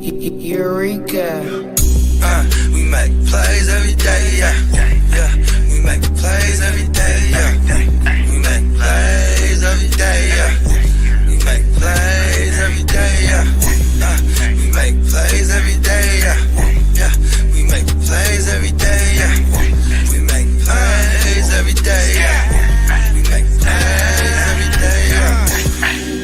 Eureka. We make plays every day, yeah. We make plays every day, yeah. We make plays every day, yeah. We make plays every day, yeah. We make plays every day, yeah. We make plays every day, yeah. We make plays every day, yeah. We make plays every day, yeah.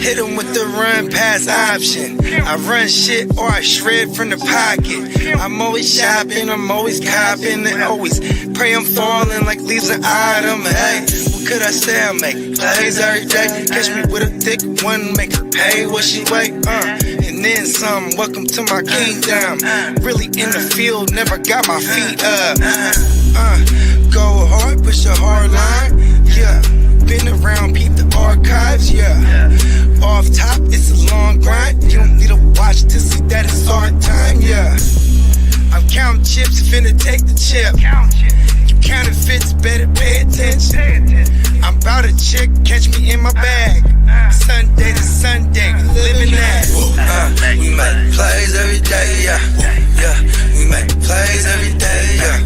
Hit 'em with the run pass option. I run shit or I shred from the pocket. I'm always shopping, I'm always copping, and always pray I'm falling like leaves an item. Hey, what could I say? I make plays every day. Catch me with a thick one, make her pay what she weigh. And then some. Welcome to my kingdom. Really in the field, never got my feet up. Go hard, push a hard line. Yeah, been around, peep the archives. Yeah. Off top, it's a long grind. You don't need to watch to see that it's hard time, yeah. I'm counting chips, finna take the chip. You counterfeits, better pay attention. I'm about a chick, catch me in my bag. Sunday to Sunday, living that. We make plays every day, yeah. We make plays every day, yeah.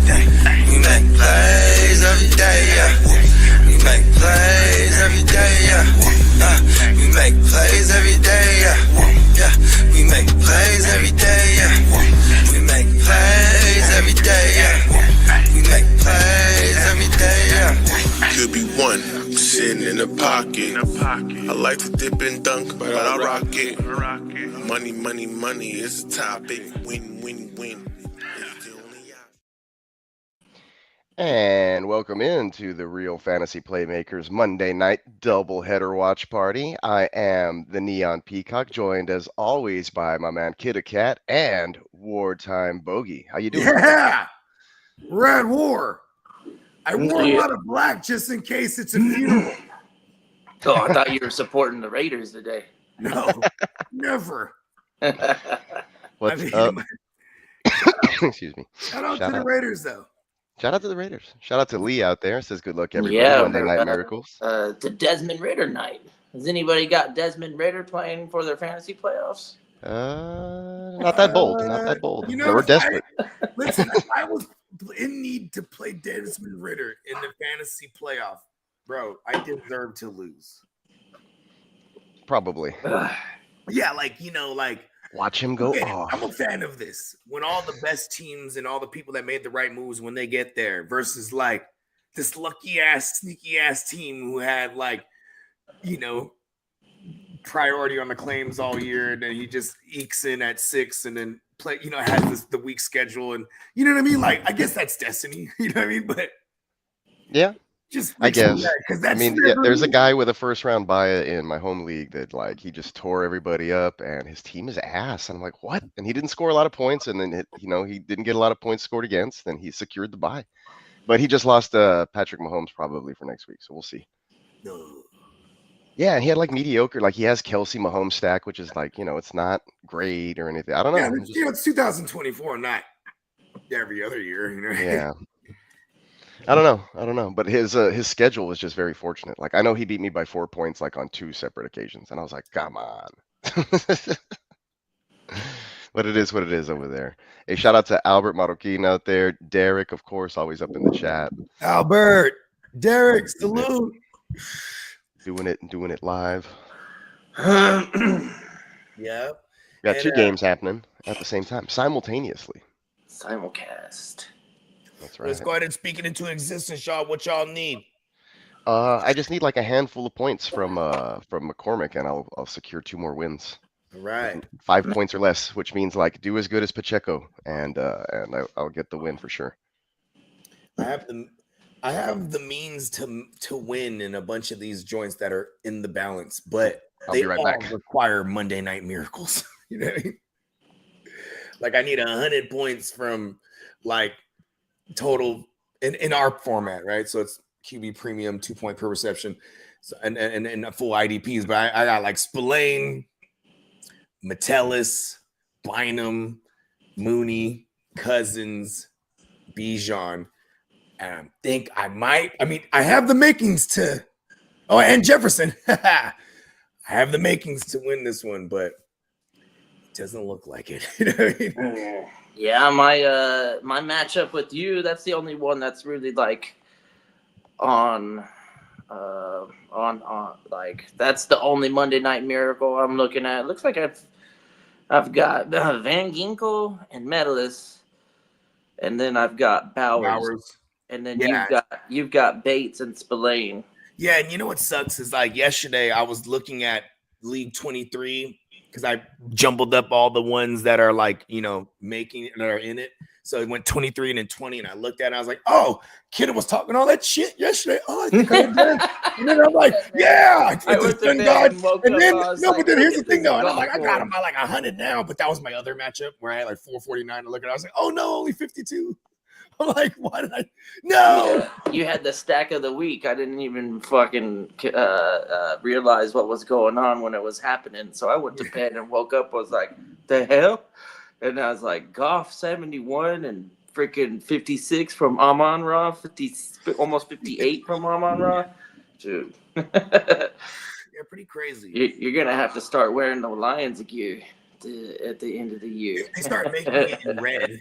We make plays every day, yeah. We make plays every day, yeah. We make plays every day, yeah. We make plays every day, yeah. We make plays every day, yeah. We make plays every day, yeah. Could be one sitting in the pocket. I like to dip and dunk, but I rock it. Money, money, money is the topic. Win, win, win. And welcome into the Real Fantasy Playmakers Monday night doubleheader watch party. I am the Neon Peacock, joined as always by my man Kidda Cat and Wartime Bogey. How you doing? Yeah, we're at war. I wore a lot of black just in case it's a funeral. Oh, I thought you were supporting the Raiders today. No, never. What's up? Excuse me. Shout out to the Raiders, though. Shout out to the Raiders. Shout out to Lee out there. Says good luck, everybody. Monday Night Miracles. To Desmond Ritter night. Has anybody got Desmond Ritter playing for their fantasy playoffs? Not that bold. Not that bold. You know, they were desperate. Listen, if I was in need to play Desmond Ritter in the fantasy playoff, bro, I deserve to lose. Probably. Yeah, like watch him go off. I'm a fan of this. When all the best teams and all the people that made the right moves when they get there versus like this lucky ass, sneaky ass team who had priority on the claims all year, and then he just ekes in at 6 and then has the weak schedule, and you know what I mean? Like, I guess that's destiny, you know what I mean? But yeah. Just I guess. There's me. a guy with a first round buy in my home league that he just tore everybody up, and his team is ass. And I'm like, what? And he didn't score a lot of points, and then he didn't get a lot of points scored against, and he secured the buy. But he just lost Patrick Mahomes probably for next week, so we'll see. No. Yeah, and he had mediocre, he has Kelsey Mahomes stack, which is it's not great or anything. I don't know. Yeah, it's 2024, not every other year. Yeah. I don't know. But his schedule was just very fortunate. I know he beat me by 4 points on 2 separate occasions, and I was like, come on. But it is what it is over there. Hey, shout out to Albert Marroquin out there. Derek, of course, always up in the chat. Albert, Derek, salute. Doing it live. Yeah. We got 2 games happening at the same time, simultaneously. Simulcast. That's right. Let's go ahead and speak it into existence, y'all. What y'all need? I just need a handful of points from McCormick, and I'll secure 2 more wins. All right. 5 points or less, which means do as good as Pacheco, and I'll get the win for sure. I have the means to win in a bunch of these joints that are in the balance, but they all require Monday Night Miracles. You know what I mean? I need 100 points from total in our format, right? So it's QB premium, 2 point per reception, so, and full IDPs. But I got Spillane, Metellus, Bynum, Mooney, Cousins, Bijan. And I think I have the makings to. Oh, and Jefferson. I have the makings to win this one, but Doesn't look like it. You know what I mean? Yeah, my matchup with you, that's the only one that's really like on like that's the only Monday Night Miracle I'm looking at. It looks like I've got Van Ginkel and Medalist, and then I've got Bowers. And then you've got Bates and Spillane. Yeah, and you know what sucks is like yesterday I was looking at League 23 because I jumbled up all the ones that are like, you know, making that are in it. So it went 23 and then 20, and I looked at it and I was like, oh, Kidda was talking all that shit yesterday. Oh, I think I did. And then I'm like, yeah, I went to bed and woke and then, up. No, like, but then here's the thing though. And I'm like, I got him by like 100 now, but that was my other matchup where I had like 449 to look at. I was like, oh no, only 52. I'm like, why did I? No. Yeah, you had the stack of the week. I didn't even fucking realize what was going on when it was happening. So I went to bed and woke up. Was like, the hell? And I was like, Goff 71 and freaking 56 from Amon Ra, 50, almost 58 from Amon Ra. Dude. Yeah, pretty crazy. You're gonna have to start wearing the Lions gear at the end of the year. They start making it in red.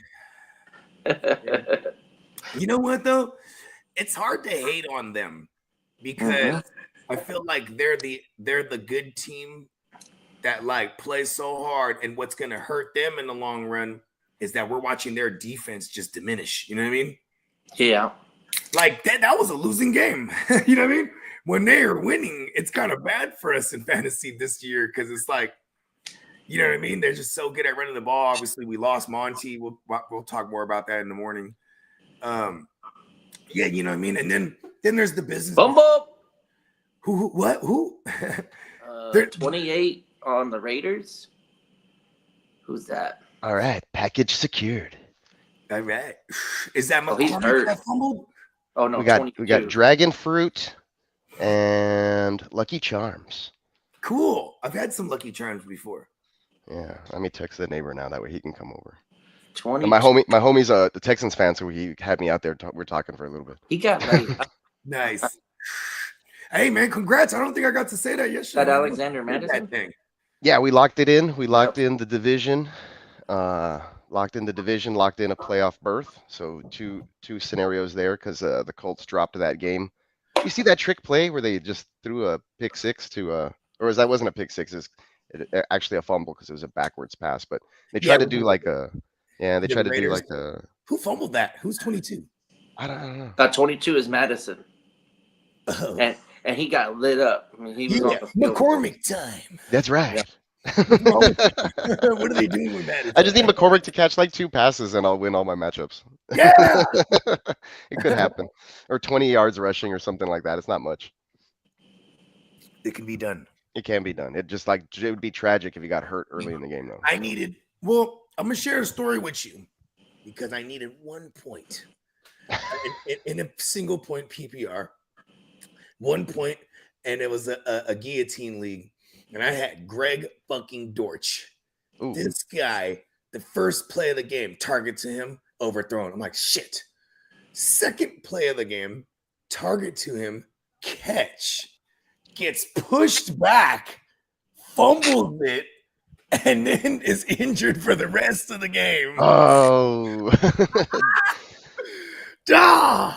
You know what though? It's hard to hate on them because I feel like they're the good team that like plays so hard, and what's gonna hurt them in the long run is that we're watching their defense just diminish. You know what I mean? Yeah. Like that was a losing game. You know what I mean? When they are winning, it's kind of bad for us in fantasy this year because it's like, you know what I mean? They're just so good at running the ball. Obviously, we lost Monty. We'll talk more about that in the morning. Yeah, you know what I mean? And then there's the business. Bumbo. Who? 28 on the Raiders. Who's that? All right, package secured. All right. Is that he's hurt. that fumbled? Oh no, we got Dragon Fruit and Lucky Charms. Cool. I've had some Lucky Charms before. Yeah, let me text the neighbor now. That way he can come over. 20. And my homie's the Texans fan, so he had me out there. We're talking for a little bit. He got late. Nice. Hey man, congrats! I don't think I got to say that yesterday. That Alexander Madison thing. Yeah, we locked it in. We locked in the division. Locked in a playoff berth. So two scenarios there because the Colts dropped that game. You see that trick play where they just threw a pick six to that wasn't a pick six. It's actually a fumble because it was a backwards pass. But they tried to do like a Who fumbled that? Who's 22? I don't know. That 22 is Madison. Oh. And he got lit up. I mean, he was on the field. McCormick time. That's right. Yeah. What are they doing with that? I just need McCormick to catch like 2 passes and I'll win all my matchups. Yeah. It could happen. Or 20 yards rushing or something like that. It's not much. It can be done. It can be done. It would be tragic if he got hurt early in the game though. I'm gonna share a story with you because I needed 1 point in a single point PPR. 1 point, and it was a guillotine league. And I had Greg fucking Dortch. Ooh. This guy, the first play of the game, target to him, overthrown. I'm like, shit. Second play of the game, target to him, catch. Gets pushed back, fumbles it, and then is injured for the rest of the game. Oh. Duh.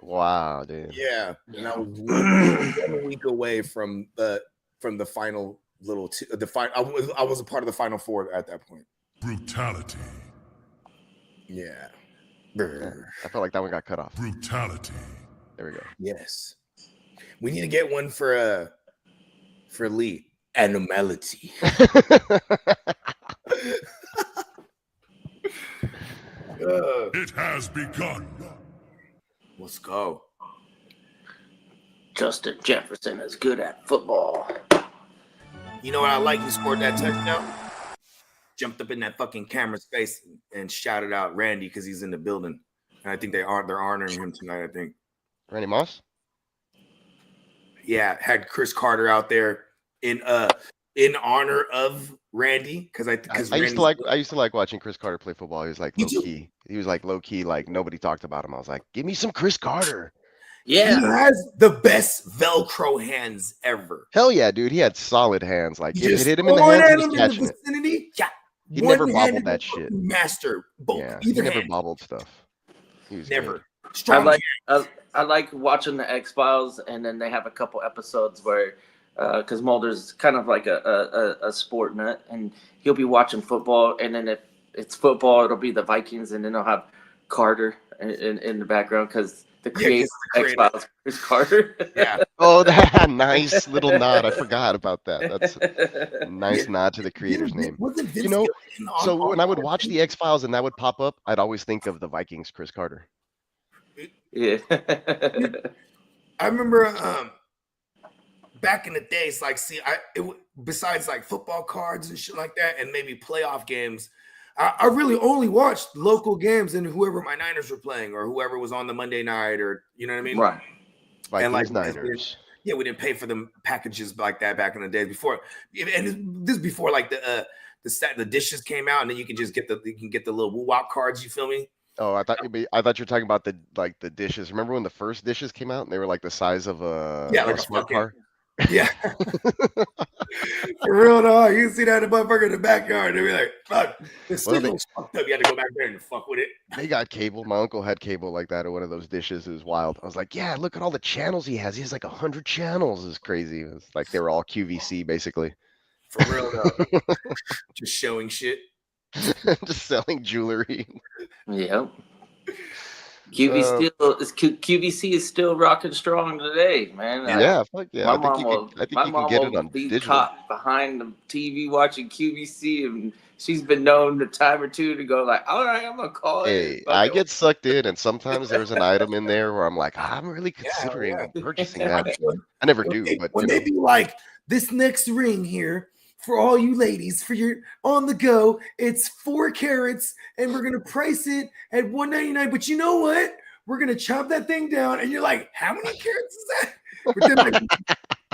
Wow, dude. Yeah. And I was 1 week away from the final little I was a part of the final four at that point. Brutality. Yeah. I felt like that one got cut off. Brutality. There we go. Yes. We need to get one for Lee. Anomality. It has begun. Let's go. Justin Jefferson is good at football. You know what I like? He scored that touchdown. Jumped up in that fucking camera's face and shouted out Randy because he's in the building. And I think they're honoring him tonight, I think. Randy Moss? Yeah, had Chris Carter out there in honor of Randy because I used to like watching Chris Carter play football. He was like low key. He was like low key, like nobody talked about him. I was like, give me some Chris Carter. Yeah. He has the best Velcro hands ever. Hell yeah, dude. He had solid hands. Like if it Just hit him in the throwing hands, he at was him in catching the it. vicinity. Yeah. He never One-handed bobbled that shit. master. Both. Yeah, he Either never hand. bobbled stuff. He was Never. good. Strong I like watching the X-Files, and then they have a couple episodes where, because Mulder's kind of like a sport nut, and he'll be watching football, and then if it's football, it'll be the Vikings, and then they'll have Carter in the background because the creator of X-Files is Carter. Yeah. Oh, that nice little nod. I forgot about that. That's a nice nod to the creator's name. You know, so when I would watch the X-Files and that would pop up, I'd always think of the Vikings, Chris Carter. Yeah. I remember back in the days, like, besides like football cards and shit like that, and maybe playoff games, I really only watched local games and whoever my Niners were playing or whoever was on the Monday night, or you know what I mean? Right. Vikings, and like Niners. we didn't pay for the packages like that back in the days before, and this before like the dishes came out, and then you can just get the little woo-wop cards. You feel me? Oh, I thought you were talking about the dishes. Remember when the first dishes came out and they were like the size of a smart car? Yeah. For real though, you can see that in the motherfucker in the backyard. They be like, fuck, this thing looks fucked up. You had to go back there and fuck with it. They got cable. My uncle had cable like that, or one of those dishes. It was wild. I was like, yeah, look at all the channels he has. He has like 100 channels. It's crazy. It was like they were all QVC basically. For real though. Just showing shit. Just selling jewelry. Yep. QVC is still rocking strong today, man. Yeah, fuck yeah. My I think you can get it on be digital. caught behind the TV watching QVC, and she's been known a time or two to go like, "All right, I'm gonna call it." Hey, I get sucked in, and sometimes there's an item in there where I'm like, I'm really considering purchasing that. I never do, but when they be like, this next ring here, for all you ladies, for your on the go, it's 4 carats, and we're gonna price it at $199. But you know what? We're gonna chop that thing down, and you're like, how many carats is that? But then, like,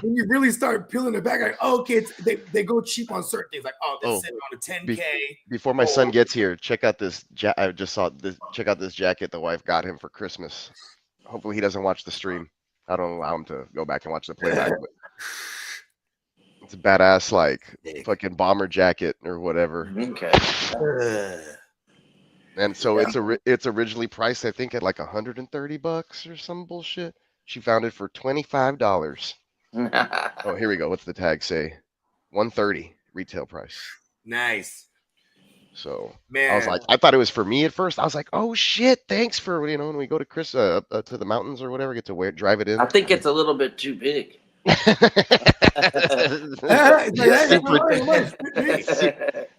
when you really start peeling it back, like, oh, okay, they go cheap on certain things, like, this is on a 10K. Before my son gets here, check out this. I just saw this. Check out this jacket the wife got him for Christmas. Hopefully, he doesn't watch the stream. I don't allow him to go back and watch the playback. But it's a badass, like fucking bomber jacket or whatever. Okay. And so it's originally priced, I think, at like $130 or some bullshit. She found it for $25. Oh, here we go. What's the tag say? $130 retail price. Nice. So man, I was like, I thought it was for me at first. I was like, oh shit, thanks for when we go to Chris to the mountains or whatever, get to drive it in. I think it's a little bit too big.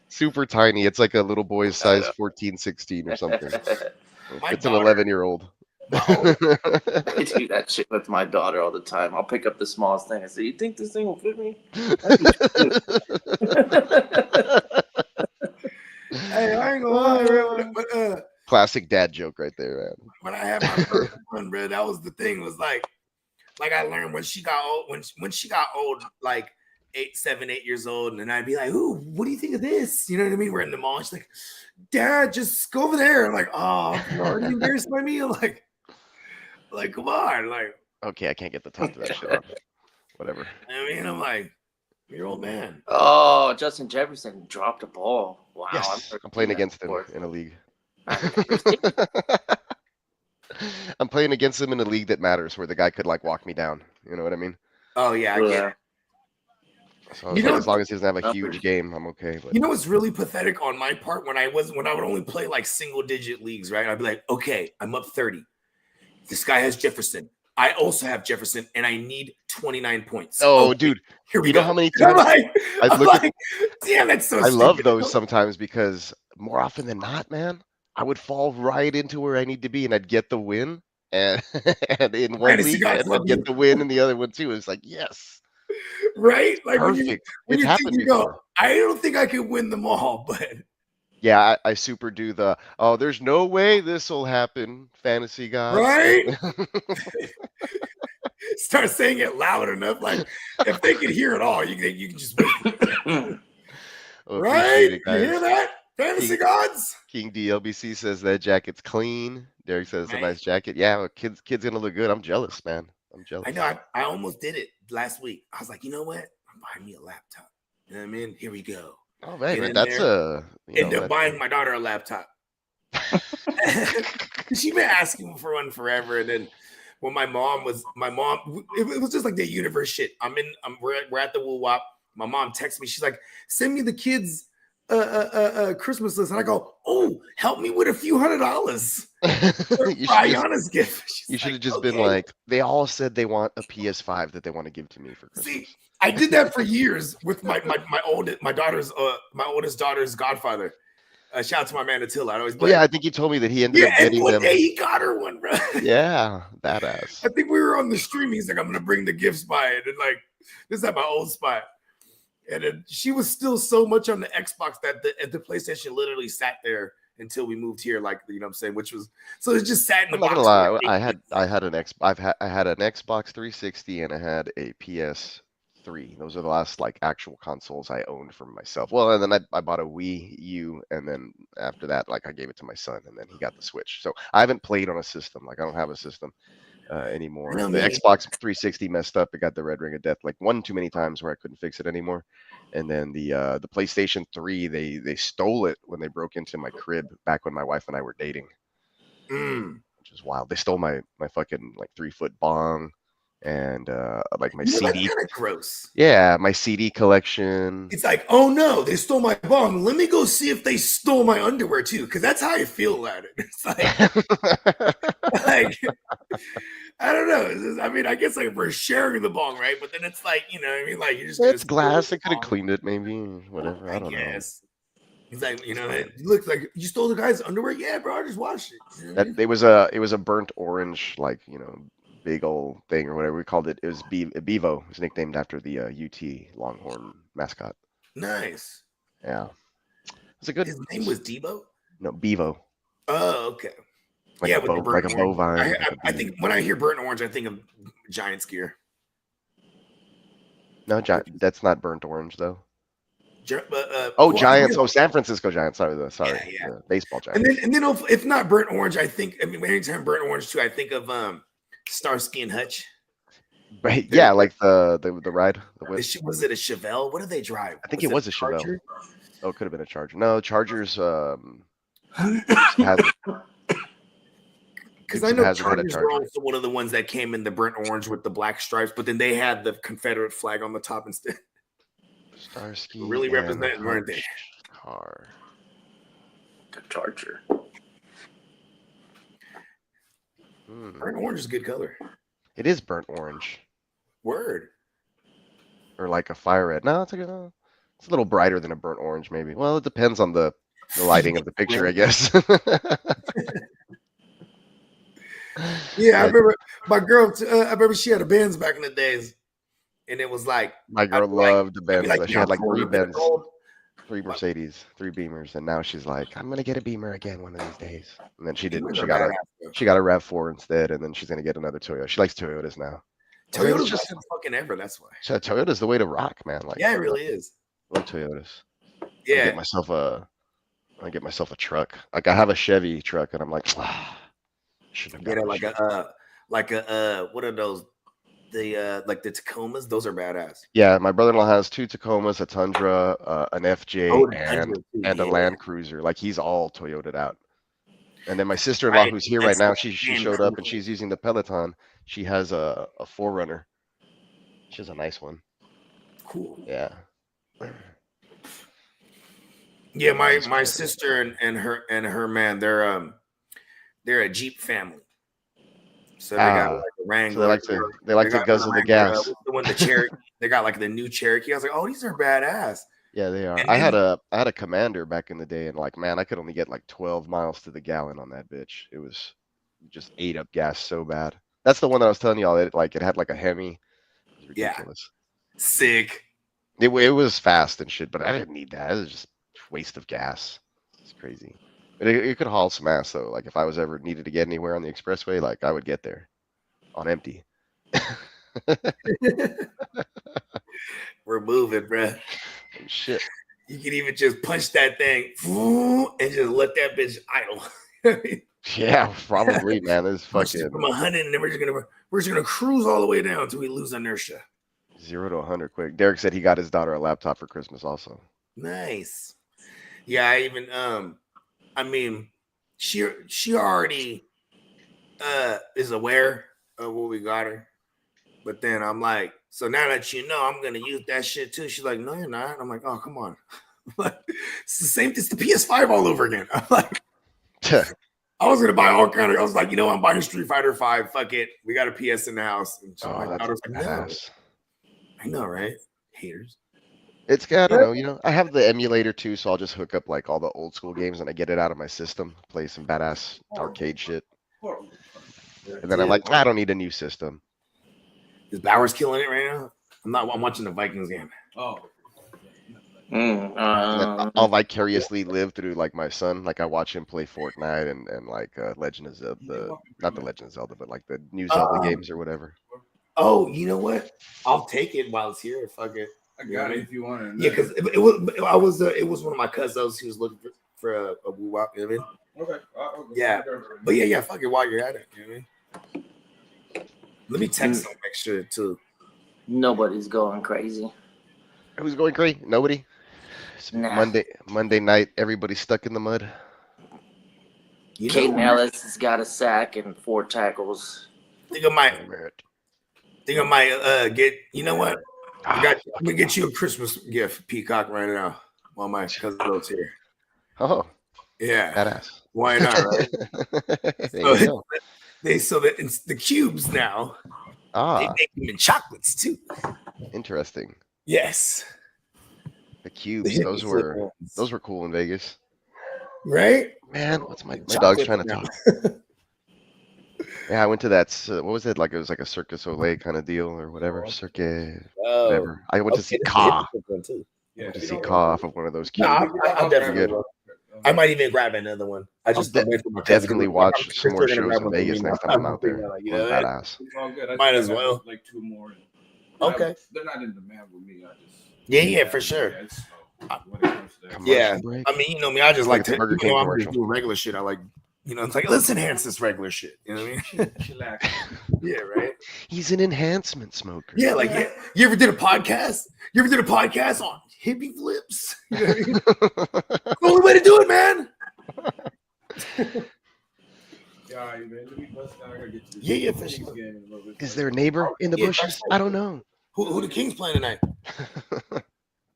Super tiny. It's like a little boy's size 14, 16 or something. It's an 11-year-old. I do that shit with my daughter all the time. I'll pick up the smallest thing and say, "You think this thing will fit me?" Hey, I ain't gonna lie, but classic dad joke right there, man. When I had my first one, bro, that was the thing. Was like I learned when she got old. When she got old, like 7, 8 years old, and I'd be like, "Ooh, what do you think of this?" You know what I mean? We're in the mall. She's like, "Dad, just go over there." I'm like, "Oh, are you embarrassed by me?" I'm like, come on, like. Okay, I can't get the top of that shit on. Whatever. I mean, I'm like, you're old man. Oh, Justin Jefferson dropped a ball. Wow. Yes, I'm playing against him in a league. I'm playing against him in a league that matters, where the guy could like walk me down. You know what I mean? Oh yeah, I get it. So as long as he doesn't have a huge game, I'm okay. But. You know what's really pathetic on my part when I would only play like single digit leagues, right? I'd be like, okay, I'm up 30. This guy has Jefferson. I also have Jefferson, and I need 29 points. Oh, dude, here we go. You know how many times I'm like, damn, that's so. I love those sometimes because more often than not, man, I would fall right into where I need to be, and I'd get the win. And in one league, and I'd get the win in the other one too. It's like yes, right? Like perfect. When you happened before. I don't think I can win them all, but. Yeah, I super do the, there's no way this will happen, fantasy guy. Right? Start saying it loud enough. Like, if they can hear it all, you can just win. Well, right? It, you hear that? Fantasy gods. King DLBC says that jacket's clean. Derek says it's a nice jacket. Yeah, well, kid's gonna look good. I'm jealous, man. I'm jealous. I know. I almost did it last week. I was like, you know what? I'm buying me a laptop. You know what I mean? Here we go. Oh man, that's a. End up buying my daughter a laptop. She been asking for one forever, and then when my mom, it was just like the universe shit. We're at the Woo Wop. My mom texts me. She's like, send me the kids' Christmas list, and I go, oh, help me with a few $100. Ayana's gift. You should have just been like, they all said they want a PS5 that they want to give to me for Christmas. See, I did that for years with my oldest daughter's godfather. Shout out to my man Attila. I think you told me that he ended up getting them. Day he got her one, bro. Yeah, badass. I think we were on the stream. He's like, I'm gonna bring the gifts by it, and like, this is at my old spot. And then she was still so much on the Xbox that the PlayStation literally sat there until we moved here. Like, you know what I'm saying? Which was so it just sat in the box. I'm not gonna lie. I had an Xbox 360 and I had a PS3. Those are the last like actual consoles I owned for myself. Well, and then I bought a Wii U, and then after that, like I gave it to my son, and then he got the Switch. So I haven't played on a system. Like I don't have a system anymore. The Xbox 360 messed up. It got the red ring of death like one too many times where I couldn't fix it anymore. And then the PlayStation 3, they stole it when they broke into my crib back when my wife and I were dating, which is wild. They stole my fucking like 3-foot bong. And like my CD, that's kind of gross. Yeah, my CD collection. It's like, oh no, they stole my bong. Let me go see if they stole my underwear too, because that's how I feel about it. It's like, I don't know. I mean, I guess like we're sharing the bong, right? But then it's like, you know, what I mean, like you just it's glass. I could have cleaned it, maybe, whatever. I don't know. He's like, you know, it looks like you stole the guy's underwear. Yeah, bro, I just washed it. You know it was a burnt orange, like, you know, big old thing or whatever we called it. It was Bevo. It was nicknamed after the UT Longhorn mascot. Nice. Yeah. It's a good. His name was Debo? No, Bevo. Oh, okay. Like a bovine. I think when I hear burnt orange, I think of Giants gear. No, that's not burnt orange though. Giants. San Francisco Giants. Sorry. Yeah. Baseball Giants. And then if not burnt orange, I think. I mean, anytime burnt orange too, I think of Starsky and Hutch. Right. Yeah, like the ride. Was it a Chevelle? What did they drive? I think it was a Chevelle. Oh, it could have been a Charger. No, Chargers. Because I know Chargers were also one of the ones that came in the burnt orange with the black stripes, but then they had the Confederate flag on the top instead. Starsky really represented, weren't they? Car. The Charger. Burnt orange is a good color. It is burnt orange. Word. Or like a fire red. No, it's a little brighter than a burnt orange, maybe. Well, it depends on the lighting of the picture, I guess. Yeah, I remember my girl. I remember she had a Benz back in the days, and it was like my girl loved the Benz. She had like 3 Benz, 3 Mercedes, 3 Beamers, and now she's like, I'm gonna get a Beamer again one of these days. And then she didn't. She got a RAV4 instead, and then she's gonna get another Toyota. She likes Toyotas now. Toyota's just fucking ever. That's why. So Toyota's the way to rock, man. Like, yeah, it really is. I love Toyotas. Yeah. I get myself a truck. Like I have a Chevy truck, and I'm like, should have got it like a what are those? The like the Tacomas, those are badass. Yeah, my brother-in-law has 2 Tacomas, a Tundra, an FJ, and a Land Cruiser. Like he's all Toyoted out. And then my sister-in-law, who's here right now, she showed up and she's using the Peloton. She has a 4Runner. She has a nice one. Cool. Yeah. Yeah, my sister and her man, they're a Jeep family. So they got like a Wrangler. So they like to guzzle the gas. The Cherokee. They got like the new Cherokee. I was like, oh, these are badass. Yeah, they are. I had a Commander back in the day, and like, man, I could only get like 12 miles to the gallon on that bitch. It was just ate up gas so bad. That's the one that I was telling y'all. It had like a Hemi. It was ridiculous. Yeah. Sick. It was fast and shit, but I didn't need that. It was just a waste of gas. It's crazy. But it could haul some ass though. Like if I was ever needed to get anywhere on the expressway, like I would get there on empty. We're moving, bro. Shit. You can even just punch that thing and just let that bitch idle. Yeah, probably, man. This fucking from 100, and then we're just gonna cruise all the way down until we lose inertia. 0 to 100 quick. Derek said he got his daughter a laptop for Christmas also. Nice. Yeah, I even I mean, she already is aware of what we got her. But then I'm like, so now that you know, I'm gonna use that shit too. She's like, no, you're not. I'm like, oh, come on. It's the same. It's the PS5 all over again. I'm like, I was gonna buy all kind of. I was like, you know, I'm buying Street Fighter 5. Fuck it, we got a PS in the house. And so my daughter's like, no. I know, right? Haters. It's got, I don't know, you know, I have the emulator too, so I'll just hook up like all the old school games and I get it out of my system, play some badass arcade shit. And then I'm like, I don't need a new system. Is Bowers killing it right now? I'm watching the Vikings game. Oh. I'll vicariously live through like my son. Like I watch him play Fortnite and like Legend of Zelda, not the Legend of Zelda, but like the new Zelda games or whatever. Oh, you know what? I'll take it while it's here. Fuck it. I got it if you want it. Yeah, because it was one of my cousins who was looking for a woo wop. You know what I mean? Okay. Yeah, but yeah. Fuck it while you're at it. You know what I mean? Let me text them make sure too. Nobody's going crazy. Who's going crazy? Nobody. Nah. Monday night. Everybody's stuck in the mud. Caden Ellis has got a sack and 4 tackles. Think I might get. You know what? I'm gonna get you a Christmas gift, Peacock, right now while my cousin goes here. Oh, yeah, badass. Why not? Right? So it's the cubes now. They make them in chocolates too. Interesting. Yes, the cubes. Those were cool in Vegas. Right? Man, what's my dog's trying to talk? Yeah, I went to that. What was it like? It was like a Circus Olay kind of deal or whatever. Circuit, whatever. I went to see Ka. Yeah, to see Ka off of one of those cubes. I'll definitely good. I might even grab another one. I just definitely watch some more shows in Vegas next time I'm out there. Badass. Might as well. Like 2 more. Okay. They're not in demand with me. Yeah, for sure. Yeah, I mean, you know me. I just like to. You know, I'm just doing regular shit. I like. You know, it's like, let's enhance this regular shit. You know what I mean? Yeah, right. He's an enhancement smoker. Yeah, like, you ever did a podcast? You ever did a podcast on hippie flips? You know what I mean? The only way to do it, man. Yeah, for sure. Is there a neighbor in the bushes? I don't know. Who the Kings playing tonight?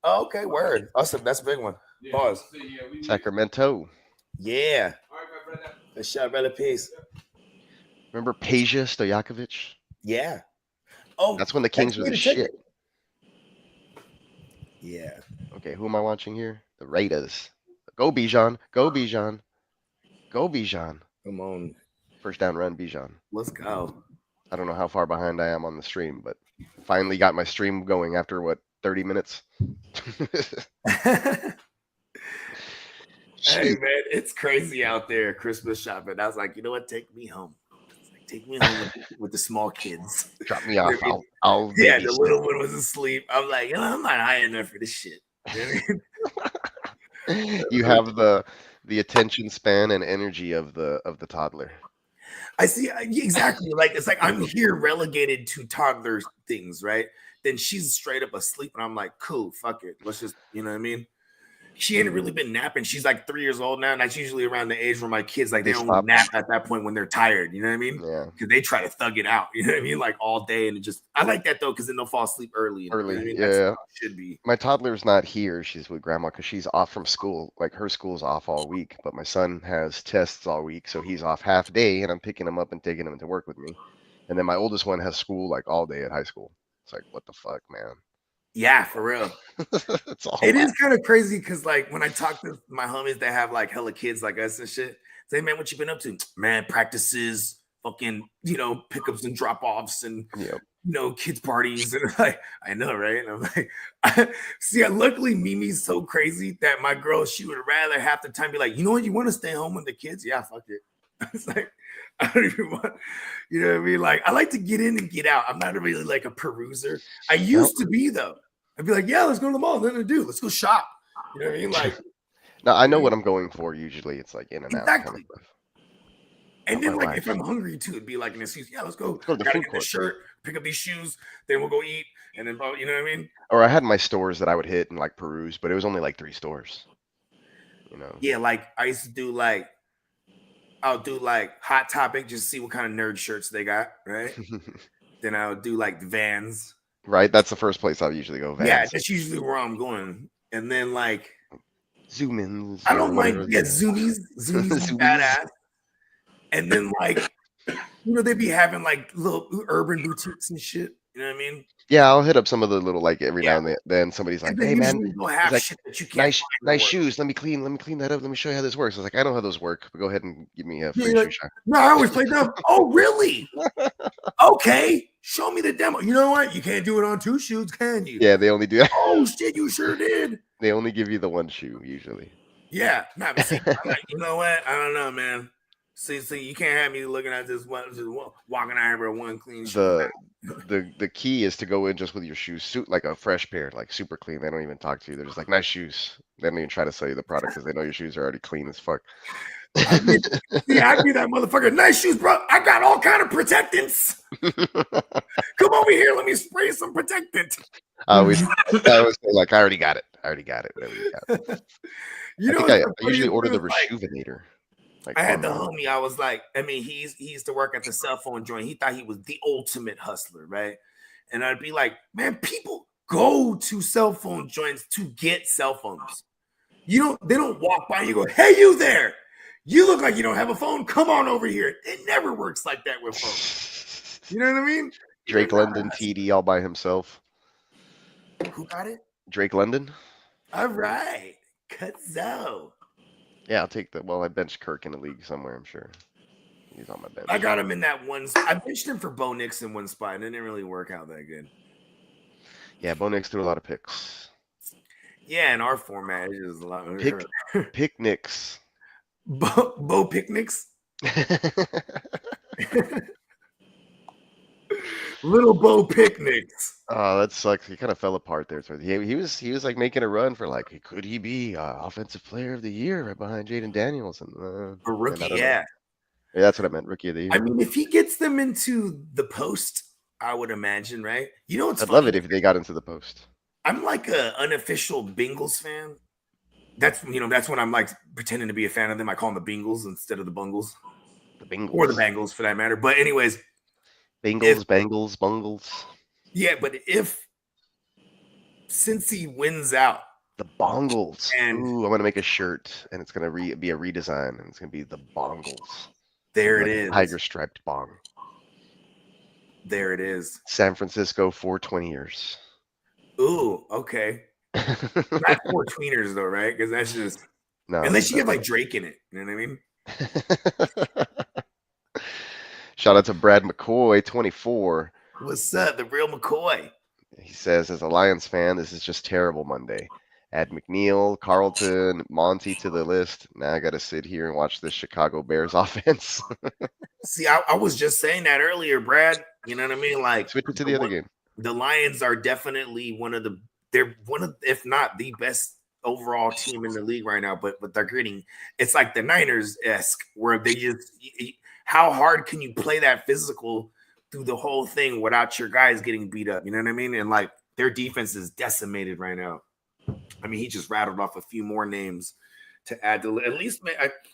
Oh, okay, word. Awesome, that's a big one. Pause. Sacramento. Yeah. A shot, brother. Peace. Remember Peja Stojakovic? Yeah. Oh, that's when the Kings were the shit. Yeah. Okay, who am I watching here? The Raiders. Go Bijan. Go Bijan. Go Bijan. Come on. First down run, Bijan. Let's go. I don't know how far behind I am on the stream, but finally got my stream going after 30 minutes? Hey man, it's crazy out there Christmas shopping. I was like, you know what? Take me home. Take me home with the small kids. Drop me off. I'll yeah, the little one was asleep. I'm like, you know, I'm not high enough for this shit. You have the attention span and energy of the toddler. I see exactly. Like it's like I'm here relegated to toddler things, right? Then she's straight up asleep, and I'm like, cool, fuck it. Let's just, you know what I mean? She ain't really been napping. She's like 3 years old now, and that's usually around the age where my kids like they only nap at that point when they're tired. You know what I mean? Yeah. Because they try to thug it out. You know what I mean? Like all day, and it just I like that though because then they'll fall asleep early. Early, you know I mean? yeah. Should be. My toddler's not here. She's with grandma because she's off from school. Like her school's off all week, but my son has tests all week, so he's off half day, and I'm picking him up and taking him to work with me. And then my oldest one has school like all day at high school. It's like, what the fuck, man? Yeah, for real. It is kind of crazy because like when I talk to my homies that have like hella kids like us and shit, say, man, what you been up to? Man, practices, fucking, you know, pickups and drop-offs and you know, kids parties. And like, I know, right? And I'm like, luckily Mimi's so crazy that my girl, she would rather half the time be like, you know what, you want to stay home with the kids? Yeah, fuck it. It's like, I don't even want, you know what I mean? Like, I like to get in and get out. I'm not really like a peruser. I used to be though. I'd be like, yeah, let's go to the mall. Nothing to do. Let's go shop. You know what I mean? Like, now I know what I'm going for. Usually, it's like in and out kind of exactly. stuff. And Not then, my like, if wife. I'm hungry too, it'd be like an excuse. Yeah, let's go. Let's go to the Gotta food get court. this shirt, pick up these shoes, then we'll go eat, and then you know what I mean? Or I had my stores that I would hit and like peruse, but it was only like 3 stores. You know. Yeah, like I used to do like I'll do like Hot Topic, just see what kind of nerd shirts they got, right? Then I'll do like Vans. Right, that's the first place I'll usually go. Vans. Yeah, that's usually where I'm going. And then like Zoom ins. I don't mind. Yeah, Zoomies Zoomies. badass. And then like they be having like little urban boutiques and shit. You know what I mean? Yeah, I'll hit up some of the little like every now and then somebody's like, "Hey man, they'll have like, shit that you can't nice shoes. Let me clean that up. Let me show you how this works." I was like, "I know how those work, but go ahead and give me a free shoe shine." No, I always play dumb. Oh, really? Okay, show me the demo. You know what? You can't do it on 2 shoes, can you? Yeah, they only do that. Oh shit, you sure did. They only give you the 1 shoe usually. Yeah, not see, you know what? I don't know, man. See, you can't have me looking at this one, just walking out here with 1 clean shoe. The key is to go in just with your shoes, suit like a fresh pair, like super clean. They don't even talk to you. They're just like, nice shoes. They don't even try to sell you the product because they know your shoes are already clean as fuck. I be that motherfucker. Nice shoes, bro. I got all kind of protectants. Come over here. Let me spray some protectant. I always say, like, I already got it. Whatever you got. I usually order the Rejuvenator. Like, I had the homie. I was like, I mean, he used to work at the cell phone joint. He thought he was the ultimate hustler, right? And I'd be like, man, people go to cell phone joints to get cell phones. They don't walk by and you go, hey, you there. You look like you don't have a phone. Come on over here. It never works like that with phones. You know what I mean? Drake London TD all by himself. Who got it? Drake London. All right. Cuzzo. Yeah, I'll take that. Well, I benched Kirk in the league somewhere, I'm sure. He's on my bench. I got him in that one. I benched him for Bo Nix in one spot, and it didn't really work out that good. Yeah, Bo Nix threw a lot of picks. Yeah, in our format, it is a lot. Picnics. Bo picnics. Little Bo picnics. Oh, that sucks. He kind of fell apart there. He was like making a run for like, could he be offensive player of the year right behind Jaden Daniels and a rookie? Yeah, that's what I meant. Rookie of the year. I mean, if he gets them into the post, I would imagine, right? You know, I'd love it if they got into the post. I'm like an unofficial Bengals fan. That's when I'm like pretending to be a fan of them. I call them the Bengals instead of the Bungles. The Bengals. Or the Bengals for that matter. But anyways. Bengals, Bungles. Yeah, but if Cincy wins out. The Bongles. Ooh, I'm going to make a shirt and it's going to be a redesign and it's going to be the Bongles. There it is. Tiger striped bong. There it is. San Francisco for 20 years. Ooh, okay. Not 4 tweeners though, right? Because that's just unless you get like Drake in it. You know what I mean? Shout out to Brad McCoy, 24. What's up, the real McCoy? He says, as a Lions fan, this is just terrible Monday. Add McNeil, Carlton, Monty to the list. Now I got to sit here and watch this Chicago Bears offense. See, I was just saying that earlier, Brad. You know what I mean? Like, switch it to the other game. The Lions are definitely they're one of, if not the best overall team in the league right now, but they're getting, it's like the Niners-esque where they just, how hard can you play that physical through the whole thing without your guys getting beat up? You know what I mean? And like their defense is decimated right now. I mean, he just rattled off a few more names to add to at least.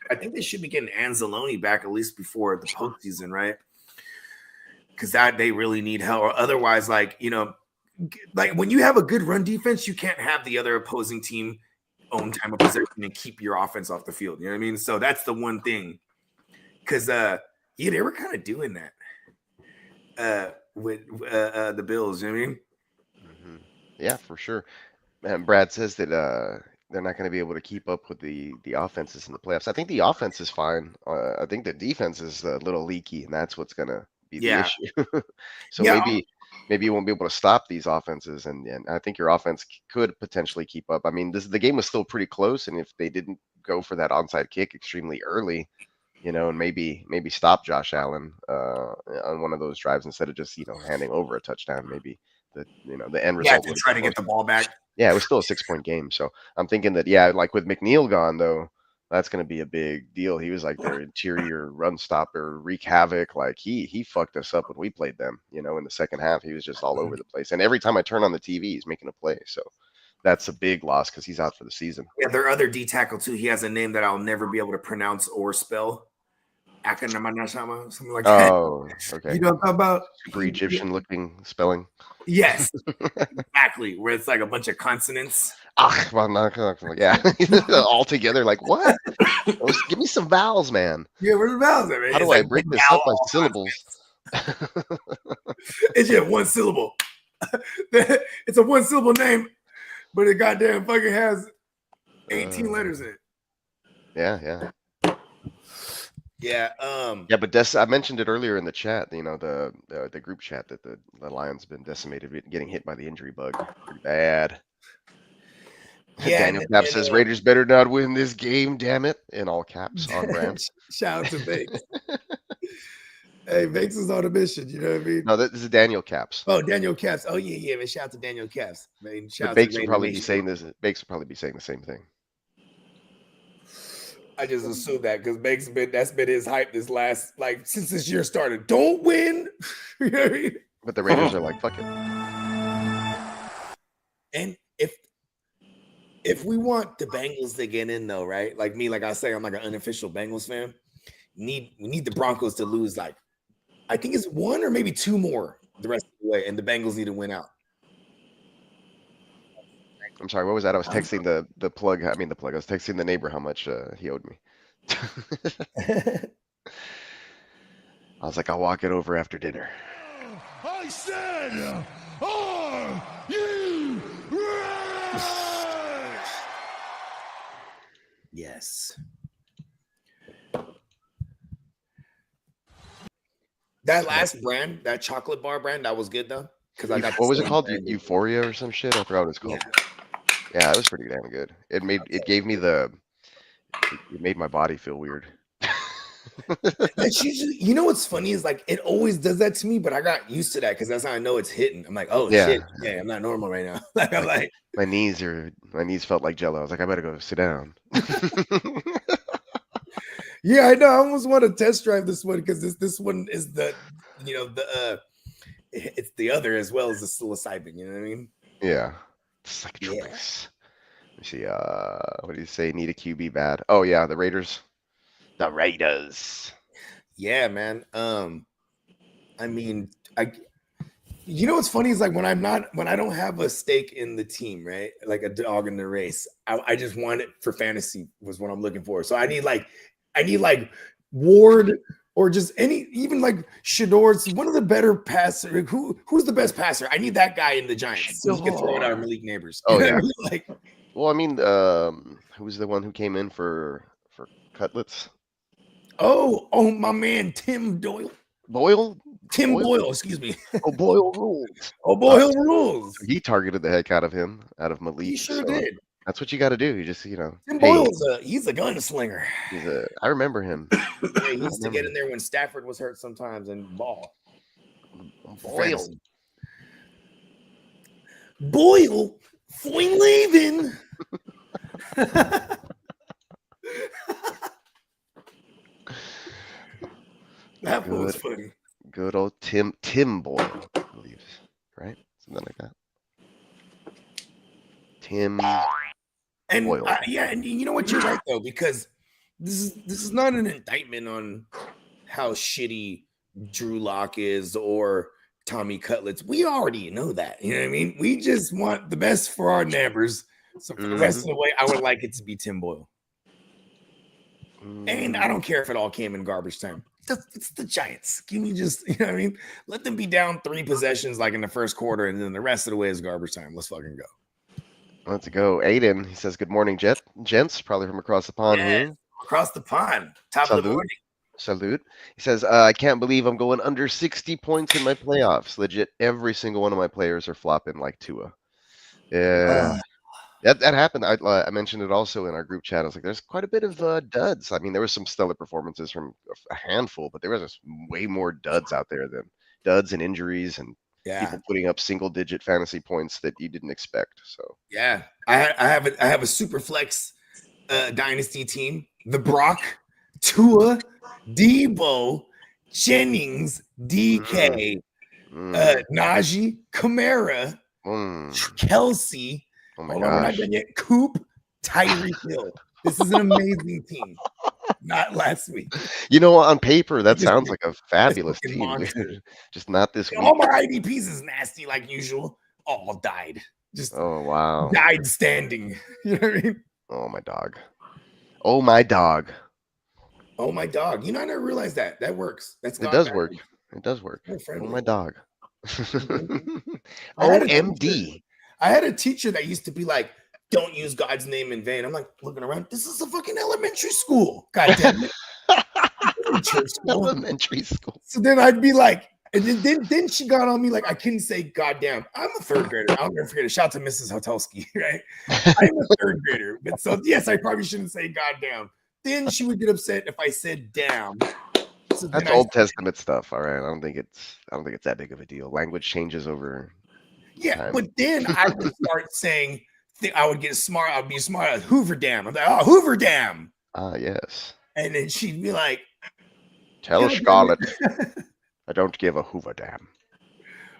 I think they should be getting Anzalone back at least before the postseason, right? Because they really need help. Or otherwise, like when you have a good run defense, you can't have the other opposing team own time of possession and keep your offense off the field. You know what I mean? So that's the one thing. Because they were kind of doing that with the Bills. You know what I mean? Mm-hmm. Yeah, for sure. And Brad says that they're not going to be able to keep up with the offenses in the playoffs. I think the offense is fine. I think the defense is a little leaky, and that's what's going to be the issue. So maybe you won't be able to stop these offenses, and I think your offense could potentially keep up. I mean, the game was still pretty close, and if they didn't go for that onside kick extremely early, and maybe stop Josh Allen on one of those drives instead of just handing over a touchdown, maybe the end result. Yeah, to try to get the ball back. Yeah, it was still a 6-point game. So I'm thinking that, yeah, like with McNeil gone, though, that's going to be a big deal. He was like their interior run stopper, wreak havoc. Like he fucked us up when we played them, in the second half. He was just all over the place. And every time I turn on the TV, he's making a play. So that's a big loss because he's out for the season. Yeah, their other D tackle, too. He has a name that I'll never be able to pronounce or spell. Akanamanashama, something like that. Oh, okay. You know what I'm talking about? Super Egyptian looking spelling. Yes, exactly. Where it's like a bunch of consonants. Yeah, all together. Like what? Give me some vowels, man. Yeah, where's the vowels? Man? How do I break this up by syllables? It's just one syllable. It's a one syllable name, but it goddamn fucking has 18 letters in it. Yeah. Yeah. Yeah, but I mentioned it earlier in the chat. The group chat that the Lions been decimated, getting hit by the injury bug, pretty bad. Yeah, Daniel Cap says Raiders better not win this game, damn it! In all caps, on brand. Shout out to Bakes. Hey, Bakes is on a mission. You know what I mean? No, this is Daniel Caps. Oh, Daniel Caps. Oh yeah, man. Shout out to Daniel Caps. Man, shout out Bakes to will probably be saying this. Bakes will probably be saying the same thing. I just assume that because that's been his hype since this year started. Don't win. You know what I mean? But the Raiders are like, fuck it. And if we want the Bengals to get in though, right? Like me, like I say, I'm like an unofficial Bengals fan. We need the Broncos to lose I think it's one or maybe two more the rest of the way, and the Bengals need to win out. I'm sorry, what was that? I was texting the plug. I was texting the neighbor how much he owed me. I was like, I'll walk it over after dinner. I said, are you ready? Yes. That last brand, that chocolate bar brand, that was good though. Because I got what was it called? Euphoria or some shit? I forgot what it's called. Yeah, it was pretty damn good. It made my body feel weird. That's usually, what's funny is like it always does that to me, but I got used to that because that's how I know it's hitting. I'm like, oh shit, yeah, I'm not normal right now. I'm like my knees felt like jello. I was like, I better go sit down. Yeah, I know. I almost want to test drive this one because this one is it's the other as well as the psilocybin. You know what I mean? Yeah, psychotropics. Let me see. What do you say? Need a QB bad? Oh yeah, the Raiders. The Raiders. Yeah, man. What's funny is like when I don't have a stake in the team, right? Like a dog in the race. I just want it for fantasy was what I'm looking for. So I need Ward or just even like Shador's one of the better passer. Who's the best passer? I need that guy in the Giants. So he can throw it out of Malik Neighbors. Oh yeah. Who's the one who came in for Cutlets? Oh, my man, Tim Doyle. Tim Boyle, excuse me. Oh, Boyle rules. Boyle rules. He targeted the heck out of Malik. He sure did. That's what you got to do. You just, Tim Boyle's he's a gunslinger. I remember him. Yeah, he used to get in there when Stafford was hurt sometimes and ball. Boyle, Foyne leaving. That was funny. Good old Tim Boyle, I believe, right? Something like that. Tim and Boyle. And you know what? You're right though, because this is not an indictment on how shitty Drew Lock is or Tommy Cutlets. We already know that. You know what I mean? We just want the best for our neighbors. So for the rest of the way, I would like it to be Tim Boyle. And I don't care if it all came in garbage time. It's the Giants. Give me just, you know what I mean? Let them be down 3 possessions like in the first quarter, and then the rest of the way is garbage time. Let's fucking go. Let's go. Aiden, he says, good morning, gents. Probably from across the pond here. Across the pond. Top of the morning. Salute. He says, I can't believe I'm going under 60 points in my playoffs. Legit, every single one of my players are flopping like Tua. Yeah. That happened. I mentioned it also in our group chat. I was like, there's quite a bit of duds. I mean, there was some stellar performances from a handful, but there was just way more duds out there than duds and injuries and Yeah. People putting up single-digit fantasy points that you didn't expect. So Yeah. I have a super flex dynasty team. The Brock, Tua, Debo, Jennings, DK, Najee, Kamara, Kelsey. Oh my Hold on, we're not gosh. done yet. Coop, Tyreek Hill. This is an amazing team. Not last week. You know, on paper, that Just- sounds like a fabulous fucking team. monster. Dude. Just not this week. All my IDPs is nasty like usual. All died. Just Oh wow. died standing. You know what I mean? Oh my dog. Oh my dog. Oh my dog. You know, I never realized that. That works. That's It God does work. backwards. It does work. We're Oh friendly. my dog. I had a OMD. I had a teacher that used to be like, don't use God's name in vain. I'm like looking around. This is a fucking elementary school. God damn it. Church school. Elementary school. So then I'd be like, and then she got on me like I couldn't say goddamn. I'm a third grader. I'll never forget it. Shout out to Mrs. Hotelsky, right? I'm a third grader. But so yes, I probably shouldn't say goddamn. Then she would get upset if I said damn. So then That's Old Testament stuff. All right. I don't think it's that big of a deal. Language changes over time. But then I would start saying I would get smart. I'd be smart at Hoover Dam. I'm like, oh, Hoover Dam. Ah, yes. And then she'd be like, Tell God damn Scarlett it. I don't give a Hoover damn.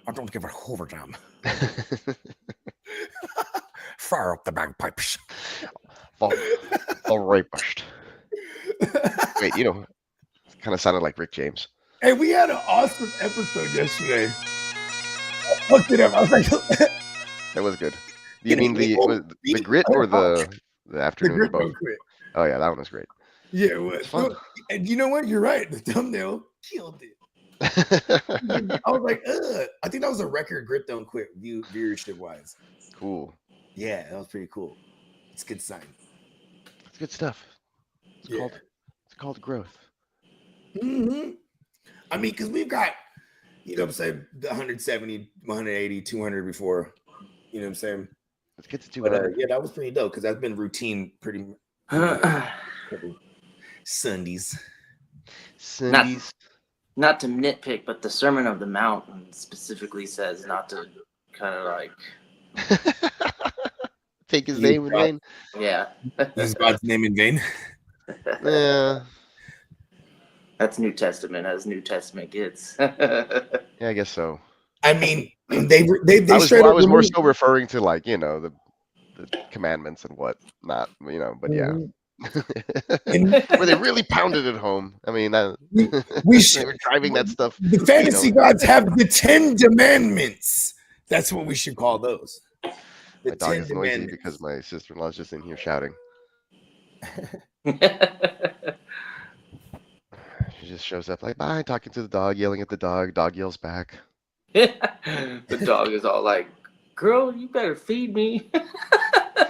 I don't give a Hoover Dam. Fire up the bagpipes. The rapist. Wait, you know, kind of sounded like Rick James. Hey, we had an awesome episode yesterday. I looked it up. I was like, That was good. You mean the grit or the the afternoon? grit Both? don't quit. Oh yeah, that one was great. Yeah, it was. It's fun. And you know what? You're right. The thumbnail killed it. I was like, ugh. I think that was a record grit don't quit viewership wise. Cool. Yeah, that was pretty cool. It's a good sign. It's good stuff. It's called growth. Mm-hmm. I mean, because we've got, you know what I'm saying, the 170, 180, 200 before. You know what I'm saying? Let's get to But 200. yeah, that was pretty dope because that's been routine pretty Sundays. Cindy's. Not to nitpick, but the Sermon of the Mount specifically says not to kind of like, Take his name in vain. yeah. Use God's name in vain. Yeah. That's New Testament as New Testament gets. Yeah, I guess so. I mean, they I was straight up more removed- so referring to, like, you know, the commandments and what not, you know, but yeah. And Where they really pounded it home. I mean, we they were driving that stuff. The fantasy gods have the 10 Demandments. That's what we should call those. The My dog 10 is noisy Demandments. because my sister-in-law's just in here shouting. She just shows up like, bye, talking to the dog, yelling at the dog. Dog yells back. The dog is all like, girl, you better feed me.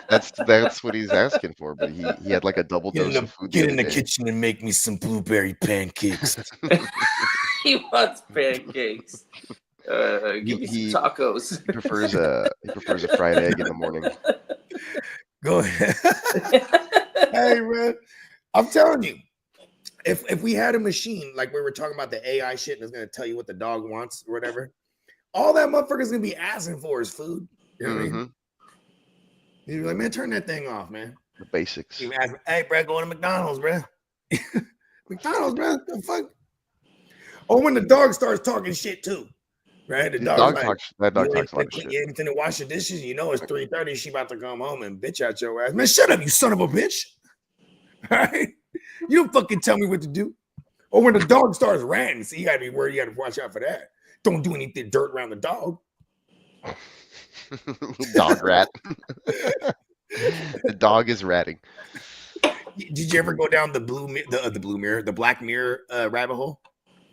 That's what he's asking for, but he had like a double dose of food. Get in the kitchen and make me some blueberry pancakes. He wants pancakes. Give me He some tacos. He prefers a fried egg in the morning. Go ahead. Hey, man, I'm telling you, if we had a machine like we were talking about the AI shit and it's gonna tell you what the dog wants or whatever, all that motherfucker's gonna be asking for is food. You know what I mean? You're like, man, turn that thing off, man. The basics. You ask me, hey, bro, going to McDonald's, bro. McDonald's, bro. The fuck? Or when the dog starts talking shit too, right? The That dog's dog like, talks a lot of shit. you ain't finna wash the dishes. You know it's 3:30. She about to come home and bitch out your ass. Man, shut up, you son of a bitch. All right? You don't fucking tell me what to do. Or when the dog starts ranting, so you gotta be worried. You gotta watch out for that. Don't do anything dirt around the dog. Dog rat. The dog is ratting. Did you ever go down the Black Mirror rabbit hole?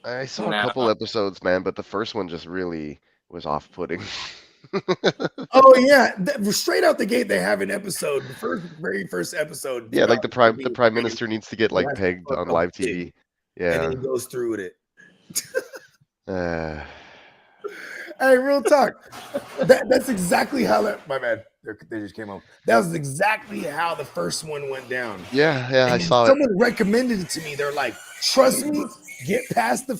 I saw a couple episodes, man, but the first one just really was off-putting. Oh yeah, straight out the gate they have an episode. The very first episode. Yeah, like the prime minister needs to get like pegged on live TV. and Yeah. then he goes through with it. Hey, real talk. That's exactly how that. My bad. They just came home. That was exactly how the first one went down. Yeah, And I saw it. someone recommended it to me. They're like, "Trust me, get past the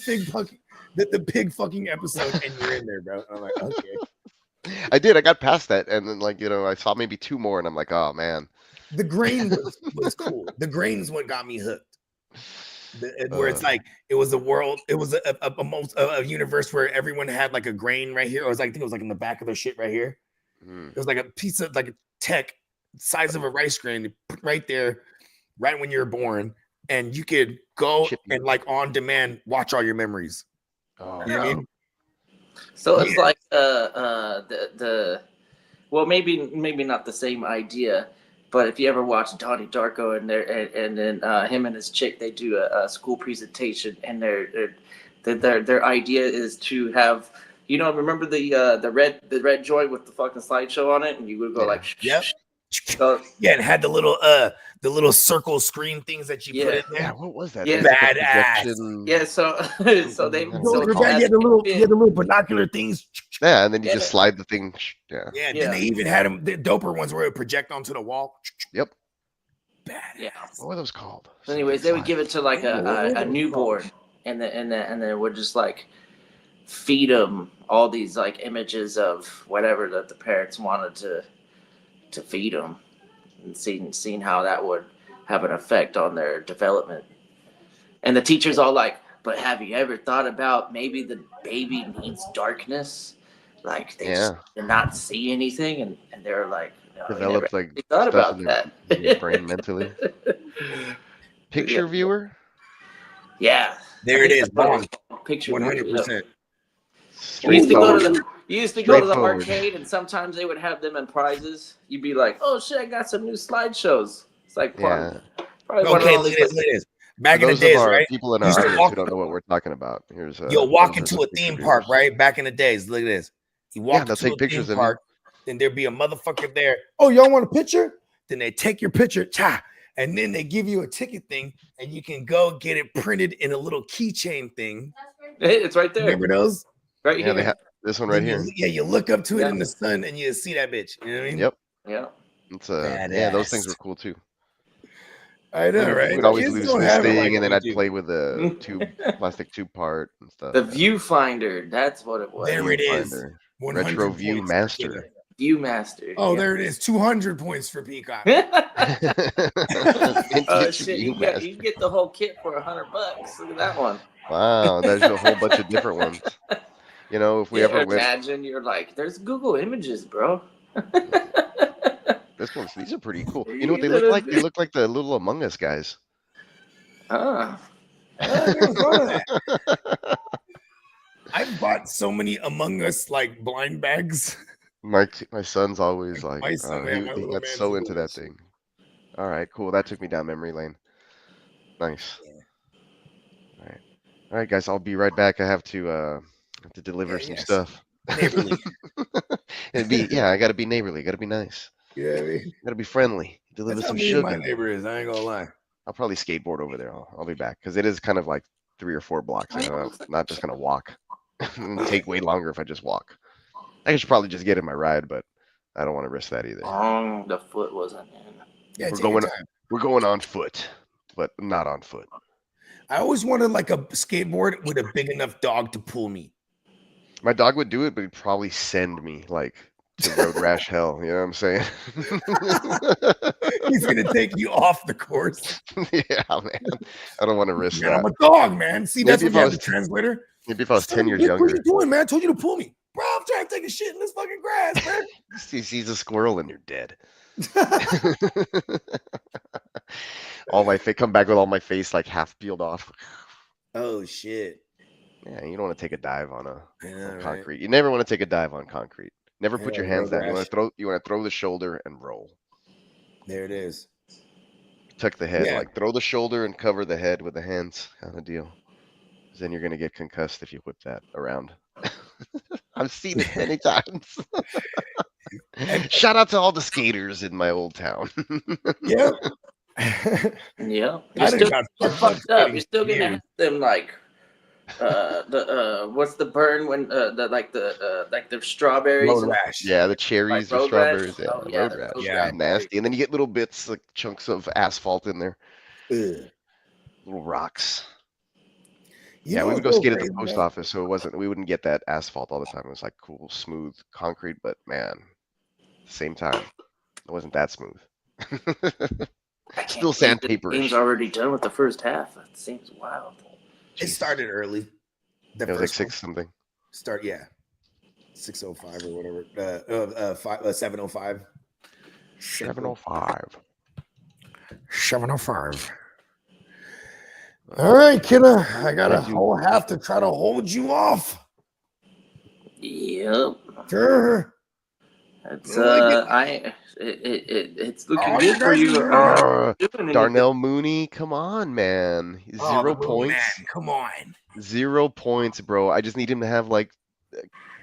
the pig fucking episode, and you're in there, bro. I'm like, okay. I did. I got past that, and then like I saw maybe 2 more, and I'm like, oh man. The grain was cool. The grain's what got me hooked. Where it's like it was a world, it was a universe where everyone had like a grain right here. Or I think it was like in the back of their shit right here. It was like a piece of like a tech size of a rice grain right there, right when you were born, and you could go and like on demand watch all your memories. Oh, you know what I mean? So it's like well, maybe not the same idea, but if you ever watch Donnie Darko and then him and his chick, they do a school presentation, and their idea is to have, remember the red joint with the fucking slideshow on it, and you would go like, yep. So, yeah, and had the little circle screen things that you put in there. Yeah, what was that? Yeah, badass. Yeah, so they you had the little binocular things. Yeah, and then you just slide the thing. Yeah. Yeah, then they even had them, the doper ones where it would project onto the wall. Yep. Badass. Yeah. What were those called? So anyways, they would give it to like a newborn, and then it would just like feed them all these like images of whatever that the parents wanted to feed them, and seeing how that would have an effect on their development. And the teacher's all like, but have you ever thought about maybe the baby needs darkness? Like they just not see anything, and they're like, no, developed like thought stuff about in that. their brain mentally. Picture viewer? Yeah. There it is. Picture 100%. You used to go to the arcade, and sometimes they would have them in prizes. You'd be like, "Oh shit, I got some new slideshows." It's like, probably okay, look at this. Back in the days, right? People in our audience who don't know what we're talking about. Here's you'll walk into a theme park, right? Back in the days, look at this. You walk into a theme park, then there'd be a motherfucker there. Oh, y'all want a picture? Then they take your picture, and then they give you a ticket thing, and you can go get it printed in a little keychain thing. It's right there. Remember those? Right here. They have this one right here. You look up to it in the sun, and you see that bitch. You know what I mean? Yep. Yeah. It's those things were cool too. I know, right? We'd always lose this thing, and then I'd play with the plastic tube part and stuff. The viewfinder, that's what it was. There it is. Retro View Master. Viewmaster. Oh, there it is. 200 points for Peacock. Shit, you get the whole kit for $100. Look at that one. Wow, there's a whole bunch of different ones. If we ever imagine you're like, there's Google Images, bro. These are pretty cool. You know what they look like? They look like the little Among Us guys. I bought so many Among Us like blind bags. My son's always like, my son, he got so into that thing. All right, cool. That took me down memory lane. Nice. Yeah. All right, guys. I'll be right back. I have to deliver some stuff. Neighborly. I got to be neighborly. Got to be nice. Yeah, got to be friendly. Deliver some sugar. My neighbor is. I ain't gonna lie. I'll probably skateboard over there. I'll be back because it is kind of like 3 or 4 blocks. I'm not just gonna walk. It'll take way longer if I just walk. I should probably just get in my ride, but I don't want to risk that either. The foot wasn't in. Yeah, we're going on foot, but not on foot. I always wanted like a skateboard with a big enough dog to pull me. My dog would do it, but he'd probably send me like to road rash hell. You know what I'm saying? He's gonna take you off the course. Yeah, man. I don't want to risk that. I'm a dog, man. See, that's what you have the translator. Maybe if I was 10 years younger. What are you doing, man? I told you to pull me. Bro, I'm trying to take a shit in this fucking grass, man. He sees a squirrel and you're dead. All my face, come back with all my face like half peeled off. Oh shit. Yeah, you don't want to take a dive on concrete. Right? You never want to take a dive on concrete. Never put your hands down. You want to throw the shoulder and roll. There it is. Tuck the head, like throw the shoulder and cover the head with the hands, kind of deal. Then you're gonna get concussed if you whip that around. I've seen it many times. Shout out to all the skaters in my old town. Yeah. Yeah. You're still fucked up. You're still gonna have them like what's the burn when the strawberries? Road rash. Yeah, the cherries or strawberries. Rash. Road rash. Yeah, nasty. And then you get little bits like chunks of asphalt in there. Ugh. Little rocks. Yeah, we would go skate at the post office, so we wouldn't get that asphalt all the time. It was like cool, smooth concrete, but man, same time, it wasn't that smooth. Still sandpaper. Game's already done with the first half. That seems wild. It started early. It was like 6 something. 6:05 or whatever. 7:05. 7:05. 7:05. All right, kiddo. I got a whole half to try to hold you off. Yep. Sure. It's it's looking good for you. Darnell Mooney, come on, man. 0 points. Man, come on. 0 points, bro. I just need him to have like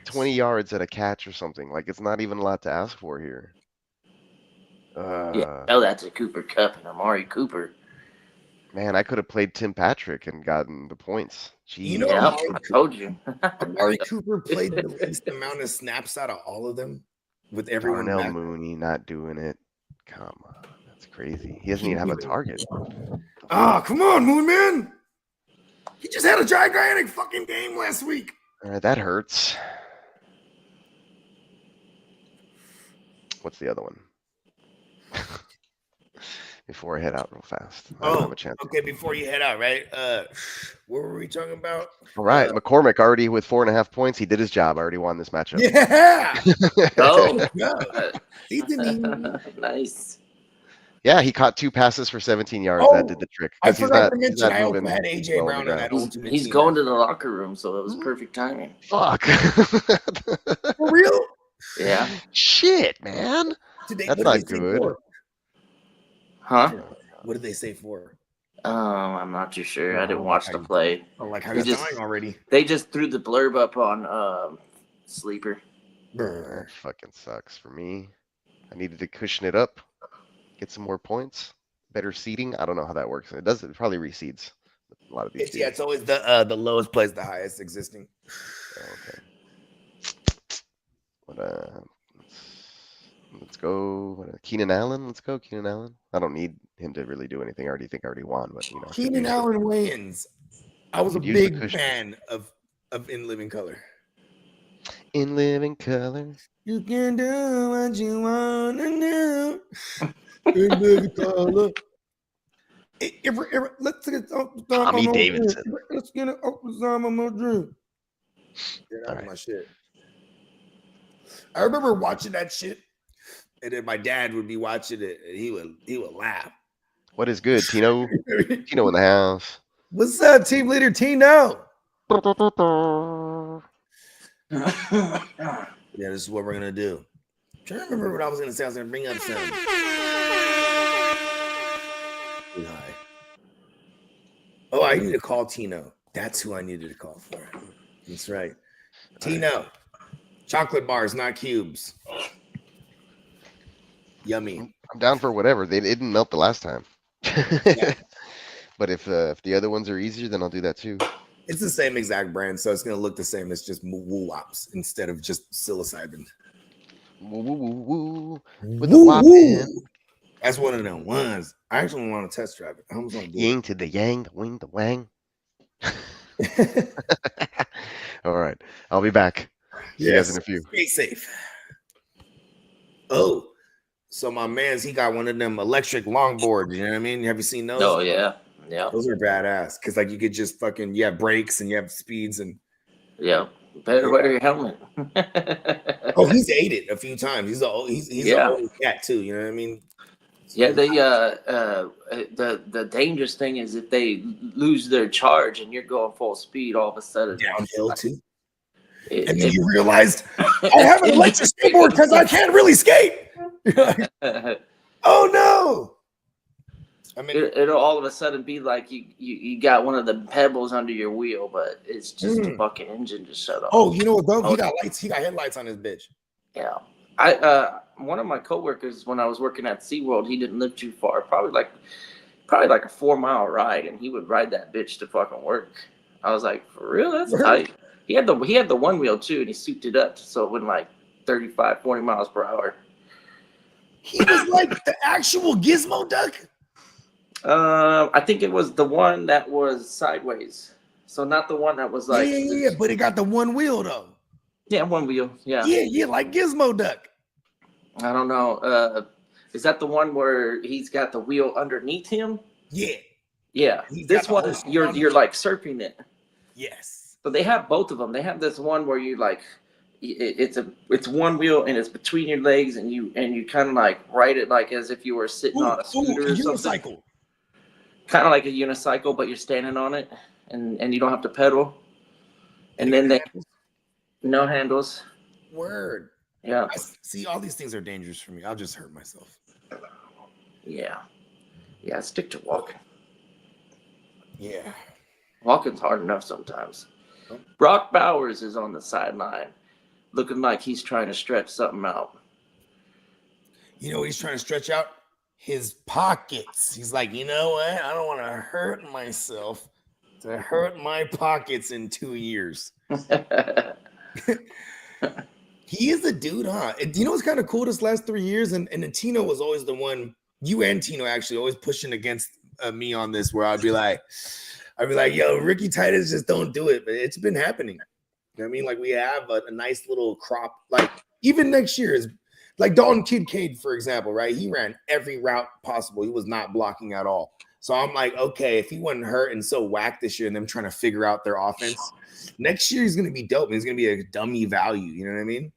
20 yards at a catch or something. Like it's not even a lot to ask for here. Yeah, that's a Cooper Cup and Amari Cooper. Man, I could have played Tim Patrick and gotten the points. Jeez. You know, I told you. Amari Cooper played the least amount of snaps out of all of them. With everyone Darnell back. Mooney not doing it. Come on. That's crazy. He doesn't even have a target. Come on, Moon Man. He just had a gigantic fucking game last week. All right, that hurts. What's the other one? Before I head out real fast. I don't have a chance. Okay, before you head out, right? What were we talking about? All right, McCormick already with 4.5 points. He did his job. I already won this matchup. Yeah. Nice. Yeah, he caught 2 passes for 17 yards. That did the trick. I forgot to mention I also had AJ Brown in that ultimate He's team. going to the locker room, so it was perfect timing. Fuck. For real? Yeah. Shit, man. That's not good. Huh? What did they say for? I'm not too sure. I didn't watch the play. Oh, like how he's dying already. They just threw the blurb up on Sleeper. That fucking sucks for me. I needed to cushion it up, get some more points, better seating. I don't know how that works. It does. It probably reseeds a lot of these. Yeah, it's always the lowest plays the highest existing. Okay. Let's go. Keenan Allen. Let's go, Keenan Allen. I don't need him to really do anything. I already won, but you know. Keenan Allen Wayans. I was a big fan of In Living Color. In Living Color. You can do what you want to do. In Living Color. Let's get Tommy Davidson. Let's get it up with some of my dream. That's my shit. I remember watching that shit, and then my dad would be watching it, and he would laugh. What is good, Tino? Tino in the house. What's up, team leader Tino? Yeah, this is what we're gonna do. I'm trying to remember what I was gonna say. I was gonna bring up some. Oh, I need to call Tino. That's who I needed to call for. That's right. Tino. Chocolate bars, not cubes. Yummy. I'm down for whatever. They didn't melt the last time. But if the other ones are easier, then I'll do that too. It's the same exact brand, so it's gonna look the same. It's just woo-wops instead of just psilocybin. Woo. With the wop in. That's one of them ones. I actually want to test drive it. I was gonna do Ying to the yang, the wing, the wang. All right, I'll be back. See you guys in a few. Stay safe. Oh, so my man's he got one of them electric longboards. You know what I mean? Have you seen those? Oh yeah. Those are badass because like you could just fucking you have brakes and you have speeds and better wear your helmet. Oh, he's ate it a few times. He's an old cat too. You know what I mean? Yeah, the dangerous thing is if they lose their charge and you're going full speed, all of a sudden downhill too. And then you realized I have an electric skateboard because I can't really skate. Oh no! I mean, it'll all of a sudden be like you got one of the pebbles under your wheel, but it's just the fucking engine just shut off. Oh, you know what though? He got lights. He got headlights on his bitch. Yeah, one of my coworkers when I was working at SeaWorld, he didn't live too far, probably like a 4-mile ride, and he would ride that bitch to fucking work. I was like, for real? That's tight. He had the one wheel too, and he souped it up so it went like 35, 40 miles per hour. He was like the actual Gizmo duck. I think it was the one that was sideways. So not the one that was Yeah, like yeah, but it got the one wheel though. yeah, one wheel. Yeah. Yeah, like Gizmo Duck. I don't know. Is that the one where he's got the wheel underneath him? Yeah. Yeah. He's This got the one, whole you're like surfing it. Yes. So they have both of them. They have this one where you like, it's one wheel and it's between your legs, and you kind of like ride it like as if you were sitting on a scooter or something. Unicycle. Kind of like a unicycle, but you're standing on it, and you don't have to pedal. And then they no handles. Word. Yeah. See, all these things are dangerous for me. I'll just hurt myself. Yeah. Yeah. Stick to walking. Yeah. Walking's hard enough sometimes. Brock Bowers is on the sideline, looking like he's trying to stretch something out. You know what he's trying to stretch out? His pockets. He's like, you know what? I don't want to hurt myself to hurt my pockets in 2 years. He is a dude, huh? And you know what's kind of cool this last 3 years? And Tino was always the one, you and Tino actually always pushing against me on this, where I'd be like, yo, Ricky Titus, just don't do it. But it's been happening. You know what I mean? Like we have a nice little crop. Like even next year is like Dalton Kincaid, for example, right? He ran every route possible. He was not blocking at all. So I'm like, okay, if he wasn't hurt and so whacked this year and them trying to figure out their offense, next year he's going to be dope. He's going to be a dummy value. You know what I mean?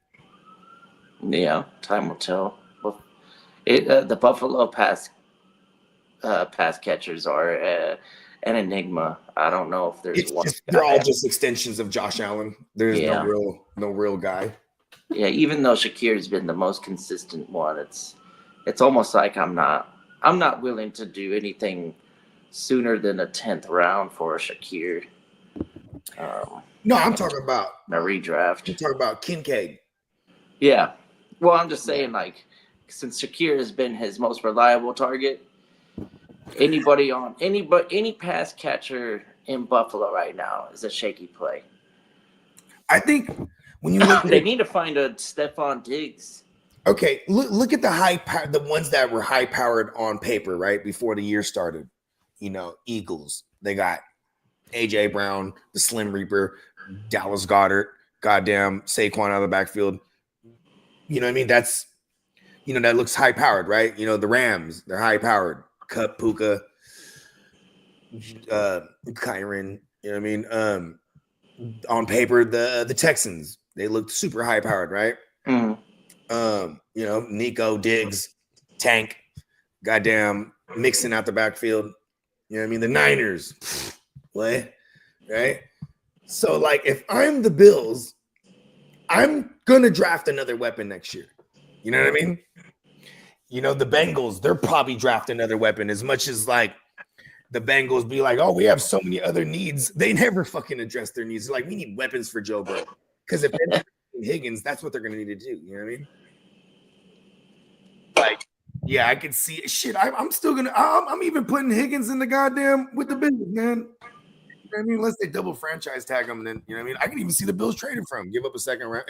Yeah, time will tell. The Buffalo pass catchers are an enigma. I don't know if there's one. They're all just extensions of Josh Allen. There's no real guy. Yeah, even though Shakir's been the most consistent one, it's almost like I'm not willing to do anything sooner than a 10th round for a Shakir. No, I'm talking about a redraft. I'm talking about Kincaid. Yeah. Well, I'm just saying, like, since Shakir has been his most reliable target, any pass catcher in Buffalo right now is a shaky play. I think when you look, they need to find a Stephon Diggs. Okay, look at the ones that were high powered on paper, right before the year started. You know, Eagles. They got AJ Brown, the Slim Reaper, Dallas Goedert, goddamn Saquon out of the backfield. You know what I mean? That's, that looks high powered, right? You know, the Rams, they're high powered. Cup, Puka, Kyron. You know what I mean? On paper, the Texans, they looked super high powered, right? Mm-hmm. Nico, Diggs, Tank, goddamn Mixon out the backfield. You know what I mean? The Niners, what? Right? So, like, if I'm the Bills, I'm gonna draft another weapon next year. You know what I mean? The Bengals, they're probably draft another weapon. As much as like the Bengals be like, oh, we have so many other needs. They never fucking address their needs. They're like, we need weapons for Joe Burrow. Because if they're Higgins, that's what they're gonna need to do. You know what I mean? Like, yeah, I can see it. Shit, I'm still gonna. I'm even putting Higgins in the goddamn with the Bills, man. You know what I mean? Unless they double franchise tag him, then you know what I mean. I can even see the Bills trading for him, give up a second round.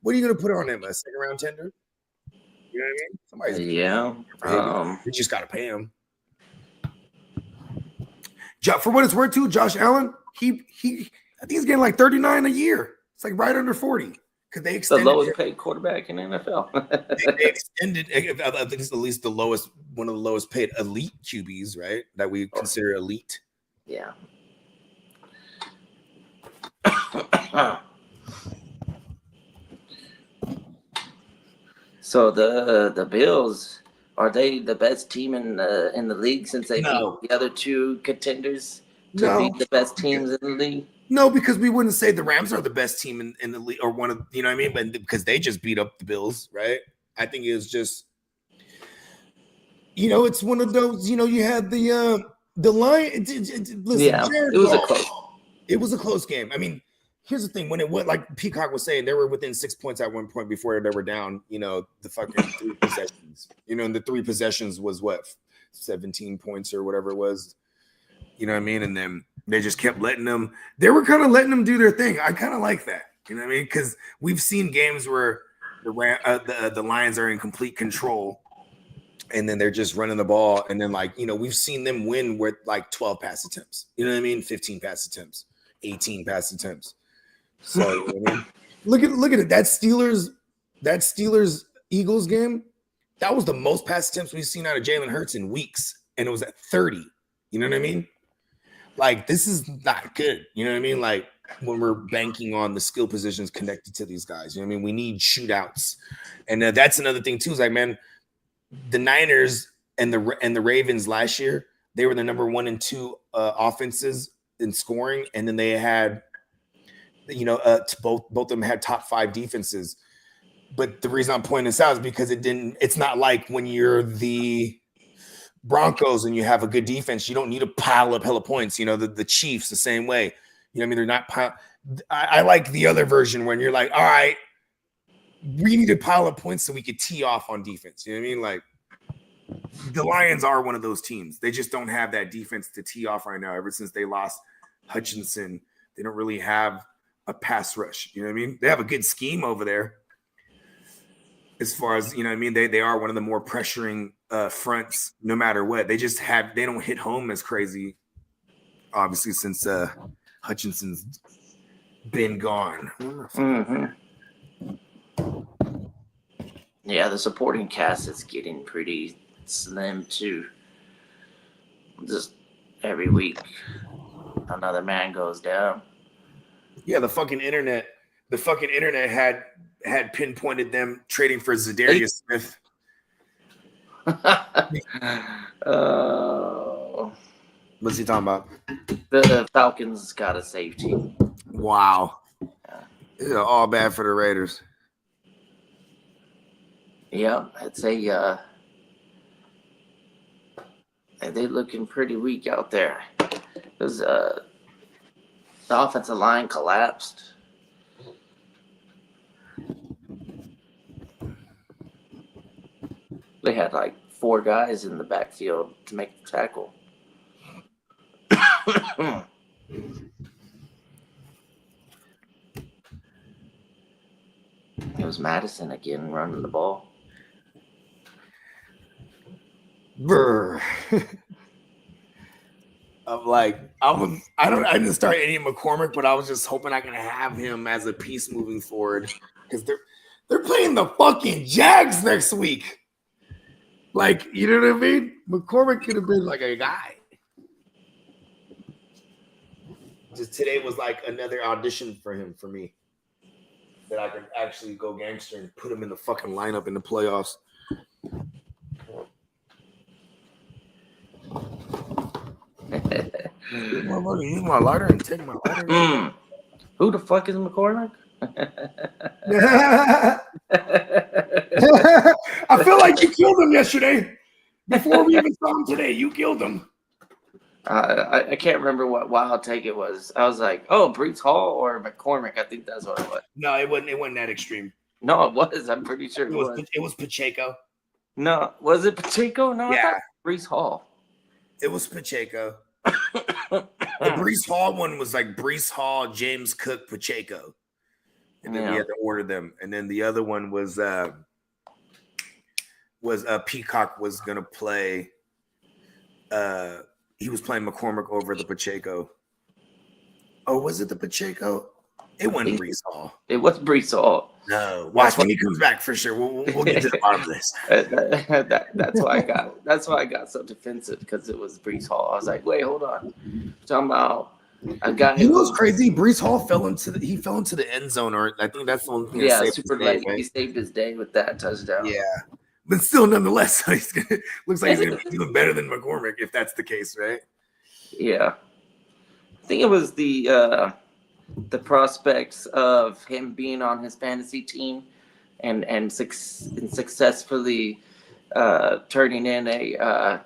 What are you gonna put on him? A second round tender? You know what I mean? Yeah. You just gotta pay him. For what it's worth, too, Josh Allen, he I think he's getting like 39 a year. It's like right under 40 because they extended the lowest paid quarterback in the NFL. they extended, I think it's at least one of the lowest paid elite QBs, right? That we consider elite. Yeah. So the Bills, are they the best team in the league since they beat the other two contenders to be the best teams in the league? No, because we wouldn't say the Rams are the best team in the league or one of, you know what I mean? But because they just beat up the Bills, right? I think it was just, it's one of those, you had the line. Listen, yeah, it was a close game. I mean, here's the thing. When it went, like Peacock was saying, they were within 6 points at one point before they were down, the fucking 3 possessions. And the 3 possessions was what, 17 points or whatever it was. You know what I mean? And then they just kept they were kind of letting them do their thing. I kind of like that. You know what I mean? Because we've seen games where the Lions are in complete control and then they're just running the ball. And then we've seen them win with like 12 pass attempts. You know what I mean? 15 pass attempts. 18 pass attempts. So I mean, look at it. That Steelers Eagles game, that was the most pass attempts we've seen out of Jalen Hurts in weeks, and it was at 30. You know what I mean? Like, this is not good. You know what I mean? Like, when we're banking on the skill positions connected to these guys, you know what I mean? We need shootouts, and that's another thing too. Is like, man, the Niners and the Ravens last year, they were the number 1 and 2 offenses in scoring, and then they had, both of them had top 5 defenses. But the reason I'm pointing this out is because it's not like when you're the Broncos and you have a good defense, you don't need to pile up hella points. The Chiefs the same way. You know what I mean? They're not I like the other version when you're like, all right, we need to pile up points so we could tee off on defense. You know what I mean? Like, the Lions are one of those teams. They just don't have that defense to tee off right now. Ever since they lost Hutchinson, they don't really have a pass rush. You know what I mean? They have a good scheme over there. As far as, you know what I mean, they are one of the more pressuring fronts no matter what. They don't hit home as crazy, obviously, since Hutchinson's been gone. Mm-hmm. Yeah, the supporting cast is getting pretty slim too. Just every week, another man goes down. Yeah, the fucking internet had pinpointed them trading for Zadarius Smith. What's he talking about? The Falcons got a safety. Wow. This is all bad for the Raiders. Yeah, I'd say they're looking pretty weak out there. Because the offensive line collapsed. They had like 4 guys in the backfield to make the tackle. It was Madison again running the ball. Brr. I didn't start Eddie McCormick, but I was just hoping I could have him as a piece moving forward because they're playing the fucking Jags next week. Like, you know what I mean? McCormick could have been like a guy. Just today was like another audition for me that I could actually go gangster and put him in the fucking lineup in the playoffs. Use my lighter and take my lighter. Who the fuck is McCormick? I feel like you killed him yesterday. Before we even saw him today, you killed him. I can't remember what wild take it was. I was like, oh, Brees Hall or McCormick. I think that's what it was. No, it wasn't that extreme. No, it was. I'm pretty sure it was. It was Pacheco. No, was it Pacheco? No, yeah. I thought Brees Hall. It was Pacheco. The Brees Hall one was like Brees Hall, James Cook, Pacheco. And then we had to order them. And then the other one was Peacock was gonna play. He was playing McCormick over the Pacheco. Oh, was it the Pacheco? It wasn't Brees Hall. It was Brees Hall. No, watch when he comes back for sure. We'll get to the bottom of this. That's why I got so defensive because it was Brees Hall. I was like, wait, hold on. I'm talking about a guy. You know what's crazy? Brees Hall fell into the end zone, or I think that's the only thing. Yeah, super late. Right? He saved his day with that touchdown. Yeah, but still, nonetheless, looks like he's gonna be doing better than McCormick if that's the case, right? Yeah, I think it was the prospects of him being on his fantasy team and successfully turning in a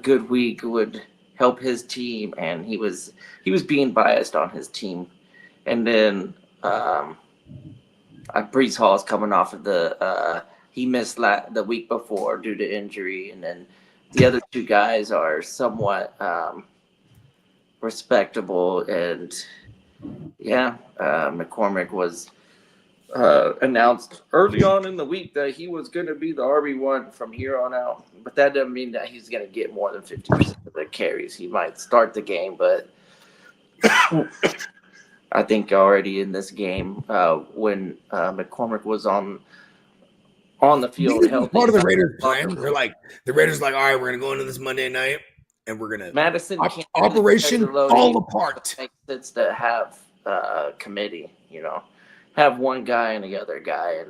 good week would help his team, and he was being biased on his team. And then Brees Hall is coming off of he missed the week before due to injury, and then the other 2 guys are somewhat respectable. And McCormick was announced early on in the week that he was going to be the RB1 from here on out. But that doesn't mean that he's going to get more than 50% of the carries. He might start the game, but I think already in this game, when McCormick was on the field, This is part of the Raiders' plan. They're like, the Raiders like, all right, we're gonna go into this Monday night, and we're gonna Madison can't Operation Fall Apart. Makes sense to have a committee, have one guy and the other guy,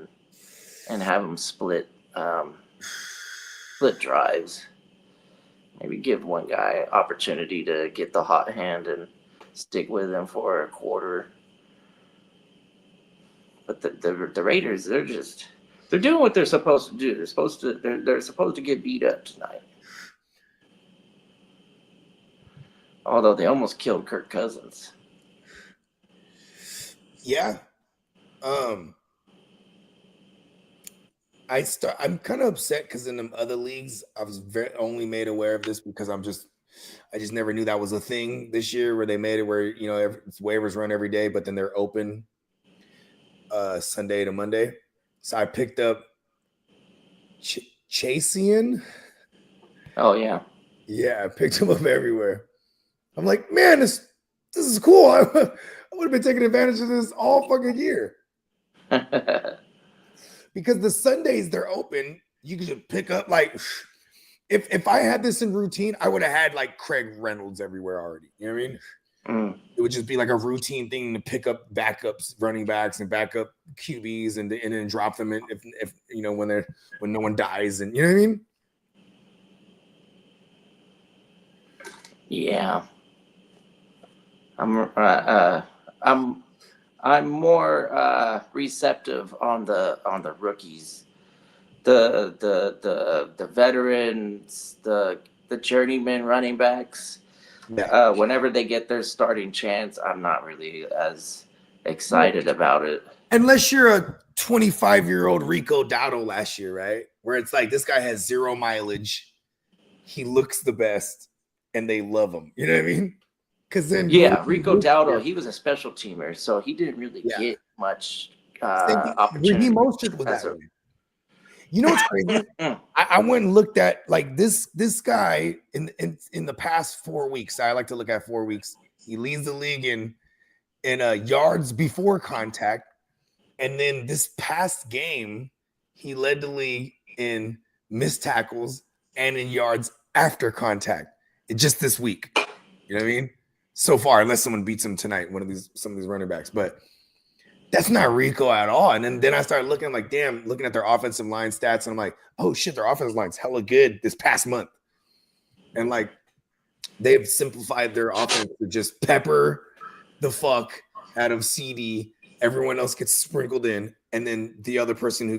and have them split drives. Maybe give one guy opportunity to get the hot hand and stick with him for a quarter. But the Raiders, they're doing what they're supposed to do. They're supposed to get beat up tonight. Although they almost killed Kirk Cousins. Yeah. I'm kind of upset because in the other leagues, I was only made aware of this because I just never knew that was a thing this year where they made it where waivers run every day, but then they're open Sunday to Monday. So I picked up Chasian. Oh yeah, yeah, I picked him up everywhere. I'm like, man, this is cool. I would have been taking advantage of this all fucking year. Because the Sundays they're open, you can just pick up like if I had this in routine, I would have had like Craig Reynolds everywhere already. You know what I mean? It would just be like a routine thing to pick up backups, running backs, and backup QBs, and then drop them in if when no one dies, and you know what I mean? Yeah, I'm more receptive on the rookies, the veterans, the journeyman running backs. Yeah. Whenever they get their starting chance, I'm not really as excited about it. Unless you're a 25-year-old Rico Dowdle last year, right? Where it's like this guy has 0 mileage, he looks the best, and they love him. You know what I mean? Because then Rico Dowdle, he was a special teamer, so he didn't really get much opportunity. Mostert was that way. You know what's crazy? I went and looked at like this guy in the past 4 weeks. I like to look at 4 weeks. He leads the league in yards before contact, and then this past game, he led the league in missed tackles and in yards after contact. Just this week, you know what I mean? So far, unless someone beats him tonight, some of these running backs, but. That's not Rico at all. And then I started looking at their offensive line stats, and I'm like, oh shit, their offensive line's hella good this past month. And like they've simplified their offense to just pepper the fuck out of CD. Everyone else gets sprinkled in, and then the other person who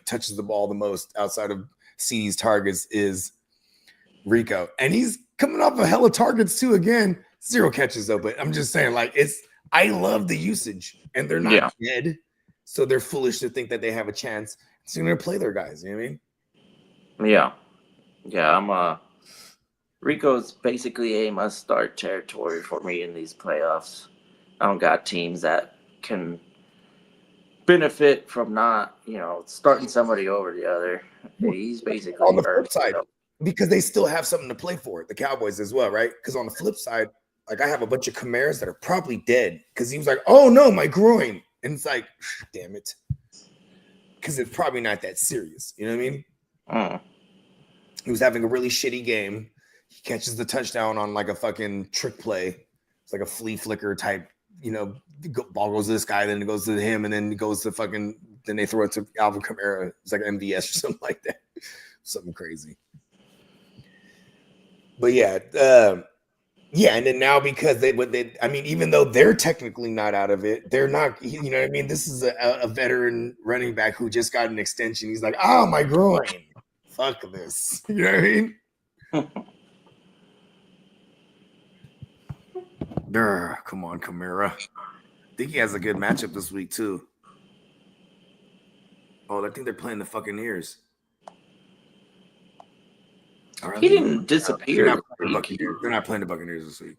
touches the ball the most outside of CD's targets is Rico. And he's coming off a hella targets too. Again, 0 catches though, but I'm just saying, like, I love the usage, and they're not dead, so they're foolish to think that they have a chance. So they're going to play their guys, you know what I mean? Yeah. Rico's basically a must-start territory for me in these playoffs. I don't got teams that can benefit from not, starting somebody over the other. He's basically on the flip side, because they still have something to play for, the Cowboys as well, right? Because on the flip side, like I have a bunch of Camaras that are probably dead because he was like, oh no, my groin. And it's like, damn it. Because it's probably not that serious. You know what I mean? He was having a really shitty game. He catches the touchdown on like a fucking trick play. It's like a flea flicker type, ball goes to this guy, then it goes to him, and then it goes to then they throw it to Alvin Kamara. It's like an MVS or something like that. Something crazy. But yeah, and then now because even though they're technically not out of it, they're not, you know what I mean? This is a veteran running back who just got an extension. He's like, oh, my groin. Fuck this. You know what I mean? Come on, Kamara. I think he has a good matchup this week, too. Oh, I think they're playing the fucking ears. He didn't disappear. They're not playing the Buccaneers this week.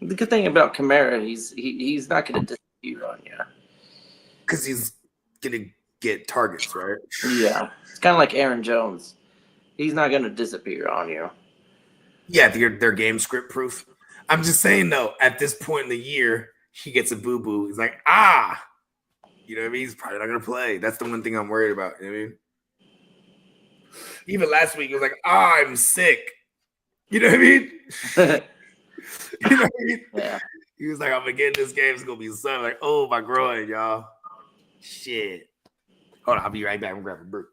The good thing about Kamara, he's not going to disappear on you. Because he's going to get targets, right? Yeah. It's kind of like Aaron Jones. He's not going to disappear on you. Yeah, they're game script proof. I'm just saying though, at this point in the year, he gets a boo-boo. He's like, you know what I mean? He's probably not gonna play. That's the one thing I'm worried about. You know what I mean? Even last week, he was like, I'm sick. You know what I mean? You know what I mean? Yeah. He was like, I'm gonna get in this game. It's gonna be something like, oh my groin, y'all. Shit. Hold on, I'll be right back. I'm grabbing a brew.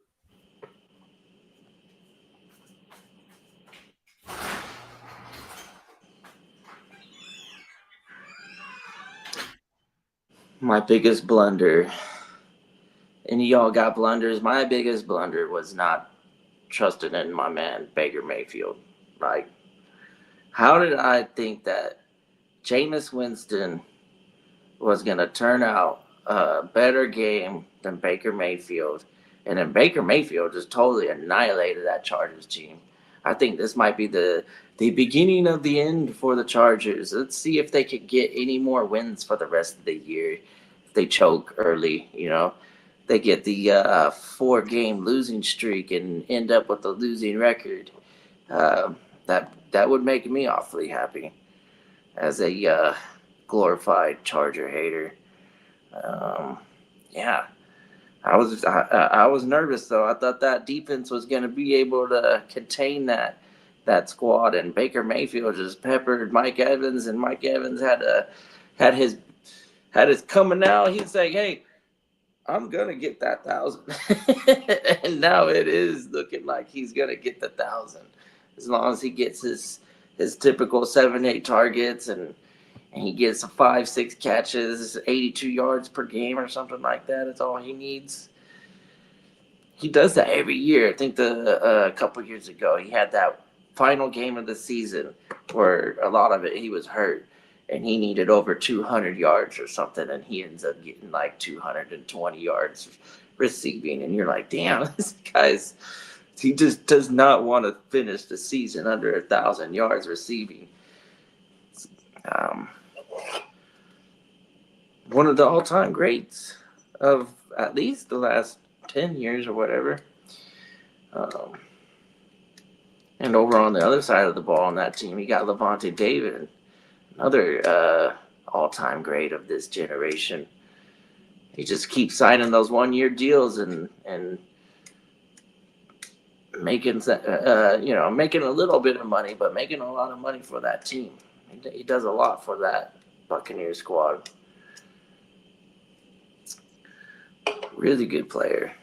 My biggest blunder, and y'all got blunders. My biggest blunder was not trusting in my man Baker Mayfield. Like, how did I think that Jameis Winston was going to turn out a better game than Baker Mayfield? And then Baker Mayfield just totally annihilated that Chargers team. I think this might be the beginning of the end for the Chargers. Let's see if they could get any more wins for the rest of the year. If they choke early, they get the 4-game losing streak and end up with a losing record. That would make me awfully happy as a glorified Charger hater. Yeah. I was nervous though. I thought that defense was going to be able to contain that squad, and Baker Mayfield just peppered Mike Evans, and Mike Evans had his coming out. He's like, "Hey, I'm gonna get that 1,000," and now it is looking like he's gonna get the 1,000 as long as he gets his typical 7-8 targets and he gets 5-6 catches, 82 yards per game or something like that. That's all he needs. He does that every year. I think a couple years ago he had that final game of the season where a lot of it he was hurt and he needed over 200 yards or something, and he ends up getting like 220 yards receiving, and you're like, damn, he just does not want to finish the season under 1,000 yards receiving. One of the all-time greats of at least the last 10 years or whatever. And over on the other side of the ball on that team, you got Levante David, another all-time great of this generation. He just keeps signing those one-year deals and making making a little bit of money, but making a lot of money for that team. He does a lot for that Buccaneer squad. Really good player.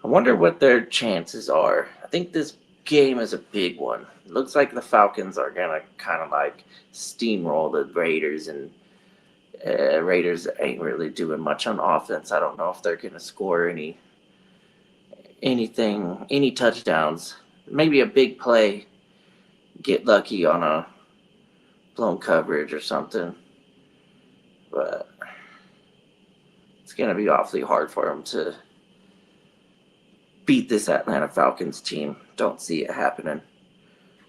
I wonder what their chances are. I think this game is a big one. It looks like the Falcons are going to kind of like steamroll the Raiders, and Raiders ain't really doing much on offense. I don't know if they're going to score any touchdowns. Maybe a big play, get lucky on a blown coverage or something. But it's going to be awfully hard for them to beat this Atlanta Falcons team. Don't see it happening.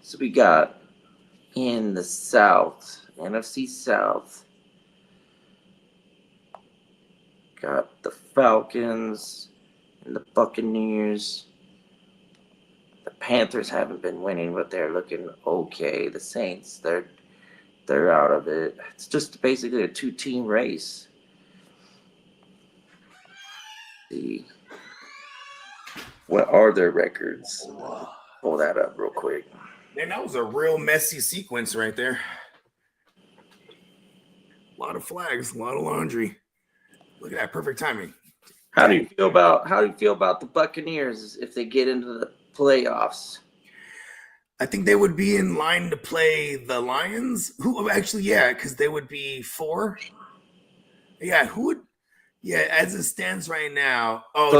So we got in the South, NFC South, got the Falcons and the Buccaneers. The Panthers haven't been winning, but they're looking okay. The Saints, they're out of it. It's just basically a 2-team race. See, what are their records? Pull that up real quick. Man, that was a real messy sequence right there. A lot of flags, a lot of laundry. Look at that, perfect timing. How do you feel about the Buccaneers if they get into the playoffs? I think they would be in line to play the Lions. Who actually, yeah, because they would be 4. Yeah, who would? Yeah, as it stands right now. Oh,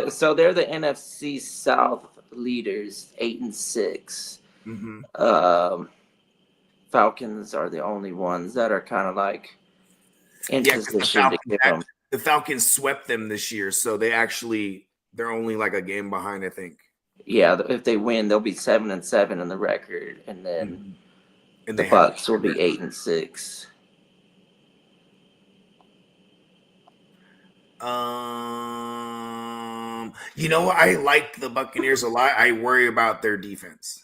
so they're the NFC South leaders, 8-6. Mm-hmm. Falcons are the only ones that are kind of like in position to give them. The Falcons swept them this year, so they're only like a game behind, I think. Yeah, if they win, they'll be 7-7 in the record, and then the Bucs will be 8-6. I like the Buccaneers a lot. I worry about their defense.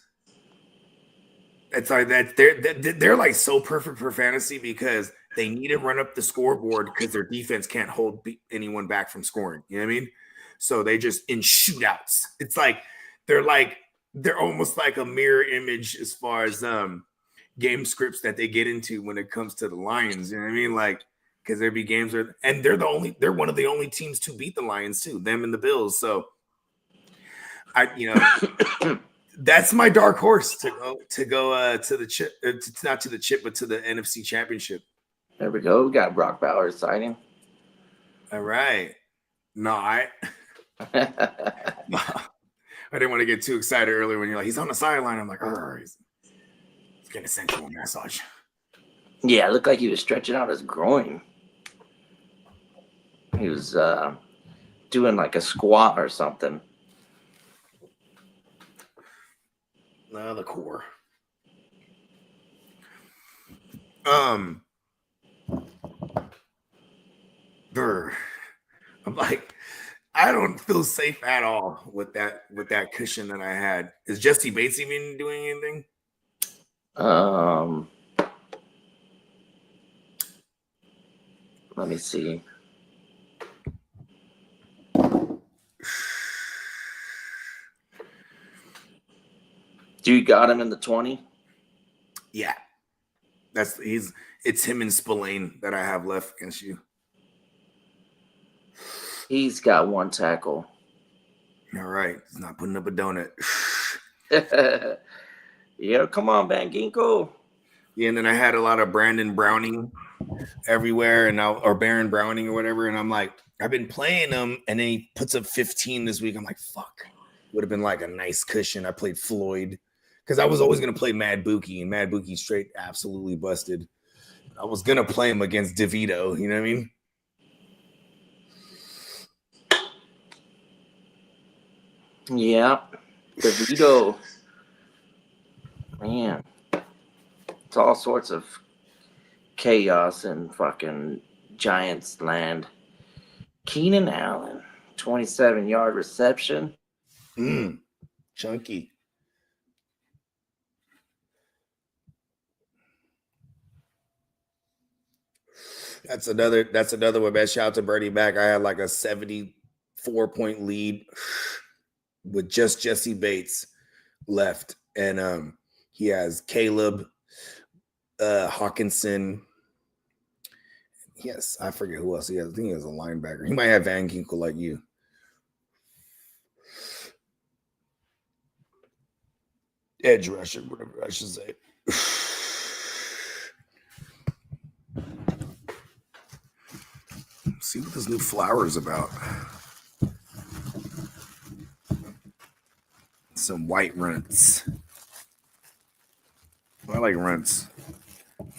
It's like that they're like so perfect for fantasy because they need to run up the scoreboard because their defense can't hold anyone back from scoring. You know what I mean? So they just in shootouts. It's like they're almost like a mirror image as far as game scripts that they get into when it comes to the Lions. You know what I mean? Like because there'd be games where and they're one of the only teams to beat the Lions too, them and the Bills. So that's my dark horse to go to the chip, not to the chip, but to the NFC Championship. There we go. We got Brock Bowers signing. All right. No, I didn't want to get too excited earlier when you're like, he's on the sideline. I'm like, he's getting a sensual massage. Yeah, it looked like he was stretching out his groin. He was doing like a squat or something. The core. I'm like, I don't feel safe at all with that cushion that I had. Is Jesse Bates even doing anything? Let me see. Do you got him in the 20? Yeah. It's him and Spillane that I have left against you. He's got one tackle. All right. He's not putting up a donut. Yeah, come on, Van Ginkel. Yeah, and then I had a lot of Brandon Browning everywhere or Baron Browning or whatever. And I'm like, I've been playing him, and then he puts up 15 this week. I'm like, fuck. Would have been like a nice cushion. I played Floyd because I was always going to play Mad Buki, and Mad Buki straight absolutely busted. I was going to play him against DeVito. You know what I mean? Yeah. DeVito. Man. It's all sorts of chaos in fucking Giants land. Keenan Allen, 27-yard reception. Chunky. That's another one, man. Shout out to Bernie Mac. I had like a 74-point lead with just Jesse Bates left. And he has Caleb Hawkinson. Yes, I forget who else he has. I think he has a linebacker. He might have Van Ginkel like you. Edge rusher, whatever I should say. See what this new flower is about. Some white runts. I like runts.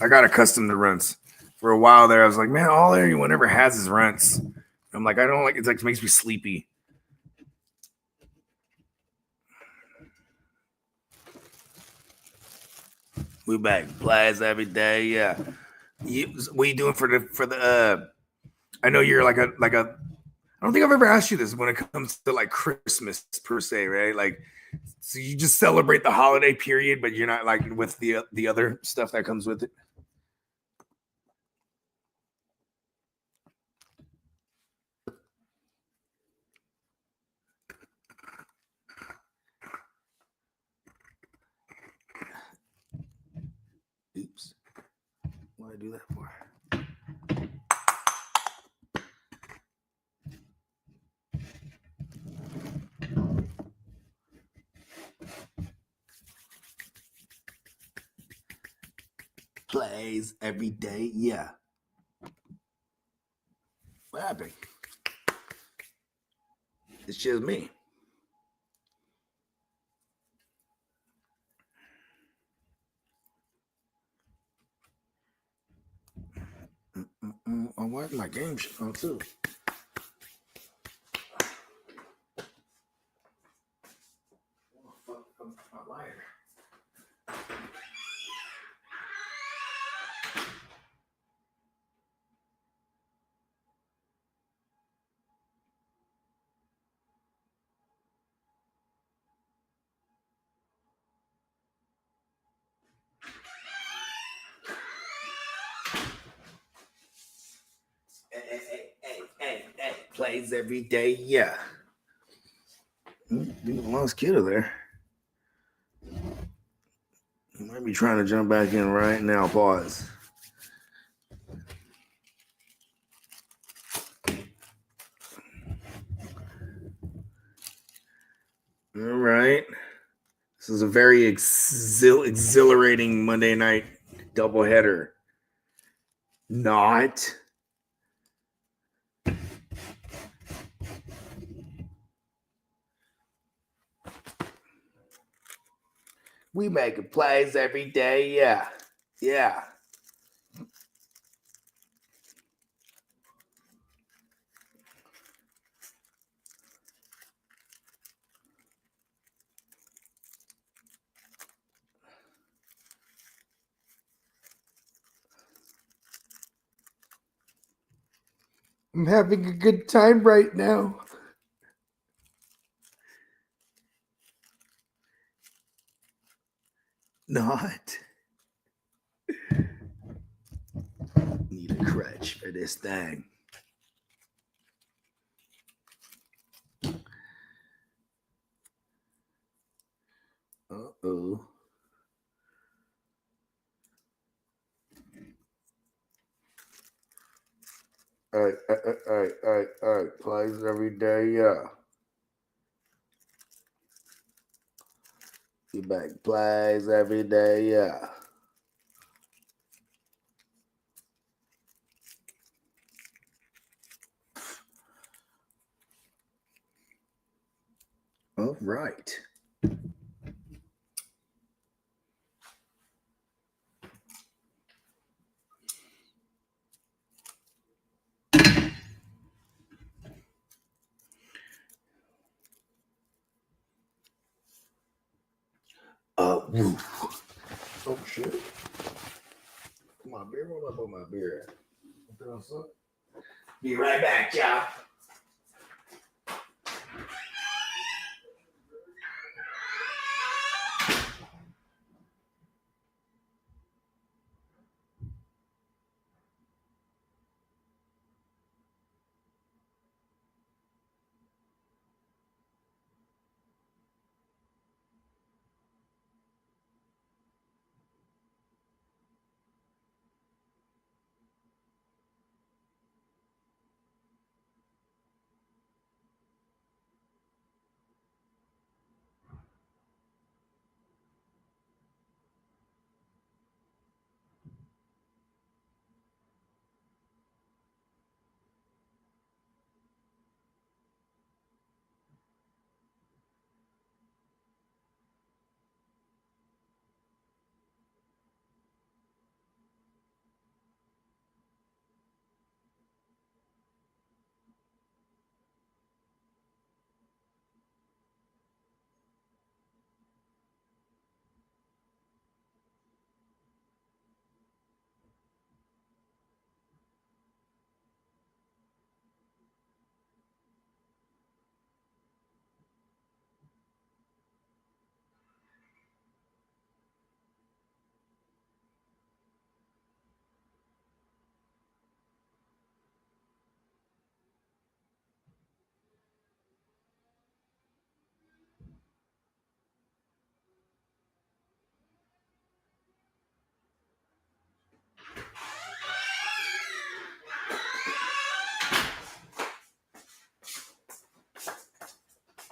I got accustomed to runts. For a while there, I was like, man, all anyone ever has is runts. I'm like, I don't like it. Like, it makes me sleepy. We back. Plays every day. Yeah. What are you doing for the I know you're like a I don't think I've ever asked you this when it comes to like Christmas per se, right? Like, so you just celebrate the holiday period, but you're not like with the other stuff that comes with it. Oops. What did I do that for? Plays every day. Yeah. What happened? It's just me. Oh, why is my game shit on too? My lighter. plays every day. Yeah. Lost Kiddo there. He might be trying to jump back in right now. Pause. All right. This is a very exhilarating Monday night doubleheader. Not. We make plays every day. Yeah. Yeah. I'm having a good time right now. Not. Need a crutch for this thing. Uh-oh. All right. Plays every day, yeah. You back plays every day, yeah. All right. Oh shit. My beer, where am I put my beer at? Be right back, y'all.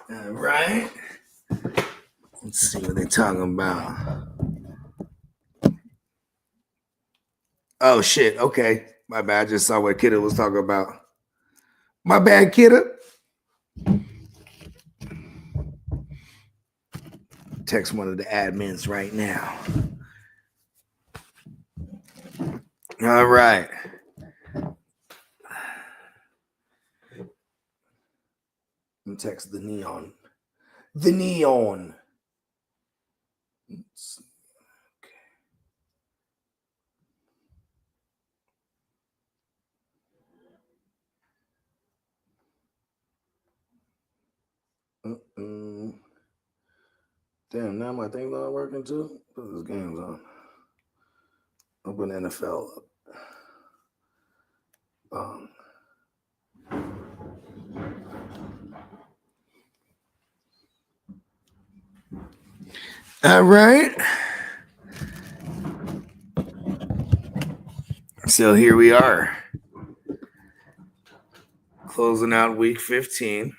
All right. Let's see what they're talking about. Oh shit. Okay. My bad. I just saw what Kidda was talking about. My bad, Kidda. Text one of the admins right now. All right. I'm text the neon. The neon. Damn, now my thing's not working too. Put this game's on. Open NFL up. All right. So here we are, closing out week 15.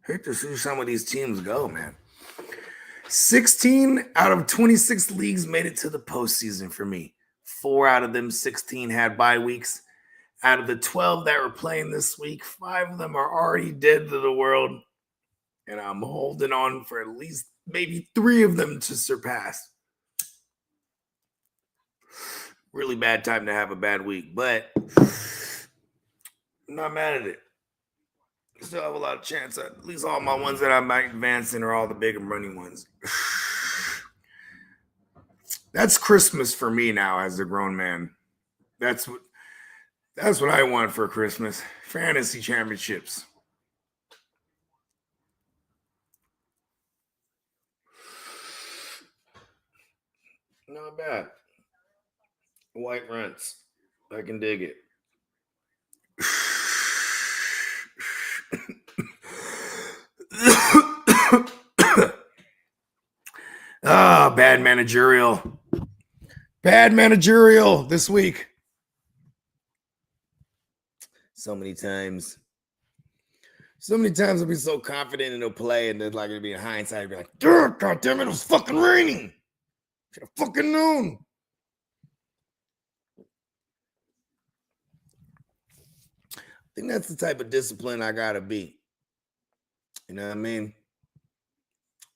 Hate to see some of these teams go, man. 16 out of 26 leagues made it to the postseason for me. 4 out of them 16 had bye weeks. Out of the 12 that were playing this week, 5 of them are already dead to the world. And I'm holding on for at least maybe 3 of them to surpass. Really bad time to have a bad week, but I'm not mad at it. Still have a lot of chance. At least all my ones that I might advance in are all the big and running ones. That's Christmas for me now as a grown man. That's what I want for Christmas. Fantasy championships. Not bad. White rents. I can dig it. Bad managerial. Bad managerial this week. So many times I'll be so confident in a play, and then like it'll be in hindsight, I'll be like, God damn it was fucking raining. Should have fucking known. I think that's the type of discipline I gotta be. You know what I mean?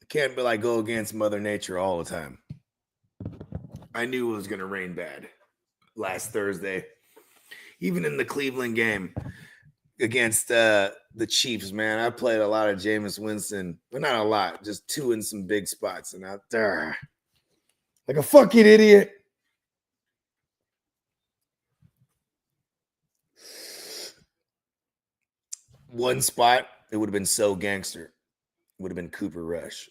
I can't be like go against Mother Nature all the time. I knew it was gonna rain bad last Thursday. Even in the Cleveland game against the Chiefs, man, I played a lot of Jameis Winston, but not a lot, just 2 in some big spots, and out there, like a fucking idiot. One spot, it would have been so gangster. It would have been Cooper Rush.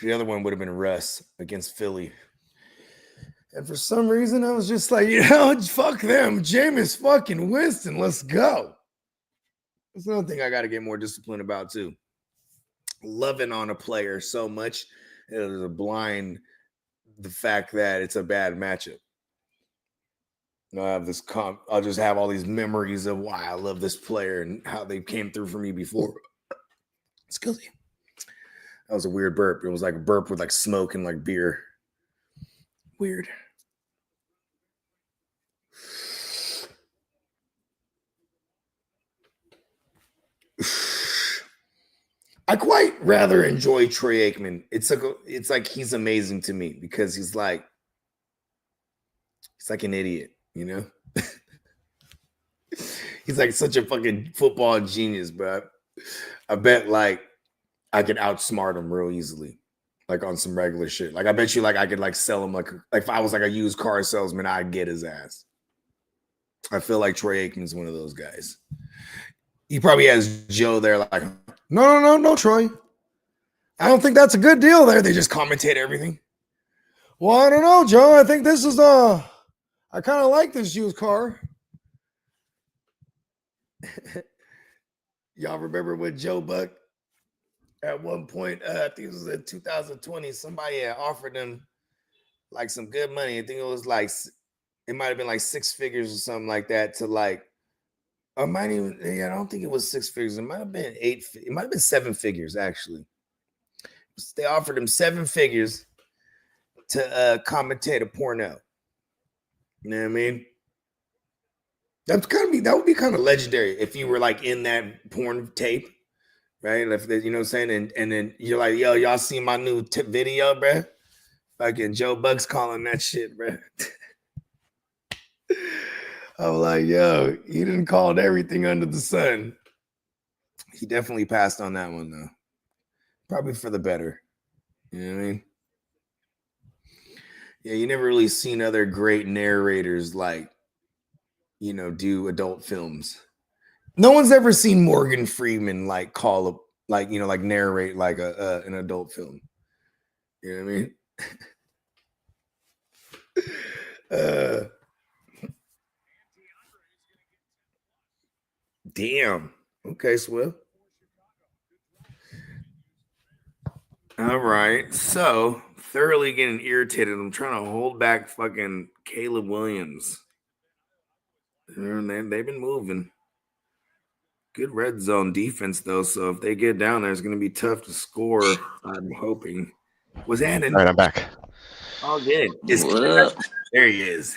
The other one would have been Russ against Philly. And for some reason, I was just like, fuck them. Jameis fucking Winston, let's go. That's another thing I got to get more disciplined about, too. Loving on a player so much, it'll blind the fact that it's a bad matchup. I'll just have all these memories of why I love this player and how they came through for me before. It's guilty. That was a weird burp. It was like a burp with like smoke and like beer. Weird. I quite rather enjoy Troy Aikman. It's like he's amazing to me because he's like an idiot, you know? He's like such a fucking football genius, bro. I bet like I could outsmart him real easily, like on some regular shit. Like I bet you like I could like sell him like if I was like a used car salesman, I'd get his ass. I feel like Troy Aikman's one of those guys. He probably has Joe there like, no, Troy. I don't think that's a good deal there. They just commentate everything. Well, I don't know, Joe. I think this is I kind of like this used car. Y'all remember when Joe Buck at one point, I think it was in 2020, somebody had offered him like some good money. I think it was like, it might have been like 6 figures or something like that to like, or might even, I don't think it was 6 figures. It might have been 8, it might have been 7 figures actually. They offered him 7 figures to commentate a porno. You know what I mean? That would be kind of legendary if you were like in that porn tape, right? If they, you know what I'm saying? And then you're like, yo, y'all see my new video, bro? Fucking Joe Buck's calling that shit, bro. I was like, yo, he didn't call everything under the sun. He definitely passed on that one, though. Probably for the better. You know what I mean? Yeah, you never really seen other great narrators like, you know, do adult films. No one's ever seen Morgan Freeman like call up, like, you know, like narrate like an adult film. You know what I mean? Damn. Okay, Swift. right. So thoroughly getting irritated. I'm trying to hold back fucking Caleb Williams. They've been moving. Good red zone defense though. So if they get down there, it's going to be tough to score. I'm hoping. Was Annan? All right, I'm back. All good. What up? There he is.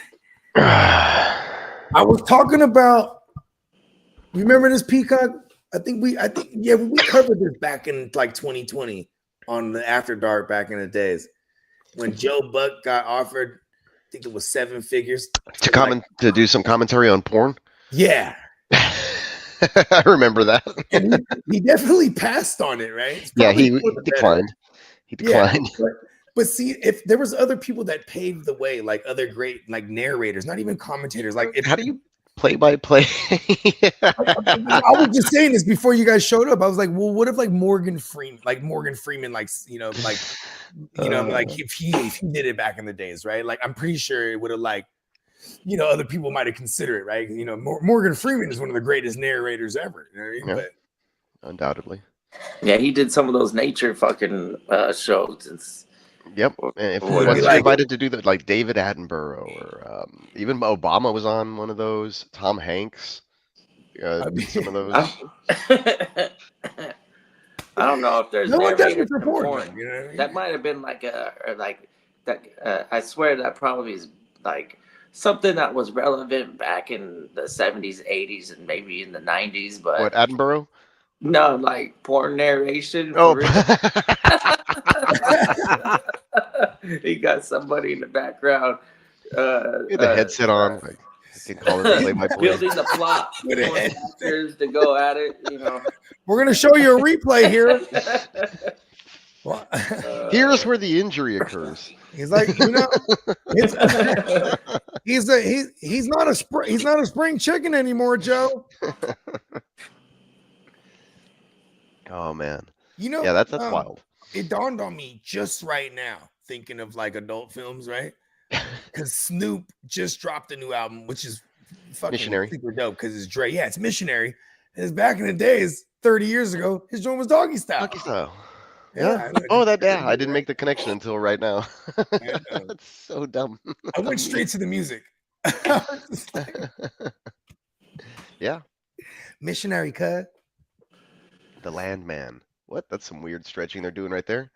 I was talking about. Remember this Peacock? I think we covered this back in like 2020 on the After Dark back in the days when Joe Buck got offered. I think it was 7 figures to do some commentary on porn. Yeah, I remember that. and he definitely passed on it, right? Yeah, he declined. He declined. Yeah, but see, if there was other people that paved the way, like other great like narrators, not even commentators, like how do you play by play? I was just saying this before you guys showed up. I was like, well, what if like Morgan Freeman, like if he did it back in the days, right? Like I'm pretty sure it would have like, other people might have considered it, right? Morgan Freeman is one of the greatest narrators ever. You know what I mean? Yeah, but undoubtedly. Yeah, he did some of those nature fucking shows. Yep. And if he wasn't invited to do that, like David Attenborough or even Obama was on one of those. Tom Hanks did some of those. I don't know if there's narrators in porn. You know what I mean? That might have been like that. I swear that probably is like something that was relevant back in the 70s, 80s, and maybe in the 90s. But what, Attenborough? No, like porn narration. Oh. He got somebody in the background. With a headset on. Like, I can call it play-by-play. Building the plot. Actors to go at it, We're going to show you a replay here. Here's where the injury occurs. He's like, he's not a spring chicken anymore, Joe. Oh man. Yeah, that's wild. It dawned on me just right now, thinking of like adult films, right? Because Snoop just dropped a new album, which is fucking Missionary. super dope because it's Dre. Yeah, it's Missionary. And it's back in the days, 30 years ago, his joint was Doggy Style. Doggy Style. Yeah. I didn't make the connection until right now. That's so dumb. I went straight to the music. Yeah. Missionary cut. The Landman. What? That's some weird stretching they're doing right there.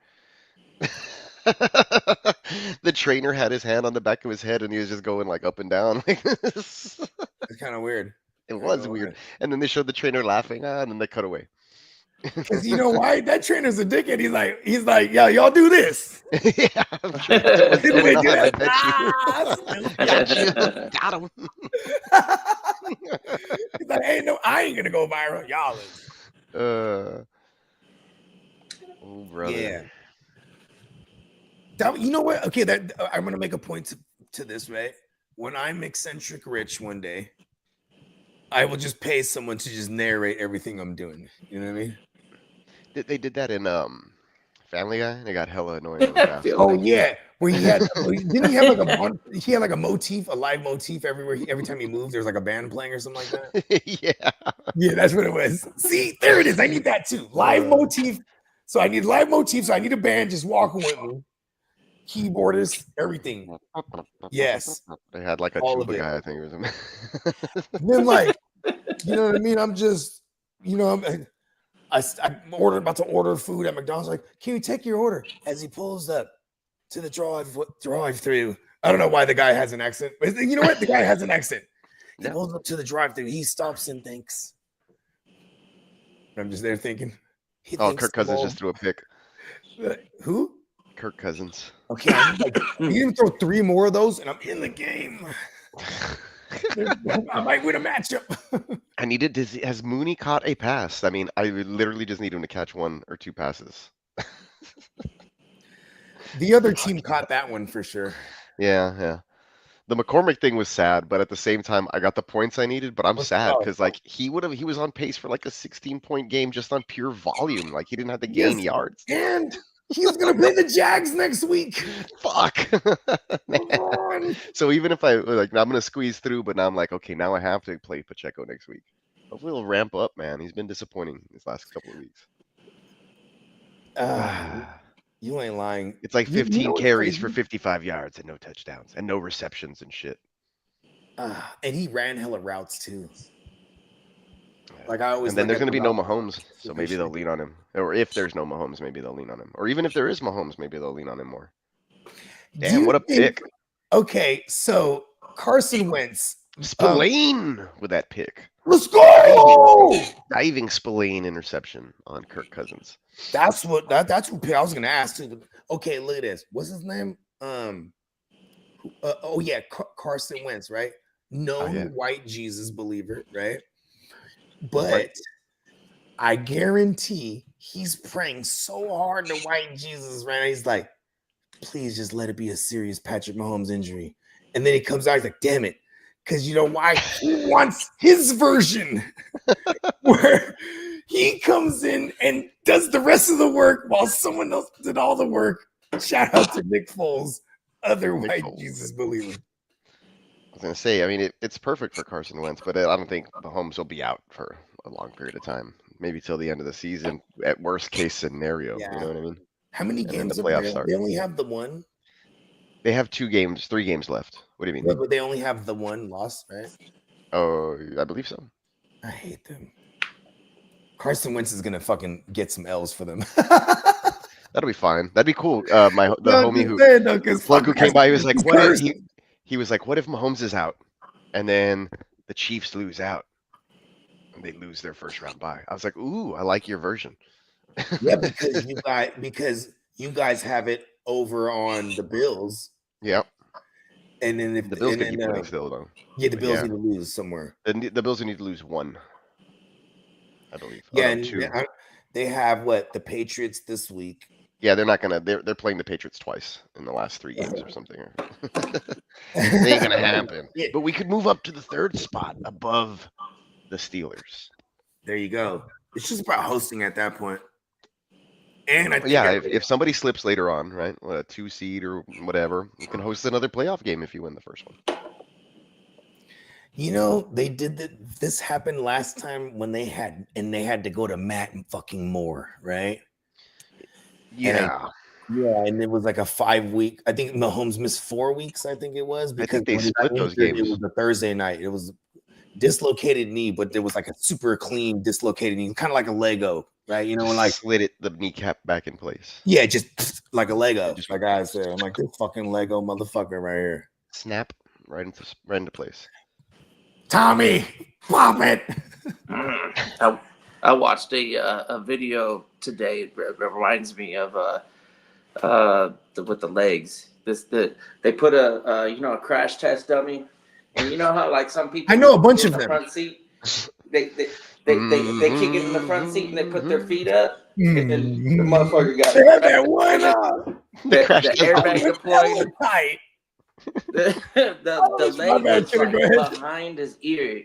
The trainer had his hand on the back of his head and he was just going like up and down like this. It's kind of weird. It was weird. And then they showed the trainer laughing, and then they cut away. Because you know why? That trainer's a dickhead. He's like, yeah, y'all do this. Yeah, I'm sure that's what's going on, I bet you. Got him. He's like, hey, no, I ain't gonna go viral. Y'all is. Oh, brother. Yeah. You know what? Okay, I'm gonna make a point to this, right? When I'm eccentric rich one day, I will just pay someone to just narrate everything I'm doing. You know what I mean? They did that in Family Guy. They got hella annoying. Oh yeah, where he had didn't he have like a motif, a live motif everywhere. Every time he moved, there was like a band playing or something like that. Yeah, that's what it was. See, there it is. I need that too. Live motif. So I need live motif. So I need a band just walking with me. Keyboardist, everything. Yes. They had like a tuba guy, I think it was. Then like, you know what I mean? I'm just, I'm about to order food at McDonald's. Like, can you take your order? As he pulls up to the drive-through. I don't know why the guy has an accent, but you know what? The guy has an accent. He pulls up to the drive-through. He stops and thinks. I'm just there thinking. Kirk Cousins just threw a pick. Who? Kirk Cousins. Okay, you can throw 3 more of those, and I'm in the game. I might win a matchup. I needed to see, has Mooney caught a pass? I mean, I literally just need him to catch 1 or 2 passes. The other team caught that one for sure. Yeah. The McCormick thing was sad, but at the same time, I got the points I needed. But I'm sad because like he was on pace for like a 16-point game just on pure volume. Like he didn't have to gain yards. And he's gonna play the Jags next week. Fuck. So even if I'm gonna squeeze through, but now I'm like, okay, now I have to play Pacheco next week. Hopefully he'll ramp up, man. He's been disappointing these last couple of weeks. You ain't lying. It's like You 15 know what's carries crazy? for 55 yards and no touchdowns and no receptions and shit. And he ran hella routes too. Like I always. And then look there's at going to the be no route Mahomes, so maybe they'll lean on him. Or if there's no Mahomes, maybe they'll lean on him. Or even if there is Mahomes, maybe they'll lean on him more. Damn, what a pick. Okay, so Carson Wentz. Spillane with that pick. Let's go! Diving Spillane interception on Kirk Cousins. That's what I was gonna ask too. Okay, look at this. What's his name? Carson Wentz, right? Known white Jesus believer, right? But I guarantee he's praying so hard to white Jesus, right? He's like, please just let it be a serious Patrick Mahomes injury. And then he comes out, he's like, damn it. Because you know why? He wants his version where he comes in and does the rest of the work while someone else did all the work. Shout out to Nick Foles, other white Jesus believer. I was going to say, I mean, it's perfect for Carson Wentz, but I don't think Mahomes will be out for a long period of time. Maybe till the end of the season, at worst case scenario. Yeah. You know what I mean? How many And then games the are playoffs there? start. They only have the one. They have 3 games left. What do you mean? Yeah, but they only have the one loss, right? Oh, I believe so. I hate them. Carson Wentz is gonna fucking get some L's for them. That'll be fine. That'd be cool. The homie who came by, he was like, "What if he was like, what if Mahomes is out, and then the Chiefs lose out, and they lose their first round bye?" I was like, "Ooh, I like your version." Yeah, because you guys have it over on the Bills. Yep. And then if the Bills could keep winning still, though. Yeah, the Bills need to lose somewhere. The Bills need to lose 1, I believe. Yeah, and 2. They have the Patriots this week. Yeah, they're not gonna. They're playing the Patriots twice in the last 3 games or something. It ain't gonna happen. But we could move up to the 3rd spot above the Steelers. There you go. It's just about hosting at that point. And I think if somebody slips later on, right, a 2 seed or whatever, you can host another playoff game if you win the first one. You know, they did this happened last time when they had to go to Matt and fucking Moore, right? Yeah. And it was like a 5-week. I think Mahomes missed 4 weeks, I think it was. Because they split those games. It was a Thursday night. It was dislocated knee, but there was like a super clean dislocated knee, kind of like a Lego, right? You know, when like slid the kneecap back in place. Yeah, just like a Lego. Just like I said, I'm like, this fucking Lego motherfucker right here. Snap right into place. Tommy, pop it. I watched a video today. It reminds me of with the legs. They put a crash test dummy, and you know how like some people I know a bunch of the them. front seat. They kick it in the front seat and they put their feet up, and then the motherfucker got that one up. The airbag deployed. Tight. The leg was like behind his ear.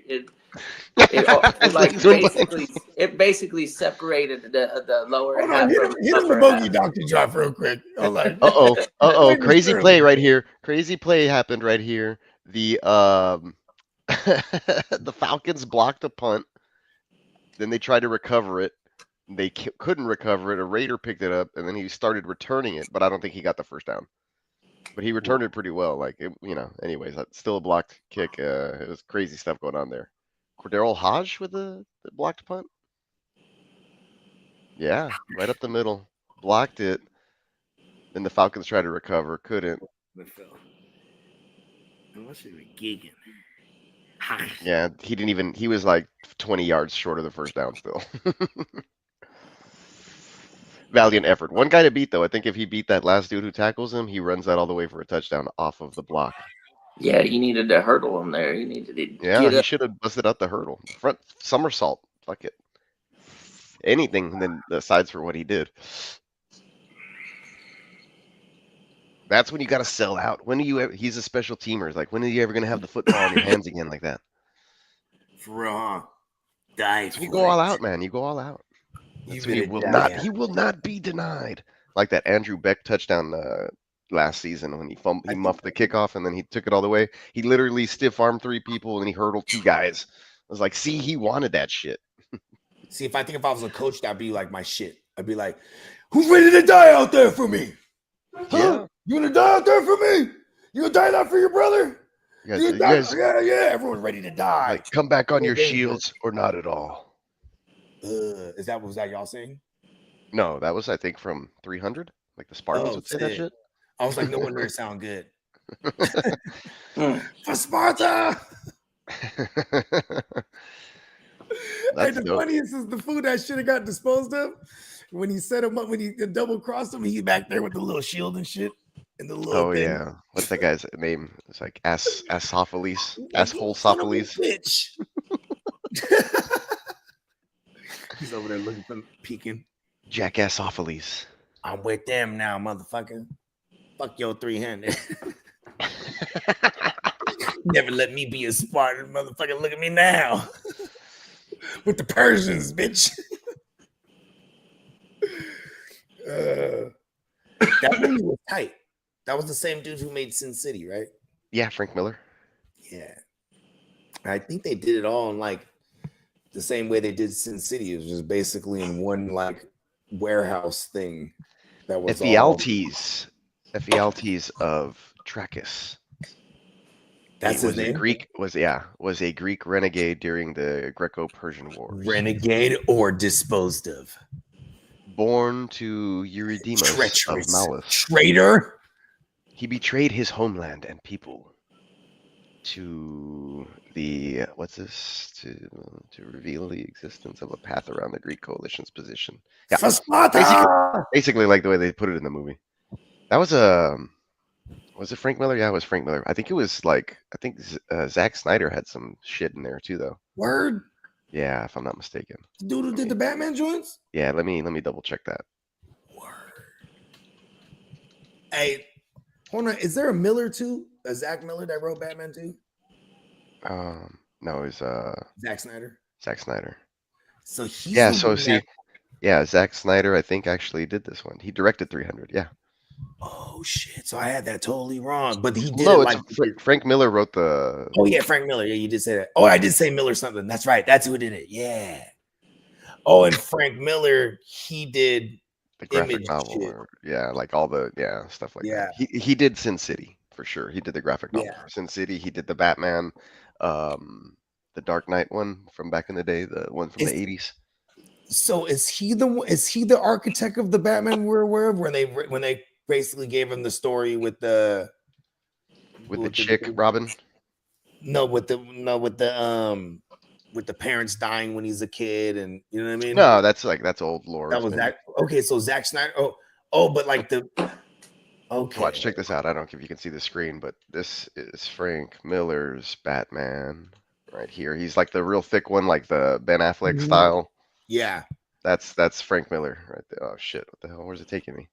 It basically separated the lower half. Hit him the bogey doctor drop real quick. Crazy play right here. Crazy play happened right here. The the Falcons blocked a punt. Then they tried to recover it. They couldn't recover it. A Raider picked it up, and then he started returning it, but I don't think he got the first down. But he returned it pretty well. Like, anyways, that's still a blocked kick. It was crazy stuff going on there. Cordero Hodge with the blocked punt? Yeah, right up the middle. Blocked it. Then the Falcons tried to recover. Couldn't. Yeah, he was like 20 yards short of the first down still. Valiant effort. One guy to beat, though. I think if he beat that last dude who tackles him, he runs that all the way for a touchdown off of the block. Yeah, he needed to hurdle him there. He needed to he should have busted out the hurdle. Front somersault. Fuck it. Anything then asides for what he did. That's when you got to sell out. When are you ever, he's a special teamer. Like, when are you ever going to have the football in your hands again like that? For real, huh? Die. You go all out, man. You go all out. He will not be denied. Like that Andrew Beck touchdown last season when he muffed the kickoff and then he took it all the way. He literally stiff armed 3 people and he hurdled 2 guys. I was like, see, he wanted that shit. See, if I was a coach, that'd be like my shit. I'd be like, "Who's ready to die out there for me? Huh? Yeah. You gonna die out there for me? You gonna die out for your brother? You guys, Yeah. Everyone's ready to die. like, come back on your Dangerous. shields or not at all." Was that y'all saying? No, that was I think from 300. Like the Spartans would say that shit. I was like, no wonder it sound good. For Sparta. That's the dope. funniest is the food that should have got disposed of. When he set him up, when he double crossed him, he's back there with the little shield and shit. And the little Oh thing. yeah, what's that guy's name? It's like Asophiles, Like, asshole son of a Sophiles. bitch. He's over there looking for peeking. Jackass Sophiles. I'm with them now, motherfucker. Fuck your 300. Never let me be a Spartan, motherfucker. Look at me now. With the Persians, bitch. That movie was tight. That was the same dude who made Sin City, right? Yeah, Frank Miller. Yeah. I think they did it all in like the same way they did Sin City. It was just basically in one like warehouse thing. That was Ephialtes of Trachis. That's his name. Was a Greek renegade during the Greco-Persian Wars. Renegade or disposed of. Born to Eurydemus of Malice. Traitor. He betrayed his homeland and people to the to reveal the existence of a path around the Greek coalition's position. Yeah, basically like the way they put it in the movie. That was was it Frank Miller? Yeah, it was Frank Miller. I think Zack Snyder had some shit in there too, though. Word. Yeah, if I'm not mistaken. The dude who did the Batman joints? Yeah, let me double check that. Word. Hey, hold on. Is there a Miller too? A Zack Miller that wrote Batman too? No, it's Zack Snyder. Zack Snyder. So he's Zack Snyder, I think actually did this one. He directed 300. Yeah. Oh shit! So I had that totally wrong, but he did. Frank Miller wrote the. Oh yeah, Frank Miller. Yeah, you did say that. Oh, I did say Miller something. That's right. That's who did it. Yeah. Oh, and Frank Miller, he did the graphic novel. Like all the stuff like that. He did Sin City for sure. He did the graphic novel for Sin City. He did the Batman, the Dark Knight one from back in the day, the one from the 80s. So is he the architect of the Batman we're aware of when they basically gave him the story with the chick Robin? No, with the parents dying when he's a kid, and you know what I mean? No, that's old lore. That was that. Okay, so Zack Snyder. But like the. Okay. Watch, check this out. I don't know if you can see the screen, but this is Frank Miller's Batman right here. He's like the real thick one, like the Ben Affleck style. Yeah. That's Frank Miller right there. Oh shit! What the hell? Where's it taking me?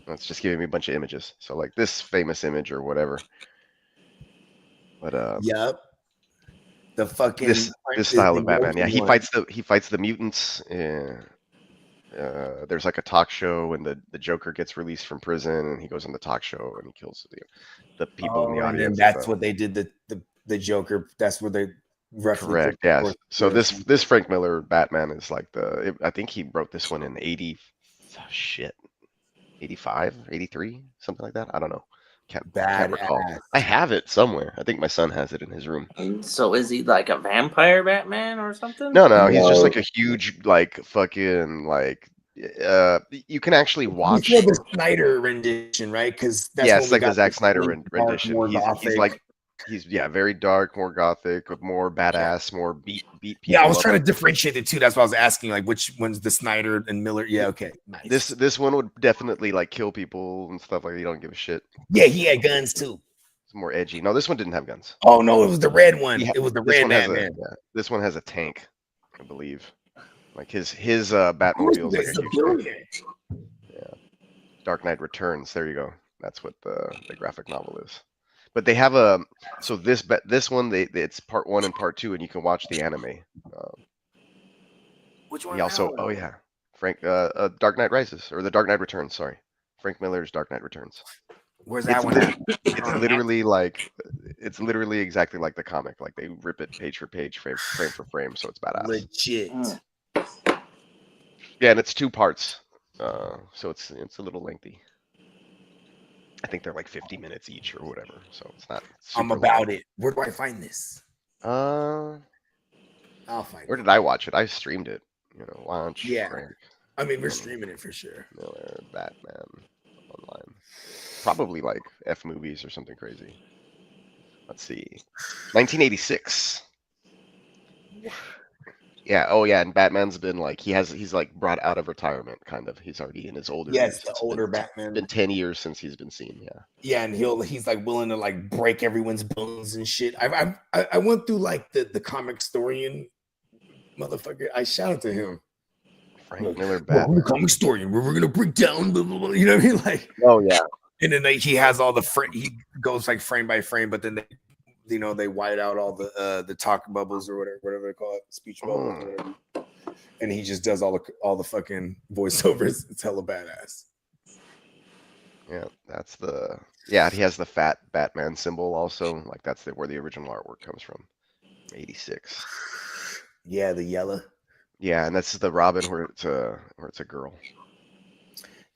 It's just giving me a bunch of images. So like this famous image or whatever. But yep. The fucking this style of Batman. Yeah, he fights the mutants. There's like a talk show and the Joker gets released from prison and he goes on the talk show and he kills the people in the audience. And that's what they did the Joker. That's where they correct. Yeah. So this Frank Miller Batman is like I think he wrote this one in 85, 83, something like that. I don't know. Can't recall. I have it somewhere. I think my son has it in his room. So is he like a vampire Batman or something? No, he's just like a huge like fucking like you can actually watch the Snyder rendition, right? Because it's like the Zack Snyder rendition. He's very dark, more gothic, more badass, more beat people. Yeah, I was trying to differentiate the two. That's why I was asking, like, which one's the Snyder and Miller? Yeah, okay, nice. This one would definitely like kill people and stuff like that. You don't give a shit. Yeah, he had guns too. It's more edgy. No, this one didn't have guns. Oh no, it was the red one. It was the red Batman. This one has a tank, I believe. Like his Batmobile is like a huge tank. Yeah. Dark Knight Returns. There you go. That's what the graphic novel is. But they have this one it's part 1 and part 2, and you can watch the anime. Which one? He also Frank Dark Knight Rises or the Dark Knight Returns. Sorry, Frank Miller's Dark Knight Returns. Where's that one at? It's literally exactly like the comic. Like they rip it page for page, frame for frame, so it's badass. Legit. Yeah, and it's 2 parts. So it's a little lengthy. I think they're like 50 minutes each or whatever. So it's not super I'm about long. it. Where do I find this? I'll find Where it. did I watch it? I streamed it. Launch. Yeah. Frank, I mean, we're streaming it for sure. Miller, Batman, online. Probably like F movies or something crazy. Let's see. 1986. Yeah. Oh yeah. And Batman's been like he's like brought out of retirement kind of. He's already in his older years. Yes, the older Batman. It's been 10 years since he's been seen. Yeah. Yeah, and he's like willing to like break everyone's bones and shit. I went through like the comic historian motherfucker. I shouted to him. Frank Miller, I'm Batman. the comic historian. We're gonna break down, blah, blah, blah, you know what I mean? Like, Oh yeah. and then he has all the he goes like frame by frame, but then they white out all the talk bubbles or whatever they call it, speech bubbles, or whatever. And he just does all the fucking voiceovers. It's hella badass. Yeah, that's he has the fat Batman symbol also. Like that's where the original artwork comes from. 86. Yeah, the yellow. Yeah, and that's the Robin where it's a girl.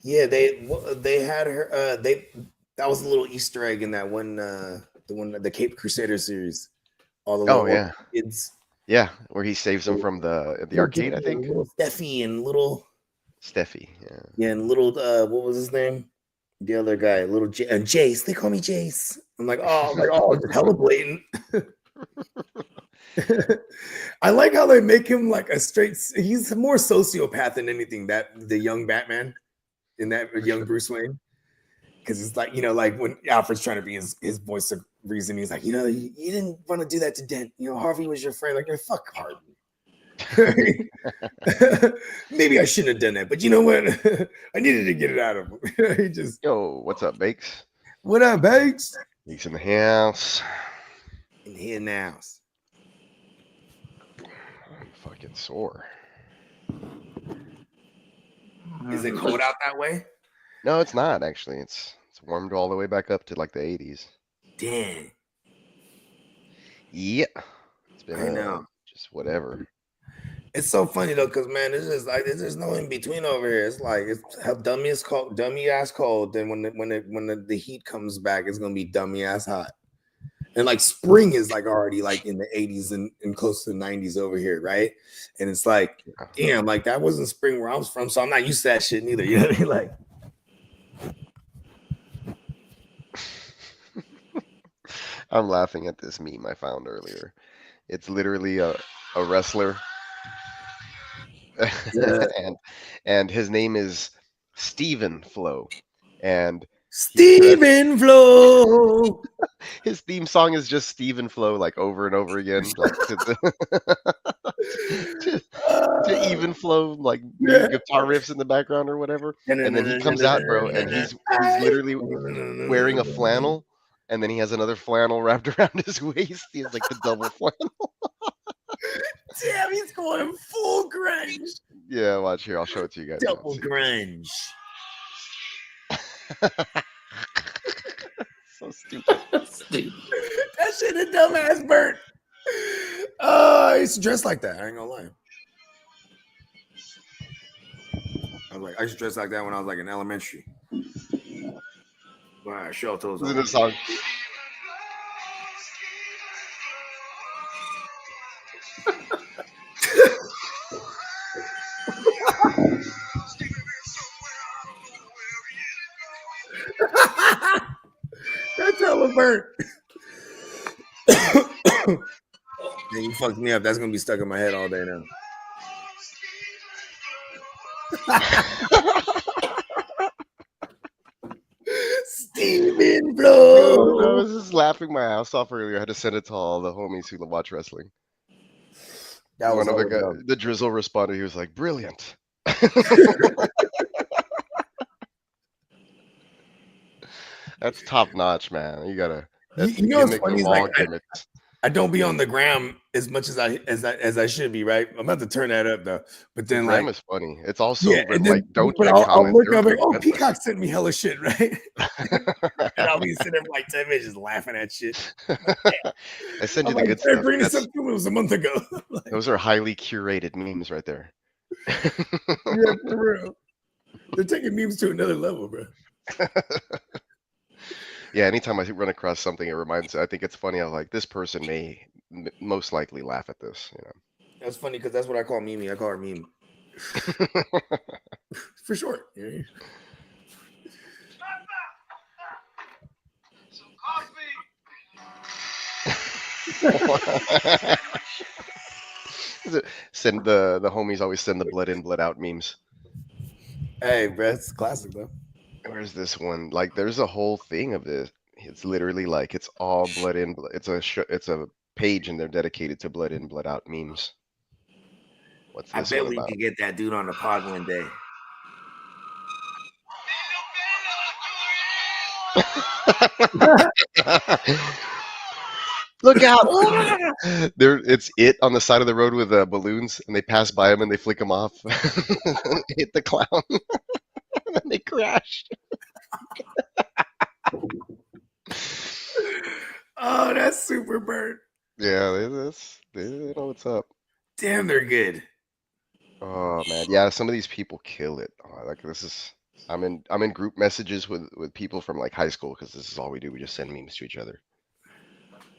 Yeah, they had her. That was a little Easter egg in that one. The Cape Crusader series. All the little kids. Yeah, where he saves them from the arcade, I think. Little Steffi and little Steffi. Yeah. Yeah, and little what was his name? The other guy, little Jace. They call me Jace. I'm like, it's hella blatant. I like how they make him like a straight. He's more sociopath than anything. That the young Batman in that young Bruce Wayne, because it's like like when Alfred's trying to be his voice of reason, he's like, you didn't want to do that to Dent. Harvey was your friend. Like, fuck Harvey. Maybe I shouldn't have done that, but you know what? I needed to get it out of him. He just what's up, Bakes? What up, Bakes? Bakes in the house. In here now. I'm fucking sore. Is it cold out that way? No, it's not actually. It's warmed all the way back up to like the 80s. Dang. Yeah. It's been I know. Just whatever. It's so funny though, because man, it's just like there's no in between over here. It's like it's how dummy ass cold. Then when the heat comes back, it's gonna be dummy ass hot. And like spring is like already like in the 80s and close to the 90s over here, right? And it's like, damn, like that wasn't spring where I was from, so I'm not used to that shit neither. You know what I mean? Like, I'm laughing at this meme I found earlier. It's literally a wrestler. Yeah. and his name is Steven Flo. And Steven Flo. His theme song is just Steven Flo, like over and over again, like to even flow, like guitar riffs in the background or whatever. And then he comes out, bro, and he's literally wearing a flannel, and then he has another flannel wrapped around his waist. He has like the double flannel. Damn, he's going full grunge. Yeah, watch here. I'll show it to you guys. Double grunge. So stupid. That shit a dumbass Bert. I used to dress like that. I ain't gonna lie. I used to dress like that when I was like in elementary. Wow, show those. Listen to the song. That's hella burnt. Man, you fucked me up. That's gonna be stuck in my head all day now. Steven Flo. I was just laughing my ass off earlier. I had to send it to all the homies who watch wrestling. That was one of the Drizzle responded. He was like, "Brilliant." That's top notch, man. You gotta. You know what's funny is like I don't be on the gram as much as I should be, right? I'm about to turn that up though. But then gram like is funny. It's also like don't. But I'll look up like, oh, Peacock sent me hella shit, right? And I'll be sitting there for like 10 minutes just laughing at shit. I send you the good stuff. Bring this up to me. It was a month ago. Those are highly curated memes right there. Yeah, for real. They're taking memes to another level, bro. Yeah, anytime I run across something, it reminds. I think it's funny. I'm like, this person may most likely laugh at this. That's funny because that's what I call Mimi. I call her meme for short. Yeah. Send the homies always send the blood in, blood out memes. Hey, bro, it's classic, bro. Where's this one? Like, there's a whole thing of this. It's literally like it's all blood in. It's a page, and they're dedicated to blood in, blood out memes. What's this I bet one we about? could get that dude on the pod one day. Look out! It's it on the side of the road with balloons, and they pass by him and they flick him off. Hit the clown, and then they crash. Oh, that's super bird. Yeah, they know what's up. Damn, they're good. Oh man, yeah, some of these people kill it. Like this is, I'm in group messages with people from like high school because this is all we do. We just send memes to each other.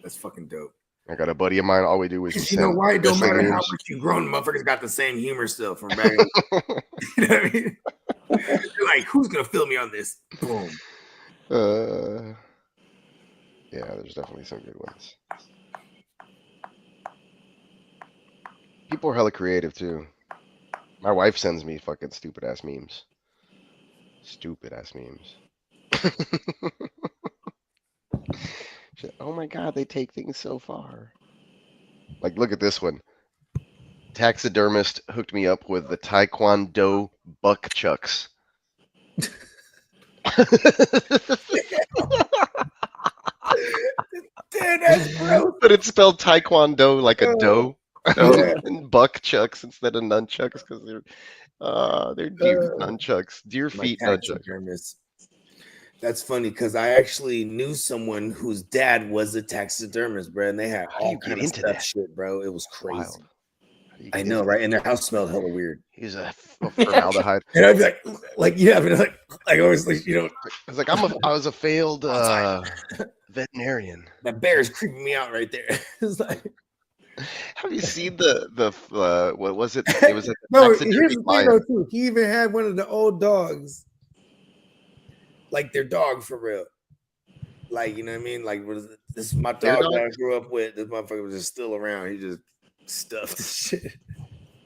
That's fucking dope. I got a buddy of mine. All we do is You know why? It don't matter memes. how much you grown, motherfuckers got the same humor still from back. You know what I mean? You're like, who's gonna fill me on this? Boom. Yeah, there's definitely some good ones. People are hella creative too. My wife sends me fucking stupid ass memes. Stupid ass memes. Oh my god, they take things so far. Like, look at this one. Taxidermist hooked me up with the Taekwondo buck chucks. Damn, that's gross. But it's spelled Taekwondo like a doe. Yeah. And buck chucks instead of nunchucks because they're deer nunchucks. Deer feet nunchucks. That's funny because I actually knew someone whose dad was a taxidermist, bro, and they had all kind of stuff shit, bro. It was crazy. Wild. I know, right? And their house smelled hella weird. He's a formaldehyde. And I'd be like, yeah, but like always, like, you know, I was like, I was a failed veterinarian. that bear is creeping me out right there. It's like, have you seen the what was it? It was a no. Here's taxidermy the thing, lion. though, too. He even had one of the old dogs, like their dog for real. Like, you know what I mean? Like, this is my dog that I grew up with. This motherfucker was just still around. He just stuffed the shit.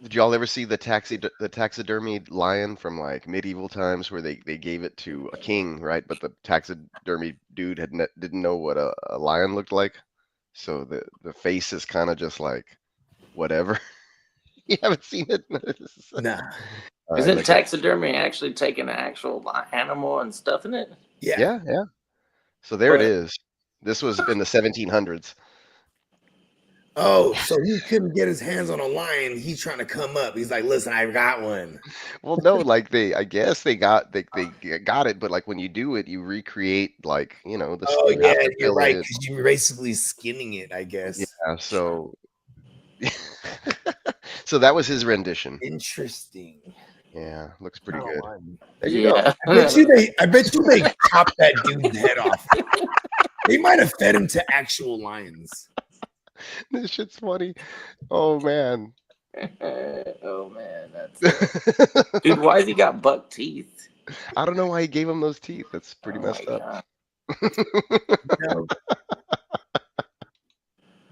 Did y'all ever see the taxidermy lion from like medieval times where they gave it to a king, right? But the taxidermy dude didn't know what a lion looked like, so the face is kind of just like whatever. You haven't seen it? Nah. Isn't taxidermy actually taking an actual animal and stuffing it? Yeah. So there it is. This was in the 1700s. Oh, so he couldn't get his hands on a lion. He's trying to come up. He's like, listen, I got one. Well, no, like I guess they got it, but like when you do it, you recreate like, you know, the oh yeah, you're right, because you're basically skinning it, I guess. Yeah, so so that was his rendition. Interesting. Yeah, looks pretty good. There you go. I bet you they chopped that dude's head off. They might have fed him to actual lions. This shit's funny. Oh man. Oh man, that's dude. Why has he got buck teeth? I don't know why he gave him those teeth. That's pretty messed up. No.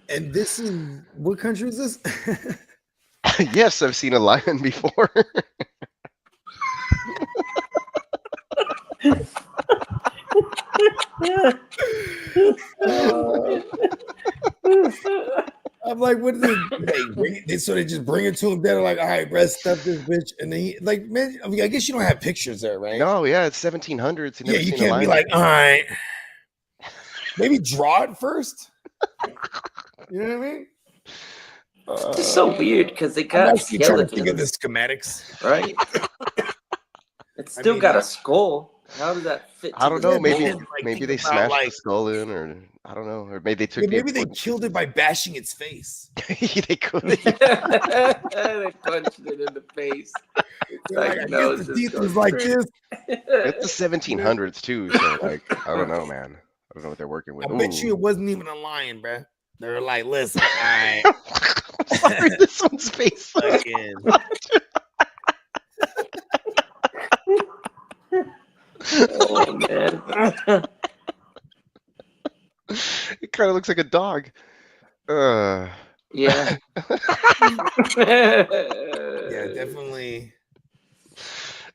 And this is what country is this? Yes, I've seen a lion before. I'm like, what is it? So they just bring it to him. They're like, all right, Brett, stuff this bitch. And then he, like, man, I mean, I guess you don't have pictures there, right? No, yeah, it's 1700s. Yeah, you can't be like, all right. Maybe draw it first. You know what I mean? It's so weird because they got I'm trying to think of the schematics, right? It's still got a skull. How does that fit? I don't know. Maybe like, they smashed the skull in, or I don't know, or maybe they took. Yeah, maybe they killed it by bashing its face. They could. They punched it in the face. Like, I guess the teeth was like this. It's the 1700s too, so like I don't know, man. I don't know what they're working with. I bet you it wasn't even a lion, bro. They were like, listen, I Sorry, this one's face. fucking. Oh man. It kind of looks like a dog. Yeah. Yeah, definitely.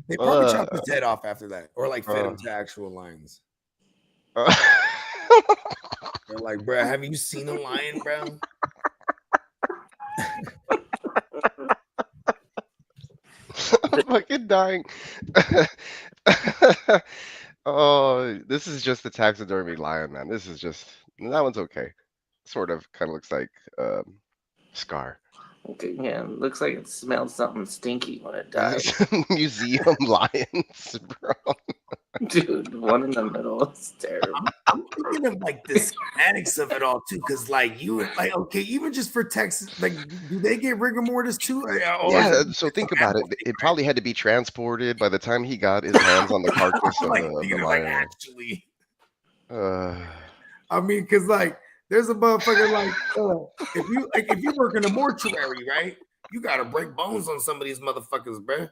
They probably chopped his head off after that, or like fed him to actual lions. They're like, bro, have you seen a lion, bro? I'm fucking dying. Oh, this is just the taxidermy lion, man. This is just that one's okay. Sort of, kind of looks like Scar. Okay, yeah, looks like it smelled something stinky when it died. Museum lions, bro. Dude, one in the middle is terrible. I'm thinking of like the schematics of it all too, because like you would like okay, even just for Texas, like do they get rigor mortis too? Yeah, so think about it. It probably had to be transported by the time he got his hands on the carcass of like, the like lion. actually. I mean, because like there's a motherfucker like if you work in a mortuary, right? You gotta break bones on some of these motherfuckers, bro.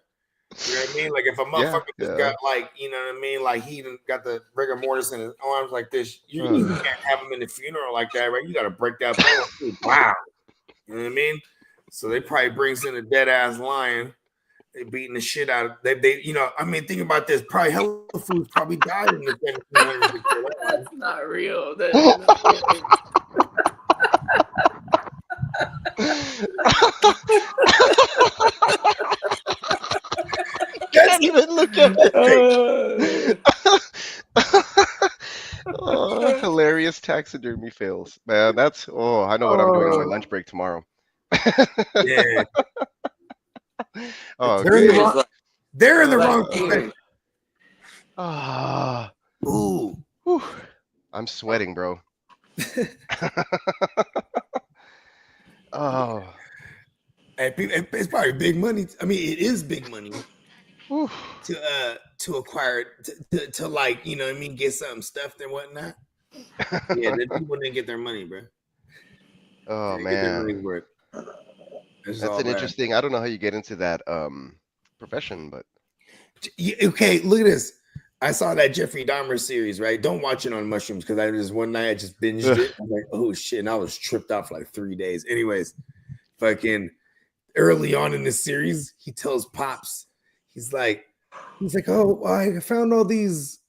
You know what I mean? Like if a motherfucker just got like, you know what I mean? Like he even got the rigor mortis in his arms like this. You can't have him in the funeral like that, right? You gotta break that bone. Wow. You know what I mean? So they probably brings in a dead ass lion. They beating the shit out of they you know, I mean, think about this. Probably hella foods probably died in the 1700s. That's not real. That is not real. Can't even look at it. Oh, hilarious taxidermy fails, man. That's I know what I'm doing on my lunch break tomorrow. Yeah. Oh, they're in the wrong profession. Ah, Ooh. whew. I'm sweating, bro. Oh, And it's probably big money. I mean, it is big money whew. to acquire to like, you know what I mean, get something stuffed and whatnot. Yeah, the people didn't get their money, bro. Oh They get their money's man, worth. that's an interesting. I don't know how you get into that profession, but Okay, look at this. I saw that Jeffrey Dahmer series, right? Don't watch it on mushrooms because I just one night I just binged it. I'm like, oh shit, and I was tripped out for like 3 days. Anyways, fucking early on in this series, he tells Pops, he's like, oh, I found all these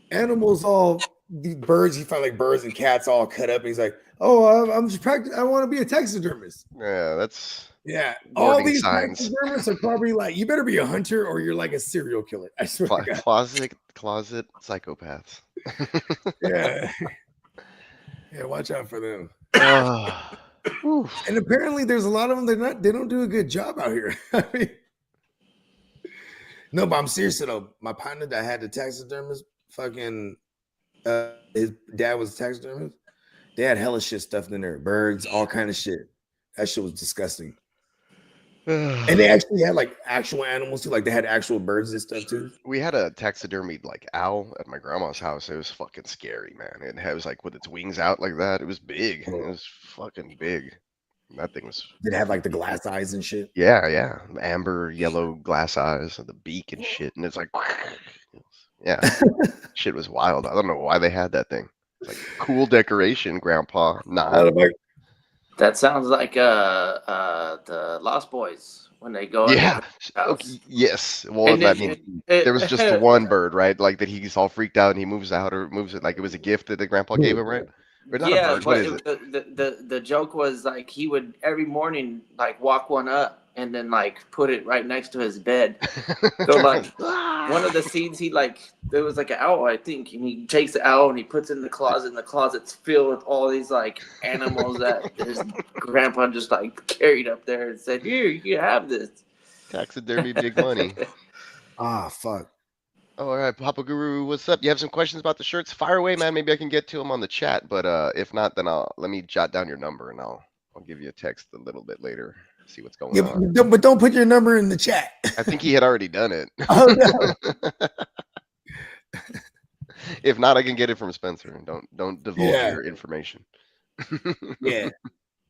animals, all these birds. He found like birds and cats all cut up. And he's like, oh, I'm just practicing. I want to be a taxidermist. yeah, that's all warning these signs. taxidermists are probably like, you better be a hunter or you're like a serial killer. I swear to God. Closet psychopaths. Yeah, watch out for them. Whew. And apparently, there's a lot of them. They don't do a good job out here. I mean, no, but I'm serious though. My partner that had the taxidermist, fucking, his dad was a taxidermist. They had hella shit stuffed in there, birds, all kind of shit. That shit was disgusting. And they actually had like actual animals too. Like they had actual birds and stuff too. We had a taxidermied like owl at my grandma's house. It was fucking scary, man. It was like with its wings out like that. It was big. It was fucking big. That thing was. Did it have like the glass eyes and shit? Yeah. Amber yellow glass eyes and the beak and shit. And it's like, yeah, shit was wild. I don't know why they had that thing. It's like cool decoration, Grandpa. Nah. That sounds like the Lost Boys when they go. Yeah. Okay. Yes. Well, I mean, there was just the one bird, right? Like that he's all freaked out and he moves out or moves it like it was a gift that the grandpa gave him, right? Or not yeah, a bird. What is it? The joke was like he would every morning like walk one up and then like put it right next to his bed. So like one of the scenes he like there was like an owl, I think, and he takes the owl and he puts it in the closet, and the closet's filled with all these like animals that his grandpa just like carried up there and said, "Here, you can have this." Taxidermy, big money. Ah, fuck. Oh, all right, Papa Guru, what's up? You have some questions about the shirts? Fire away, man. Maybe I can get to them on the chat, but if not, then let me jot down your number and I'll give you a text a little bit later. See what's going on. But don't put your number in the chat. I think he had already done it. Oh no. If not, I can get it from Spencer. Don't divulge your information. Yeah.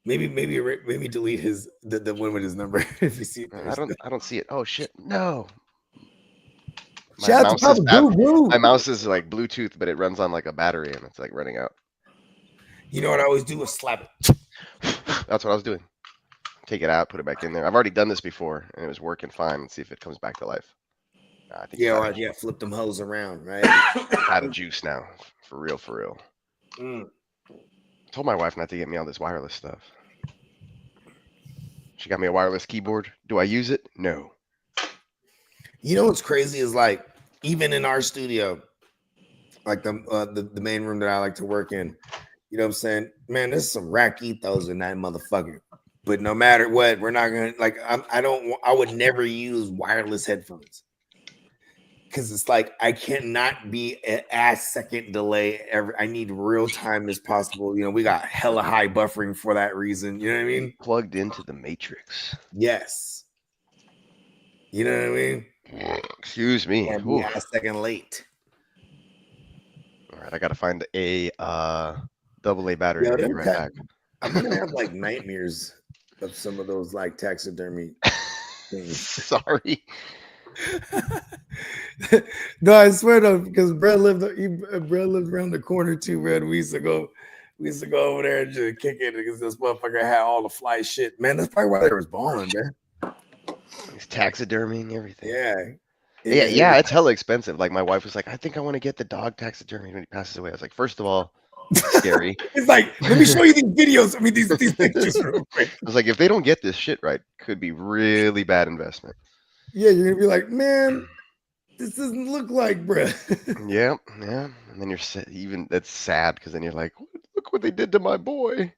Maybe delete the one with his number if you see it. I don't see it. Oh shit. No. My mouse is like Bluetooth, but it runs on like a battery and it's like running out. You know what I always do is slap it. That's what I was doing. Take it out, put it back in there. I've already done this before and it was working fine. Let's see if it comes back to life. I think flip them hoes around, right? Out of juice now. For real. I told my wife not to get me all this wireless stuff. She got me a wireless keyboard. Do I use it? No. You know what's crazy is like even in our studio, like the main room that I like to work in, you know what I'm saying? Man, there's some rack ethos in that motherfucker. But no matter what, we're not gonna like. I would never use wireless headphones because it's like I cannot be an ass second delay. I need real time as possible. You know, we got hella high buffering for that reason. You know what I mean? Plugged into the matrix. Yes. You know what I mean? Excuse me. Be a second late. All right, I gotta find a AA battery. I'll be right back. I'm gonna have like nightmares of some of those like taxidermy things. Sorry. No, I swear though, because Brett lived around the corner too, man. We used to go over there and just kick it because this motherfucker had all the fly shit. Man, that's probably why they was balling, man. He's taxidermy and everything. Yeah, it's hella expensive. Like my wife was like, I think I want to get the dog taxidermy when he passes away. I was like, first of all, scary. It's like, let me show you these videos. I mean, these pictures real quick. I was like, if they don't get this shit right, could be really bad investment. Yeah, you're gonna be like, man, this doesn't look like, bruh. Yeah. And then that's sad because then you're like, look what they did to my boy.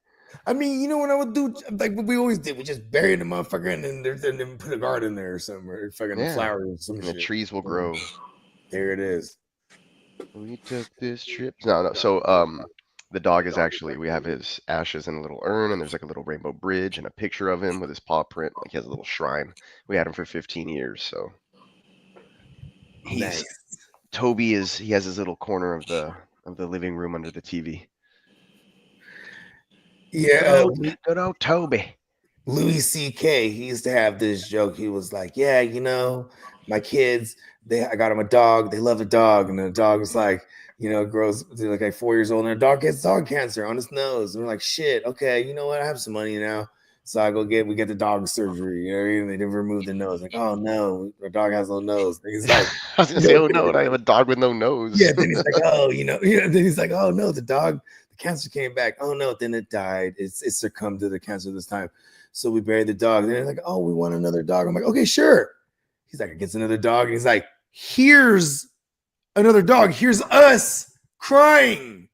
I mean, you know what I would do? Like what we always did, we just bury the motherfucker and then put a garden there or something, or fucking flowers or some and shit. The trees will grow. There it is. We took this trip. No. So the dog is actually, we have his ashes in a little urn, and there's like a little rainbow bridge and a picture of him with his paw print. Like he has a little shrine. We had him for 15 years, so Nice. Toby he has his little corner of the living room under the TV. Yeah, good old Toby. Louis C.K. He used to have this joke. He was like, "Yeah, you know, my kids, I got them a dog. They love a dog, and the dog is like, you know, grows like 4 years old, and the dog gets dog cancer on his nose. And we're like, shit, okay, you know what? I have some money now, so we get the dog surgery. You know what I mean? They didn't remove the nose. Like, oh no, our dog has no nose. And he's like, I was gonna say, oh no, I have a dog with no nose. Yeah. Then he's like, oh, then he's like, oh no, the cancer came back. Oh no, then it died. It succumbed to the cancer this time. So we buried the dog. Then they're like, oh, we want another dog. I'm like, okay, sure. He's like, it gets another dog. And he's like, here's another dog. Here's us crying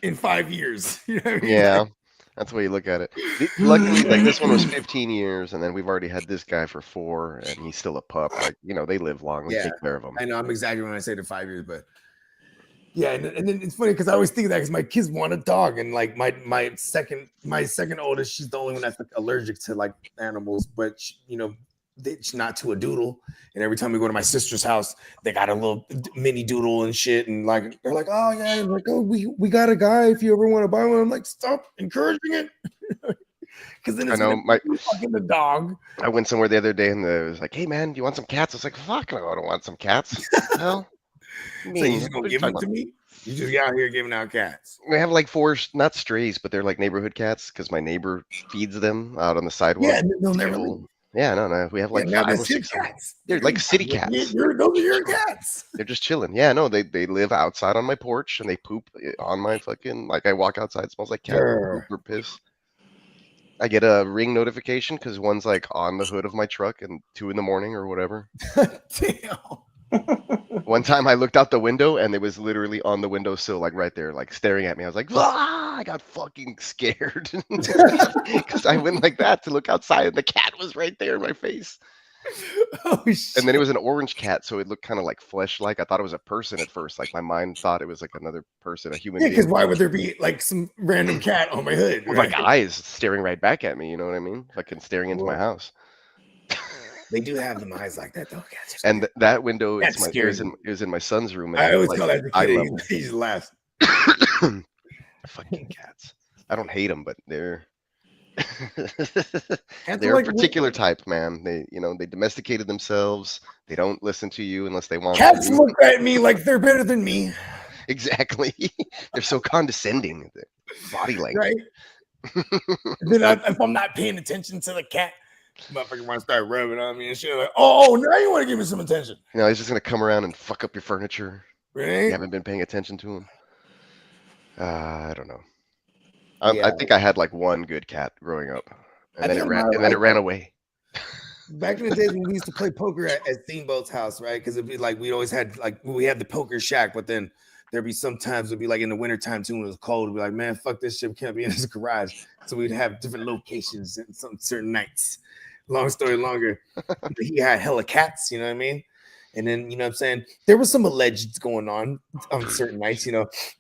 in 5 years. You know what I mean? Yeah, that's the way you look at it. Luckily, like this one was 15 years, and then we've already had this guy for 4, and he's still a pup. Like, you know, they live long. We take care of them. I know, I'm exaggerating when I say the 5 years, but yeah, and then it's funny because I always think of that because my kids want a dog, and like my second oldest, she's the only one that's like allergic to like animals, but she's not to a doodle. And every time we go to my sister's house, they got a little mini doodle and shit, and like they're like, oh yeah, and like, oh, we got a guy if you ever want to buy one. I'm like, stop encouraging it. Because then it's fucking the dog. I went somewhere the other day and it was like, hey man, do you want some cats? I was like, fuck no, I don't want some cats. Hell. So you just gonna give them to me? You just out here giving out cats. We have like 4, not strays, but they're like neighborhood cats because my neighbor feeds them out on the sidewalk. Yeah, they'll never leave. Yeah, no. We have like 5 or 6 cats. They're like city cats. Those are your cats. They're just chilling. Yeah, no, they live outside on my porch and they poop on my fucking, like I walk outside, it smells like cat poop or piss. I get a ring notification because one's like on the hood of my truck and 2 a.m. or whatever. Damn. One time I looked out the window and it was literally on the windowsill, like right there, like staring at me. I was like, I got fucking scared because I went like that to look outside and the cat was right there in my face. Oh shit! And then it was an orange cat, so it looked kind of like flesh-like. I thought it was a person at first. Like my mind thought it was like another person, a human Yeah, because being why would there be like some random cat on my hood? with Right? like eyes staring right back at me. You know what I mean? Fucking staring into my Well, house. they do have them eyes like that though. Cats are And scary. that window, That's it scary. was in my son's room, and I it was always like call that the eye kid. level. He just laughs. Fucking cats. I don't hate them, but they're Cats are they're a like particular type, man. They domesticated themselves. They don't listen to you unless they want cats to. look at me like they're better than me, Exactly. They're so condescending. The body language. right? Then if I'm not paying attention to the cat, motherfucker want to start rubbing on me and shit. Like, oh, now you want to give me some attention, You know, he's just gonna come around and fuck up your furniture. You right? haven't been paying attention to him. I don't know. Yeah. I think I had like one good cat growing up, I and then think it ran away. Back in the days when we used to play poker at Steamboat's house, right? Because it'd be like we always had like we had the poker shack, but then there'd be sometimes it'd be like in the wintertime too when it was cold, it'd be like, man, fuck this shit, we can't be in this garage. So we'd have different locations in some certain nights. Long story longer. He had hella cats, you know what I mean? And then, you know what I'm saying? There was some alleged going on certain nights,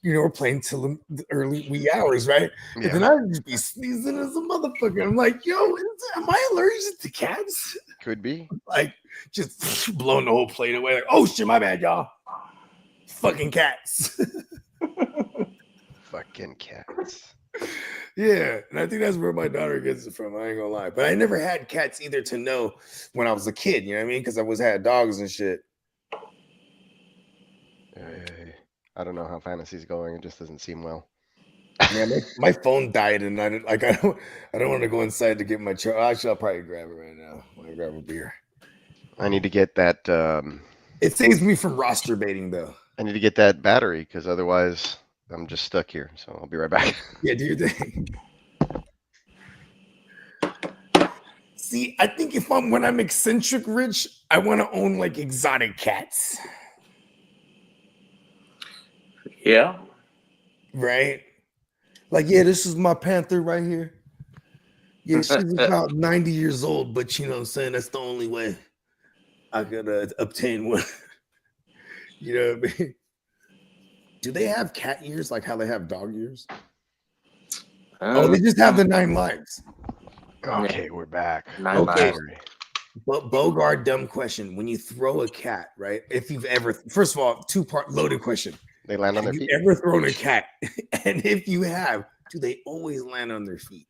we're playing till the early wee hours, right? Yeah. And then I'd just be sneezing as a motherfucker. I'm like, yo, am I allergic to cats? Could be. Like, just blowing the whole plate away. Like, oh shit, my bad, y'all. Fucking cats. Fucking cats. Yeah, and I think that's where my daughter gets it from. I ain't gonna lie, but I never had cats either to know when I was a kid. You know what I mean? Because I always had dogs and shit. I don't know how fantasy's going. It just doesn't seem well. Yeah, my phone died, and I don't want to go inside to get my charge. I'll probably grab it right now. I'll grab a beer. I need to get that. It saves me from roster baiting, though. I need to get that battery because otherwise I'm just stuck here. So I'll be right back. Yeah, do your thing. See, I think when I'm eccentric rich, I want to own like exotic cats. Yeah. Right? Like, yeah, this is my panther right here. Yeah, she's about 90 years old, but you know what I'm saying? That's the only way I could obtain one. You know what I mean? Do they have cat ears like how they have dog ears? Oh, they just have the 9 lives. Okay, we're back. Okay. But Bogart, dumb question. When you throw a cat, right? If you've ever, first of all, 2-part loaded question. They land on their feet. Have you ever thrown a cat? And if you have, do they always land on their feet?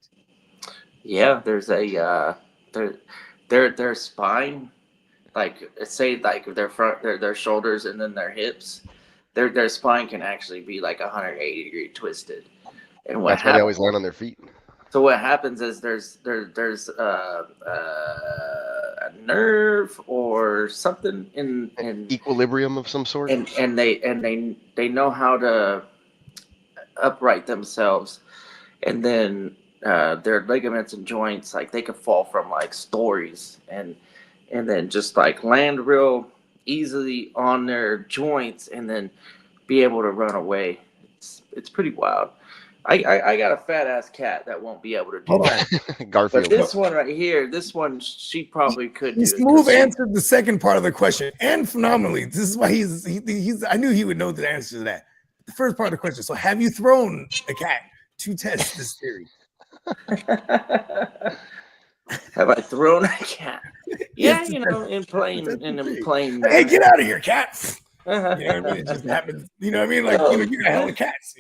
Yeah, there's a their spine, like say like their front, their shoulders, and then their hips. Their spine can actually be like 180-degree twisted. And what That's why they always land on their feet. So what happens is there's a nerve or something in equilibrium of some sort, and they know how to upright themselves, and then their ligaments and joints, like they could fall from like stories and then just like land real easily on their joints and then be able to run away. It's pretty wild. I got a fat ass cat that won't be able to do that. Garfield. But this one right here, she probably could do it. Smooth answered the second part of the question and phenomenally. This is why he's I knew he would know the answer to that. The first part of the question. So have you thrown a cat to test this theory? Have I thrown a cat? Yeah, in plain. Hey, get out of here, cat. You know what I mean? It just happens. You know what I mean? Like, you got hella cats.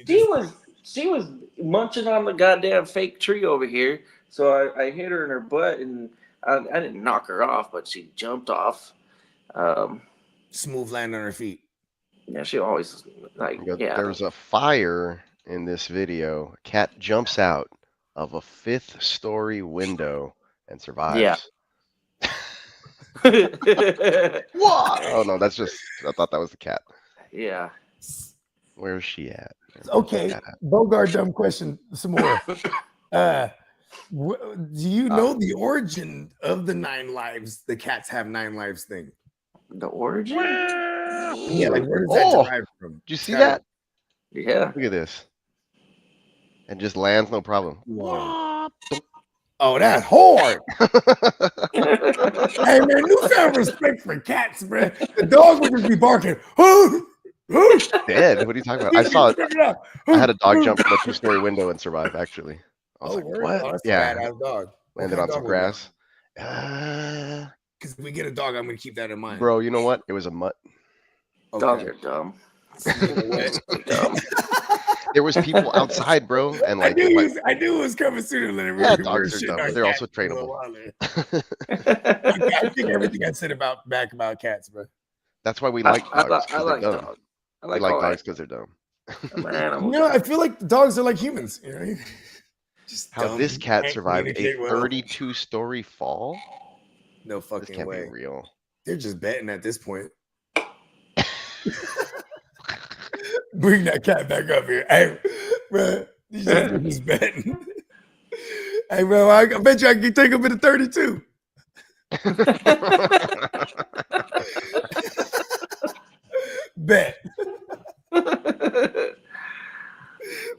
She was munching on the goddamn fake tree over here. So I hit her in her butt, and I didn't knock her off, but she jumped off. Smooth land on her feet. Yeah, she always like. Yeah. There's a fire in this video. A cat jumps out of a 5th-story window and survives. Yeah. What? Oh no, that's just. I thought that was the cat. Yeah. Where's she at? Okay, Bogart, dumb question. Some more. Do you know the origin of the 9 lives? The cats have 9 lives thing. The origin? Yeah, like where does that derive from? Did you see that? Yeah. Look at this. And just lands, no problem. Wow. Oh, that's hard. Hey, man, newfound respect for cats, man. The dog would just be barking. Dead? What are you talking about? I saw it. I had a dog jump from a 2-story window and survive, actually. I was like, word? what? Oh, that's Yeah. a badass dog. Landed on some grass. Because if we get a dog, I'm going to keep that in mind. Bro, you know what? It was a mutt. Okay. Dogs are dumb. Dumb. There was people outside, bro, and like I knew it was coming sooner than yeah, dogs are dumb, but they're also trainable. I think everything I said about cats, bro. That's why we like dogs. I like they're dumb. dogs. We like dogs because they're dumb. I'm an animal. You know, I feel like the dogs are like humans. You know, just how dumb, this cat can't survived a communicate well. 32-story fall? No This fucking can't way. be real. They're just betting at this point. Bring that cat back up here. Hey, bro, these are just betting. Hey, bro, I bet you I can take him in the 32. Bet.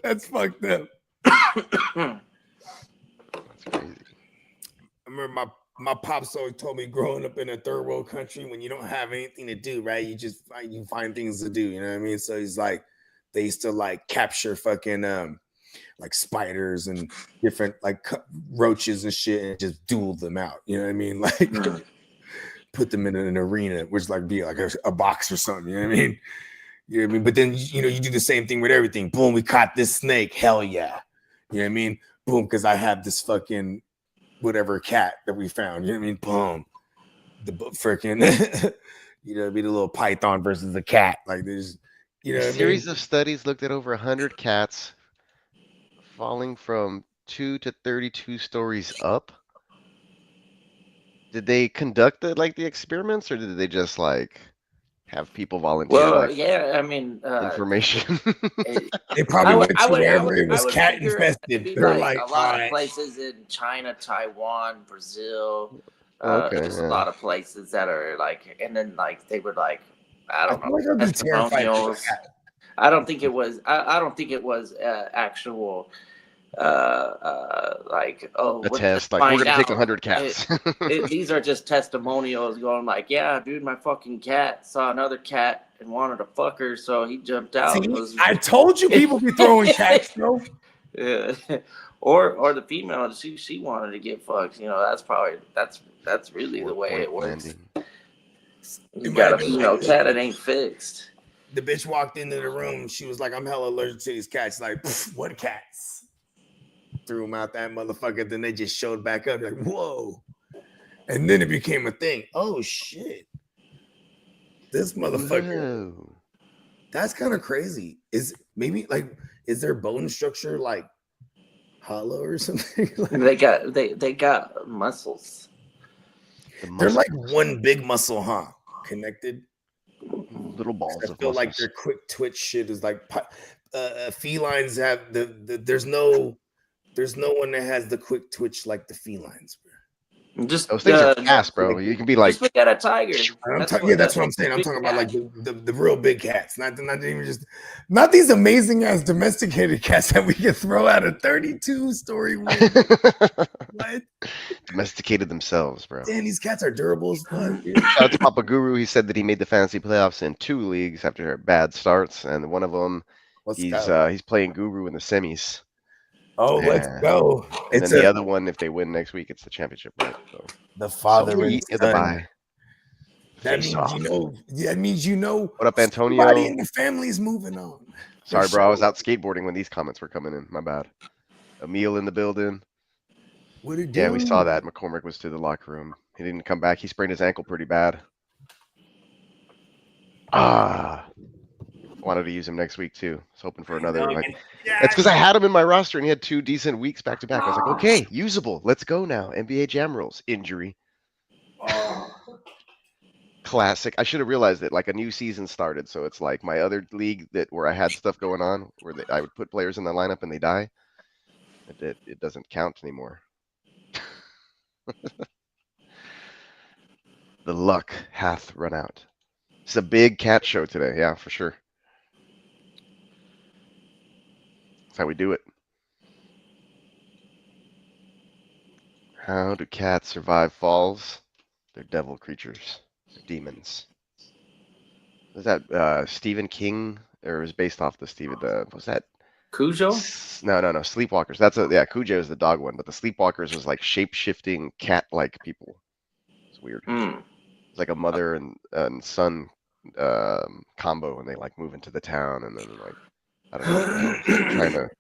That's fucked up. That's crazy. I remember my pops always told me growing up in a third world country, when you don't have anything to do, right? You find things to do, you know what I mean? So he's like, they used to like capture fucking like spiders and different like roaches and shit and just duel them out. You know what I mean? Like put them in an arena, which like be like a box or something. You know what I mean? You know what I mean? But then you do the same thing with everything. Boom, we caught this snake. Hell yeah. You know what I mean? Boom, because I have this fucking whatever cat that we found. You know what I mean? Boom. The freaking be the little python versus the cat. Like there's A series of studies looked at over 100 cats falling from 2 to 32 stories up. Did they conduct the experiments, or did they just like have people volunteer? Well, yeah, I mean, information. They probably went to wherever it was cat infested. They're like a lot of places in China, Taiwan, Brazil. There's a lot of places that are like, and then like they were like, I don't know, testimonials. I don't think it was. I don't think it was actual. Like a test. Like we're gonna take 100 cats. These are just testimonials going like, yeah, dude, my fucking cat saw another cat and wanted to fuck her, so he jumped out. See, I told you people be throwing cats, bro. Yeah. Or the female, she wanted to get fucked. You know, that's really the way it works. You got a female cat, it ain't fixed. The bitch walked into the room. She was like, I'm hella allergic to these cats. Like, what cats? Threw them out that motherfucker. Then they just showed back up. Like, whoa. And then it became a thing. Oh, shit. This motherfucker. Whoa. That's kind of crazy. Is their bone structure like hollow or something? They got muscles. They're like one big muscle, huh? Connected. Little balls. I feel like their quick twitch shit is like felines have there's no one that has the quick twitch like the felines, bro. Just those things are fast, bro. You can be like, just look at a tiger. That's what I'm saying. I'm talking about like the real big cats, not even just not these amazing ass domesticated cats that we can throw out a 32-story window. What? Domesticated themselves, bro. Damn, these cats are durable as fuck. Shout out to Papa Guru. He said that he made the fantasy playoffs in 2 leagues after bad starts, and one of them he's playing Guru in the semis. Oh, let's go! And then the other one, if they win next week, it's the championship, right? So the father and the bye. That means you know. What up, Antonio? Everybody in the family's moving on. Sorry, bro. I was out skateboarding when these comments were coming in. My bad. Emil in the building. What did we saw that. McCormick was to the locker room. He didn't come back. He sprained his ankle pretty bad. Wanted to use him next week too. I was hoping for another. It's because I had him in my roster and he had 2 decent weeks back to back. I was like, okay, usable. Let's go now. NBA Jam rules. Injury. Classic. I should have realized that like a new season started. So it's like my other league where I had stuff going on where I would put players in the lineup and they die. It doesn't count anymore. The luck hath run out. It's a big cat show today. Yeah, for sure. That's how we do it. How do cats survive falls? They're devil creatures. They're demons. Was that Stephen King, or was based off was that Cujo? No, Sleepwalkers. Cujo is the dog one, but the Sleepwalkers was like shape-shifting cat-like people. It's weird. It's like a mother and son combo, and they like move into the town, and then like I don't know what the hell. It's like trying to.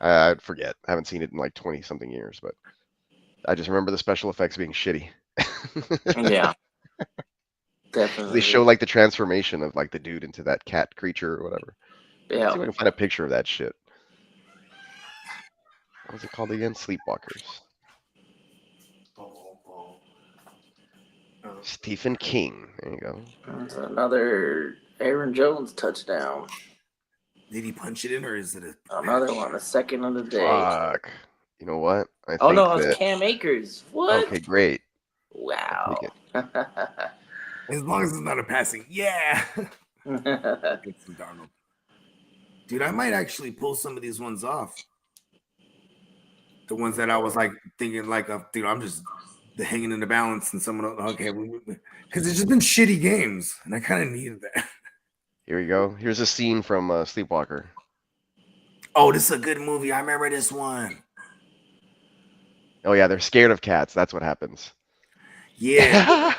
I forget. I haven't seen it in like 20 something years, but I just remember the special effects being shitty. Yeah. Definitely. They show like the transformation of like the dude into that cat creature or whatever. Yeah. Let's see if I can find a picture of that shit. What was it called again? Sleepwalkers. Stephen King. There you go. That's another Aaron Jones touchdown. Did he punch it in, or is it Another one, a second of the day. Fuck. You know what? I Oh think no, it was Cam Akers. What? Okay, great. Wow. as long as it's not a passing? Yeah. Get some Darnold. Dude, I might actually pull some of these ones off. The ones that I was like thinking, like, I'm just hanging in the balance, and someone, okay, because it's just been shitty games, and I kind of needed that. Here we go. Here's a scene from Sleepwalker. Oh, this is a good movie. I remember this one. Oh yeah, they're scared of cats. That's what happens. Yeah.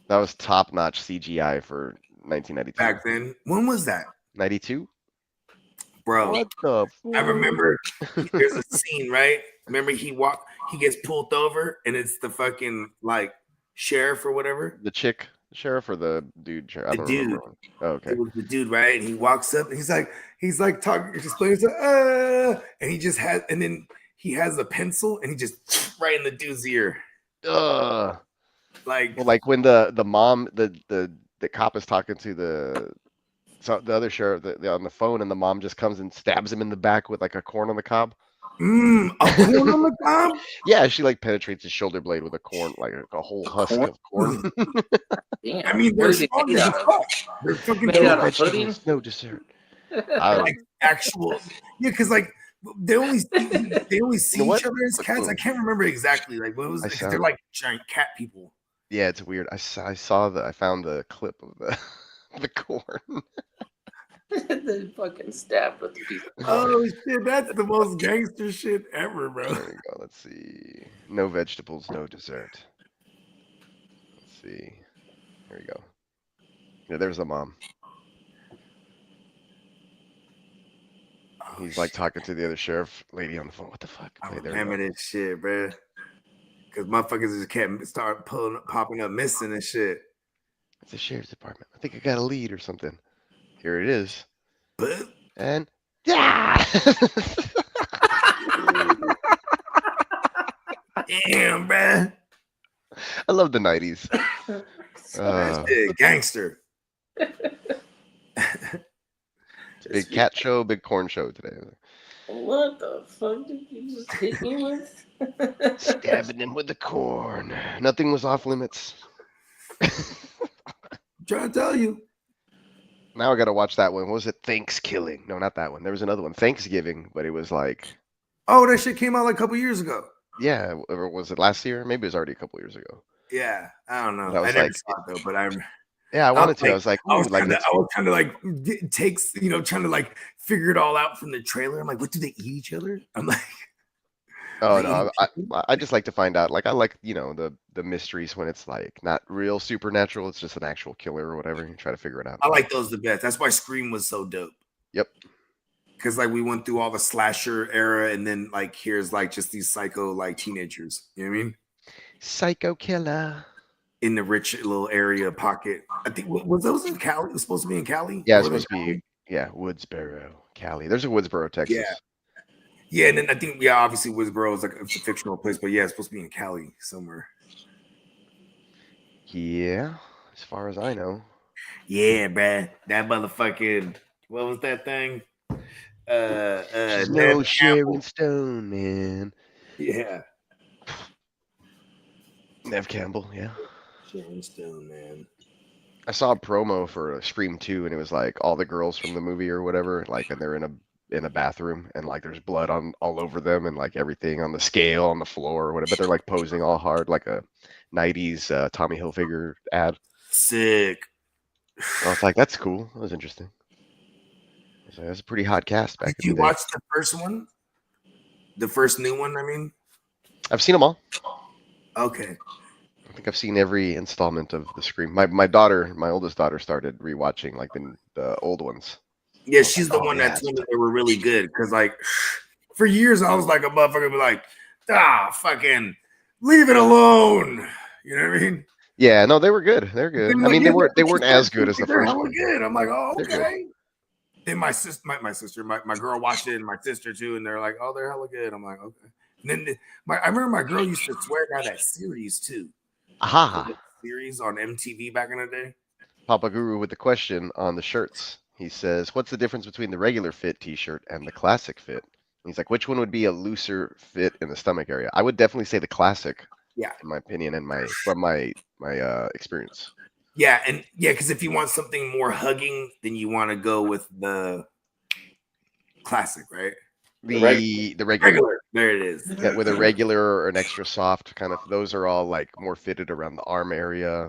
That was top-notch CGI for 1992. Back then. When was that? 92? Bro. What the I remember there's a scene, right? Remember he gets pulled over, and it's the fucking like sheriff or whatever. The sheriff or the dude sheriff? I don't dude. remember. Oh, okay. It was the dude, right? And he walks up and he's like talking, explaining and he just has, and then he has a pencil and he just right in the dude's ear. Like, well, like when the mom, the cop is talking to the other sheriff on the phone, and the mom just comes and stabs him in the back with like a corn on the cob. A corn on the cob? Yeah, she like penetrates his shoulder blade with a corn, like a whole husk of corn. Damn. I mean, they're strong as fuck. They're fucking made out of pudding? No dessert. Like actual, yeah, because like they only see each other as cats. I can't remember exactly like what was it? They're like giant cat people. Yeah, it's weird. I found the clip of the corn. They fucking stabbed with the people. Oh shit, that's the most gangster shit ever, bro. There we go. Let's see. No vegetables, no dessert. Let's see. Here we go. Yeah, there's the mom. He's like talking to the other sheriff lady on the phone. What the fuck? I remember this shit, bro. Because motherfuckers just kept popping up missing and shit. It's the sheriff's department. I think I got a lead or something. Here it is. But and yeah. Damn, bro. I love the 90s. Gangster. Big cat show, big corn show today. What the fuck did you just hit me with? Stabbing him with the corn. Nothing was off limits. I'm trying to tell you. Now I got to watch that one. What was it? Thanksgiving? No, not that one. There was another one. Thanksgiving, but it was like. Oh, that shit came out like a couple years ago. Yeah, or was it last year? Maybe it was already a couple years ago. Yeah, I don't know. I never saw it though, but yeah, I wanted to. I was like, I was kind of like takes, trying to like figure it all out from the trailer. I'm like, what do they eat each other? I'm like, oh no, I just like to find out. Like I like the mysteries when it's like not real supernatural. It's just an actual killer or whatever. You try to figure it out. I like those the best. That's why Scream was so dope. Yep. Because like we went through all the slasher era, and then like here's like just these psycho like teenagers. You know what I mean? Psycho killer. In the rich little area pocket. I think was those in Cali? It was supposed to be in Cali? Yeah, it's supposed to be Woodsboro, Cali. There's a Woodsboro, Texas. Yeah, and then I think obviously Woodsboro is like it's a fictional place, but yeah, it's supposed to be in Cali somewhere. Yeah, as far as I know. Yeah, bruh. That motherfucking what was that thing? No Sharon Stone, man. Yeah. Nev Campbell, yeah. Sharon Stone, man. I saw a promo for Scream 2, and it was like all the girls from the movie or whatever, like, and they're in a bathroom, and like there's blood on all over them, and like everything on the scale on the floor or whatever. But they're like posing all hard, like a '90s Tommy Hilfiger ad. Sick. I was like, that's cool. That was interesting. I was like, that's a pretty hot cast back Did in you the day. watch the first one? The first new one, I mean? I've seen them all. Okay. I think I've seen every installment of the Scream. My daughter, my oldest daughter, started rewatching like the old ones. Yeah, was she's like, the oh, one yeah, that it's told me they were really good. Because, like, for years, I was like a motherfucker, be like, fucking leave it alone. You know what I mean? Yeah, no, they were good. They're good. Then, I like, mean, yeah, they weren't as good as the they're first hella one. good. I'm like, oh, They're good. okay. Then my girl watched it, and my sister too, and they're like, oh, they're hella good. I'm like, okay. And then I remember my girl used to swear by that series too. Aha. Series on MTV back in the day. Papa Guru with the question on the shirts. He says, what's the difference between the regular fit t-shirt and the classic fit? He's like, which one would be a looser fit in the stomach area? I would definitely say the classic. Yeah. In my opinion and from my experience. Yeah, and because if you want something more hugging, then you want to go with the classic, right? The regular. There it is. Yeah, with a regular or an extra soft kind of. Those are all like more fitted around the arm area,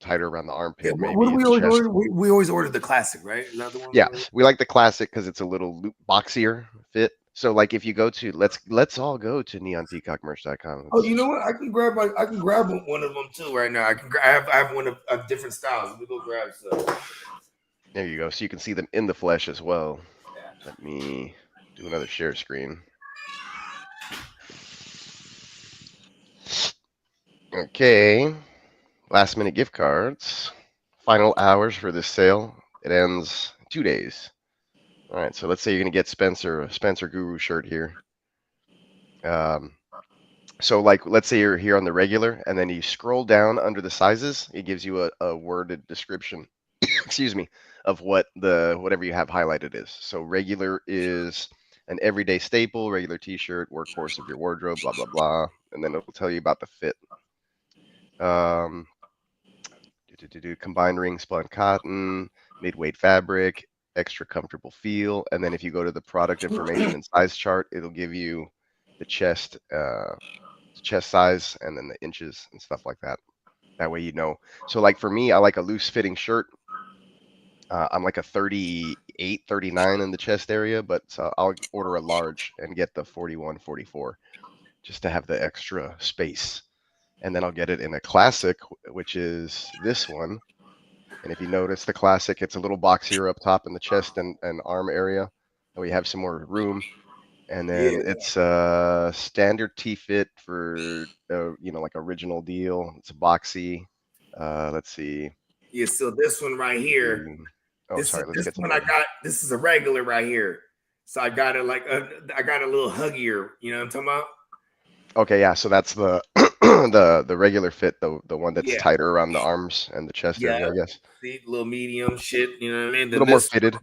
tighter around the armpit. Yeah, maybe what do we always chest. order? We always order the classic, right? Is that the one? Yeah, we like the classic because it's a little boxier fit. So like if you go to let's all go to neonpeacockmerch.com. Oh, you know what? I can grab one of them too right now. I have one of different styles. Let me go grab some. There you go. So you can see them in the flesh as well. Let me do another share screen. Okay. Last minute gift cards. Final hours for this sale. It ends 2 days. All right. So let's say you're going to get a Spencer Guru shirt here. So like, let's say you're here on the regular and then you scroll down under the sizes. It gives you a worded description, excuse me, of what whatever you have highlighted is. So regular is an everyday staple, regular t-shirt, workhorse of your wardrobe, blah, blah, blah. And then it will tell you about the fit. Combined ring spun cotton, mid-weight fabric, extra comfortable feel. And then if you go to the product information and size chart, it'll give you the chest size and then the inches and stuff like that. That way you know. So like for me, I like a loose fitting shirt. I'm like a 38, 39 in the chest area, but I'll order a large and get the 41, 44 just to have the extra space. And then I'll get it in a classic, which is this one. And if you notice the classic, it's a little boxier up top in the chest and arm area. And we have some more room. And then it's a standard T-fit for, like original deal. It's a boxy. Let's see. Yeah, so this one right here. Let's get one I got. This is a regular right here. So I got it I got a little huggier. You know what I'm talking about? Okay, yeah. So that's the the regular fit, the one that's tighter around the arms and the chest area, I guess. See, little medium shit. You know what I mean? A little more fitted.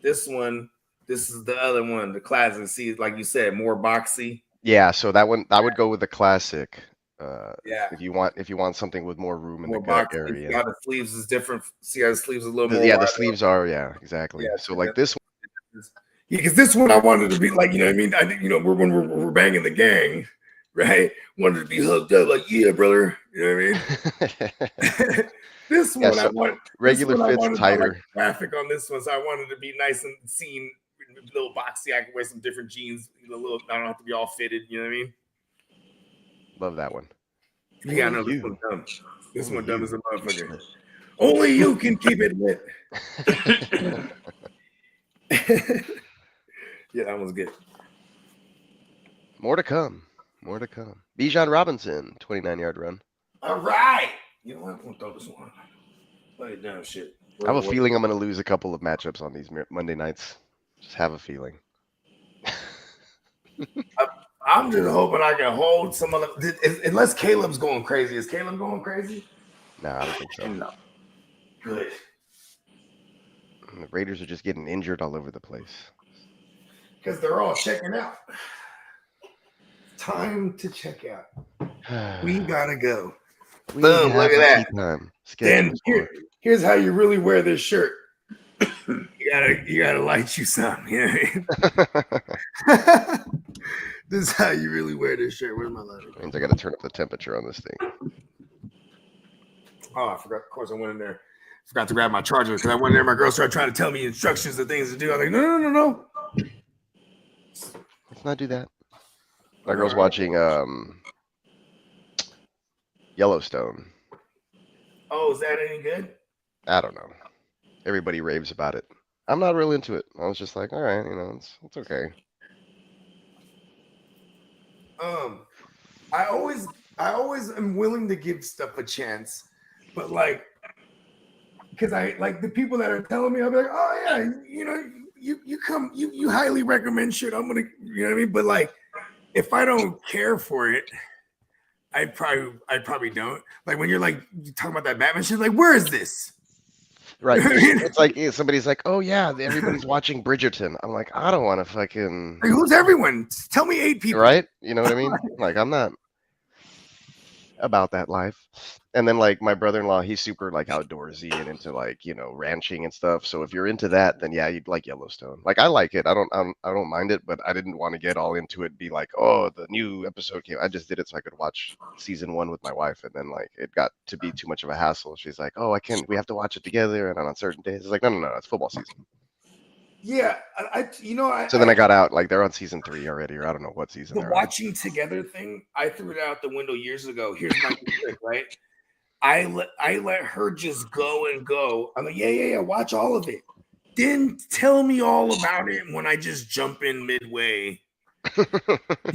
This one. This is the other one, the classic. See, like you said, more boxy. Yeah, so that one I would go with the classic. Yeah. If you want something with more room in the gut area. See how the sleeves is different. See how the sleeves are a little more. Yeah, the sleeves are. Yeah, exactly. Yeah, so like this one. Yeah, because this one I wanted to be like, you know what I mean? I think, when we're banging the gang, right? Wanted to be hooked up, like, yeah, brother. You know what I mean? This one I want regular fits tighter. Graphic on this one, so I wanted to be nice and seen, a little boxy. I can wear some different jeans, I don't have to be all fitted. You know what I mean? Love that one. Yeah, I know this one's dumb. This one dumb as a motherfucker. Only you can keep it lit. Yeah, that one's good. More to come. Bijan Robinson, 29-yard run. All right. You know what? I'm going to throw this one. Lay it down, shit. I have a feeling I'm going to lose a couple of matchups on these Monday nights. Just have a feeling. I'm just hoping I can hold some of them. Unless Caleb's going crazy. Is Caleb going crazy? No, I don't think so. No. Good. The Raiders are just getting injured all over the place. Because they're all checking out. Time to check out. We gotta go. We Boom, have look at a that. tea time Then scheduled. here's how you really wear this shirt. You gotta light you some. You know what I mean? This is how you really wear this shirt. Where's my lighter? Means I got to turn up the temperature on this thing. Oh, I forgot. Of course, I went in there. Forgot to grab my charger because I went in there. My girl started trying to tell me instructions and things to do. I was like, no. Let's not do that. My girl's watching Yellowstone. Oh, is that any good? I don't know. Everybody raves about it. I'm not real into it. I was just like, all right, it's okay. I always am willing to give stuff a chance, but like, because I like the people that are telling me, I'll be like, oh yeah, you highly recommend shit. I'm gonna, you know what I mean? But like, if I don't care for it, I probably don't. Like when you're talking about that Batman shit, like, where is this? Right. It's like somebody's like, oh yeah, everybody's watching Bridgerton. I'm like, I don't want to fucking. Like, who's everyone? Tell me 8 people. Right? You know what I mean? Like, I'm not about that life. And then like my brother-in-law, he's super like outdoorsy and into like, ranching and stuff. So if you're into that, then yeah, you'd like Yellowstone. Like I like it. I don't mind it, but I didn't want to get all into it, be like, oh, the new episode came. I just did it so I could watch season 1 with my wife, and then like it got to be too much of a hassle. She's like, oh, we have to watch it together and on certain days. It's like, no, it's football season. Yeah, So then I got out, like they're on season 3 already, or I don't know what season they're on. The watching together thing, I threw it out the window years ago. Here's my trick, right? I let her just go and go. I'm like, yeah, watch all of it. Then tell me all about it when I just jump in midway. You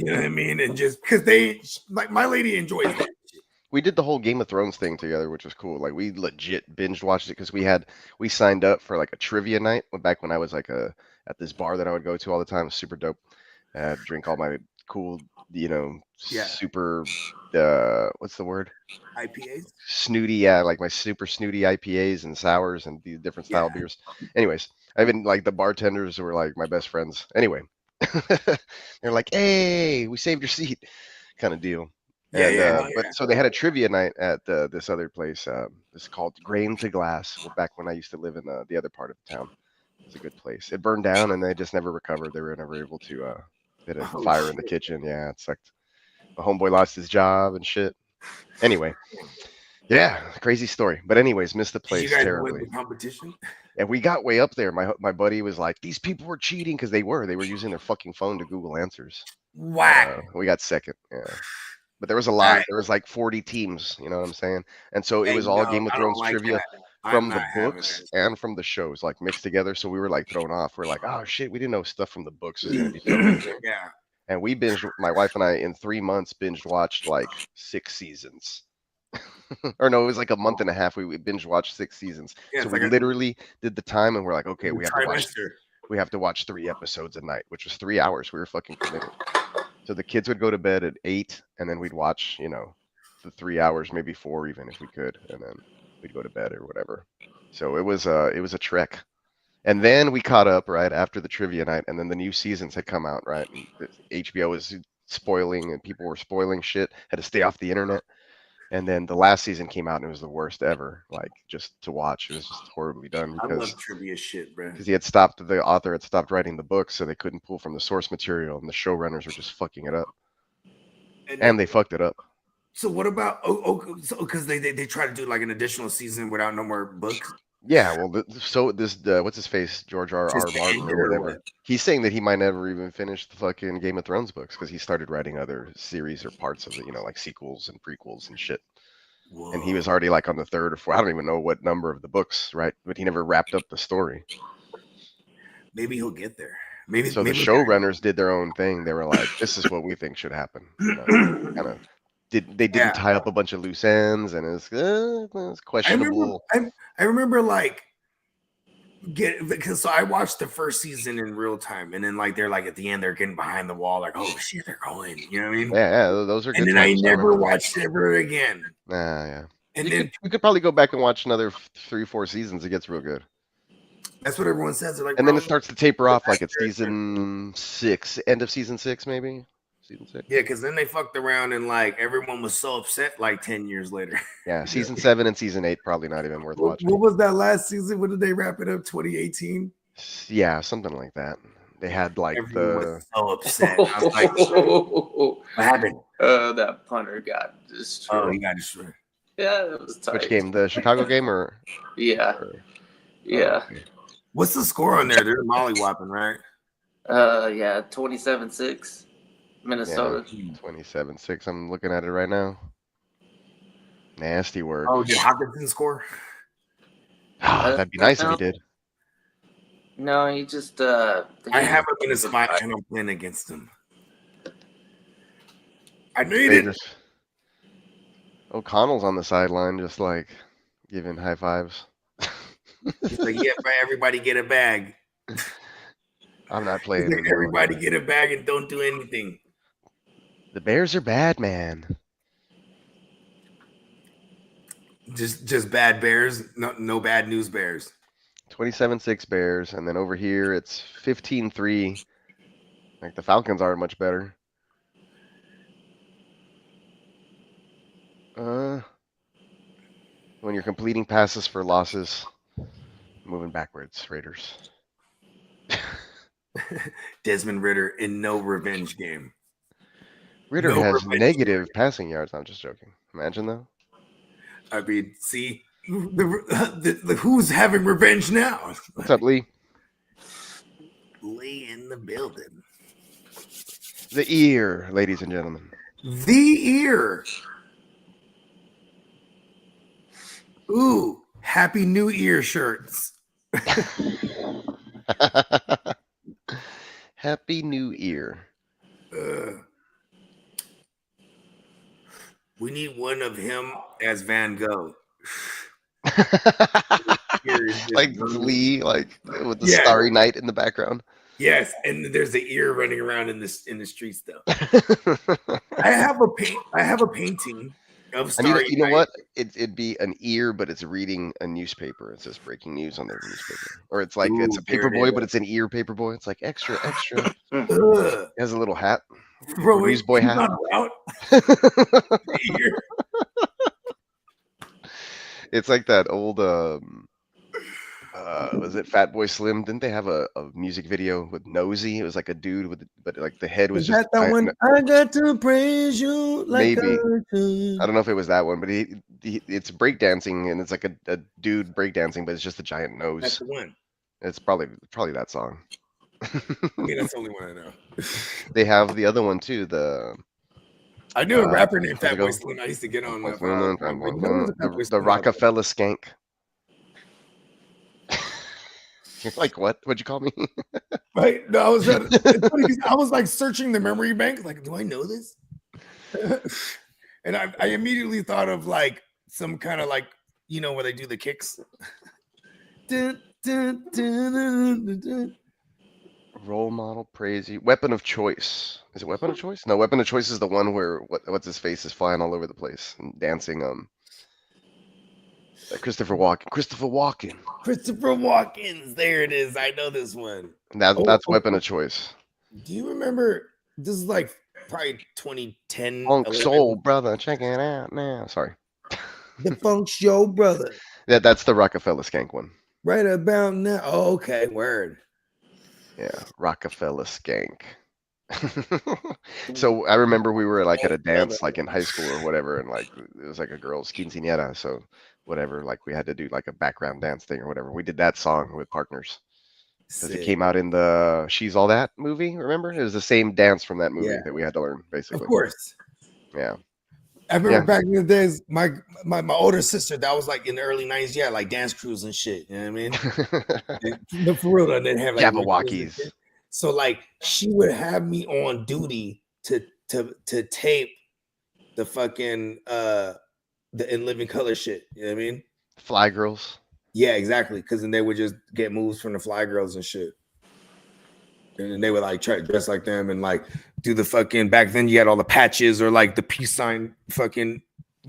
know what I mean? And just because my lady enjoys that. We did the whole Game of Thrones thing together, which was cool. Like we legit binge watched it because we signed up for like a trivia night back when I was like at this bar that I would go to all the time. It was super dope. Drink all my cool, super what's the word? IPAs? Snooty, yeah, like my super snooty IPAs and sours and the different style beers. Anyways, I even like the bartenders were like my best friends. Anyway, they're like, hey, we saved your seat, kind of deal. So they had a trivia night at this other place. It's called Grain to Glass. Back when I used to live in the other part of town, it's a good place. It burned down and they just never recovered. They were never able to. They had a fire in the kitchen. Yeah, it sucked. My homeboy lost his job and shit. Anyway, yeah, crazy story. But anyways, missed the place terribly. Win the competition? And we got way up there. My buddy was like, these people were cheating because they were using their fucking phone to Google answers. Whack. We got second. Yeah. But there was a lot. There was like 40 teams. You know what I'm saying? And so it was all Game of Thrones trivia from the books and from the shows, like mixed together. So we were like thrown off. We're like, oh shit, we didn't know stuff from the books was gonna be so amazing. Yeah. And we binged. My wife and I in 3 months binge watched like 6 seasons. Or no, it was like a month and a half. We binge watched 6 seasons. Yeah, so we literally did the time, and we're like, okay, we have to watch 3 episodes a night, which was 3 hours. We were fucking committed. So the kids would go to bed at 8, and then we'd watch, the 3 hours, maybe 4 even if we could, and then we'd go to bed or whatever. So it was a trek. And then we caught up right after the trivia night, and then the new seasons had come out, right? And HBO was spoiling, and people were spoiling shit. Had to stay off the internet. And then the last season came out, and it was the worst ever. Like just to watch, it was just horribly done. Because, I love trivia shit, bro. Because the author had stopped writing the book, so they couldn't pull from the source material, and the showrunners were just fucking it up. And they fucked it up. So what about because they try to do like an additional season without no more books? Yeah, well, what's his face, George R. Martin or whatever. He's saying that he might never even finish the fucking Game of Thrones books because he started writing other series or parts of it, like sequels and prequels and shit. Whoa. And he was already like on the 3rd or 4th. I don't even know what number of the books, right? But he never wrapped up the story. Maybe he'll get there. The showrunners did their own thing. They were like, "This is what we think should happen." Kind of. They didn't tie up a bunch of loose ends, and it's questionable. I remember like because I watched the first season in real time, and then like they're like at the end they're getting behind the wall, like, oh shit, they're going. You know what I mean? Yeah, those are good. And then I never watched it ever again. Yeah. And we could probably go back and watch another 3-4 seasons. It gets real good. That's what everyone says. They're like, and then it starts to taper off, like it's season 6, end of season 6, maybe Season 6. Yeah, because then they fucked around and like everyone was so upset like 10 years later. Yeah, season 7 and season 8 probably not even worth watching. What was that last season? When did they wrap it up? 2018? Yeah, something like that. They had like Everyone the was so upset. I was like, what happened? That punter got destroyed. Oh, he got destroyed. Yeah, that was tight. which game? The Chicago game or? Yeah, or- yeah, oh, okay. What's the score on there? They're mollywopping, right? yeah. 27-6, Minnesota. 27-6. I'm looking at it right now. Nasty work. Oh, did Hawkinson score? That'd be nice if he did. No, he just. I have him in a spot and I'm playing against him. I need it. Raiders. O'Connell's on the sideline, just like giving high fives. He's like, yeah, everybody get a bag. I'm not He's playing. like, everybody get a bag and don't do anything. The Bears are bad, man. Just bad Bears. No bad news Bears. 27-6 Bears, and then over here it's 15-3. Like the Falcons are much better. When you're completing passes for losses, moving backwards, Raiders. Desmond Ritter in no revenge game. Ritter No has revenge negative passing yards. I'm just joking. Imagine though. I mean, see, the who's having revenge now? What's up, Lee? Lee in the building. The ear, ladies and gentlemen. The ear. Ooh, Happy New Year shirts. Happy New Year. We need one of him as Van Gogh. Like Lee, like with the Yeah. Starry Night in the background. Yes, and there's the ear running around in the streets though. I have a painting of I mean, Starry you know Night. what? It'd be an ear, but it's reading a newspaper. It says breaking news on the newspaper. Or it's like it's a Ooh, there paper it boy, is. but it's an ear paper boy. It's like extra. Ugh. It has a little hat. Bro, Newsboy he's hat. not out. Ear. It's like that old was it Fatboy Slim? Didn't they have a music video with Nosy? It was like a dude with but like the head was Is just that the one? I got to praise you like Maybe. I I don't know if it was that one, but it's breakdancing and it's like a dude breakdancing, but it's just a giant That's nose. the one. It's probably that song. I mean, that's the only one I know. They have the other one too, the I knew a rapper named how's it go? Fatboy Slim. I used to get on that. the Rockefeller Skank. You're like, what? What'd you call me? Right? No, I was trying to, it's funny 'cause I was like searching the memory bank, like, do I know this? And I immediately thought of like some kind of like, you know, where they do the kicks. Dun, dun, dun, dun, dun, dun. Role model, praise you. Weapon of choice. Is it weapon of choice? No, weapon of choice is the one where what's his face is flying all over the place and dancing. Christopher Walken. Christopher Walken's. There it is. I know this one. And that's weapon of choice. Do you remember? This is like probably 2010. Funk 11. Soul Brother, check it out now. Sorry. The Funk Show Brother. That's the Rockefeller Skank one. Right about now. Oh, okay. Word. Yeah, Rockefeller Skank. So I remember we were like at a dance like in high school or whatever, and like it was like a girl's quinceañera, so whatever, like we had to do like a background dance thing or whatever. We did that song with partners because it came out in the She's All That movie. Remember, it was the same dance from that movie that we had to learn basically. Of course. Yeah. I remember back in the days, my older sister, that was like in the early 90s, yeah, like dance crews and shit. You know what I mean? But for real, I didn't have like Jabberwockies. So like she would have me on duty to tape the fucking the In Living Color shit. You know what I mean? Fly Girls. Yeah, exactly. Because then they would just get moves from the Fly Girls and shit. And then they would like try to dress like them and like do the fucking, back then you had all the patches or like the peace sign fucking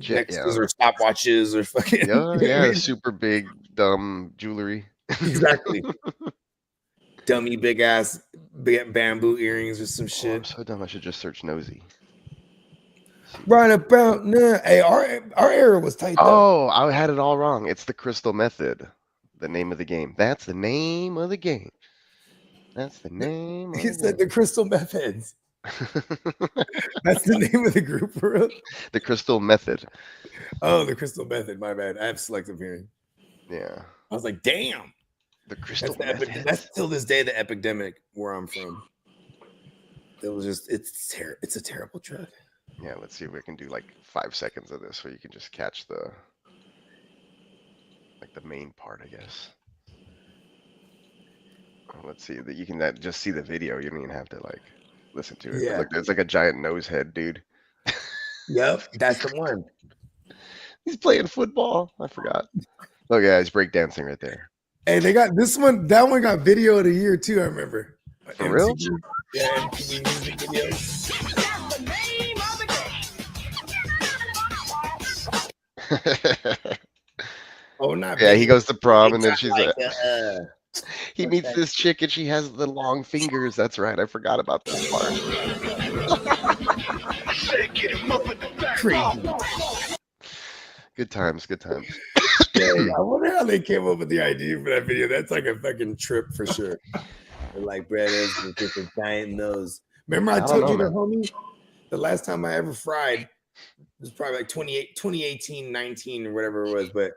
necklaces or stopwatches or fucking yeah, super big dumb jewelry. Exactly. Dummy big ass bamboo earrings or some I'm shit. so dumb. I should just search nosy. Right about now. Hey, our era was tight though. Oh, I had it all wrong. It's the Crystal Method, the name of the game. That's the name of the game. That's the name of He the said game. the Crystal Meth Heads. That's the name of the group, for real. The Crystal Method. Oh, the Crystal Method. My bad. I have selective hearing. Yeah. I was like, damn. The Crystal That's Method. that's till this day the epidemic where I'm from. It was just it's a terrible drug. Yeah, let's see if we can do like 5 seconds of this so you can just catch the main part, I guess. Let's see that you can just see the video. You don't even have to like listen to it. Yeah. Look, there's like a giant nose head, dude. Yep, that's the one. He's playing football. I forgot. Look, yeah, he's breakdancing right there. Hey, they got this one. That one got video of the year too. I remember. For real? Yeah, MTV music videos. Oh, not Yeah, he video. goes to prom and then she's like, he meets this chick and she has the long fingers. That's right. I forgot about this part. crazy. Good times, good times. Yeah, I wonder how they came up with the idea for that video. That's like a fucking trip for sure. They're like, brothers with just a giant nose. Remember I told you the homie, the last time I ever fried, it was probably like 2018, 19 or whatever it was. But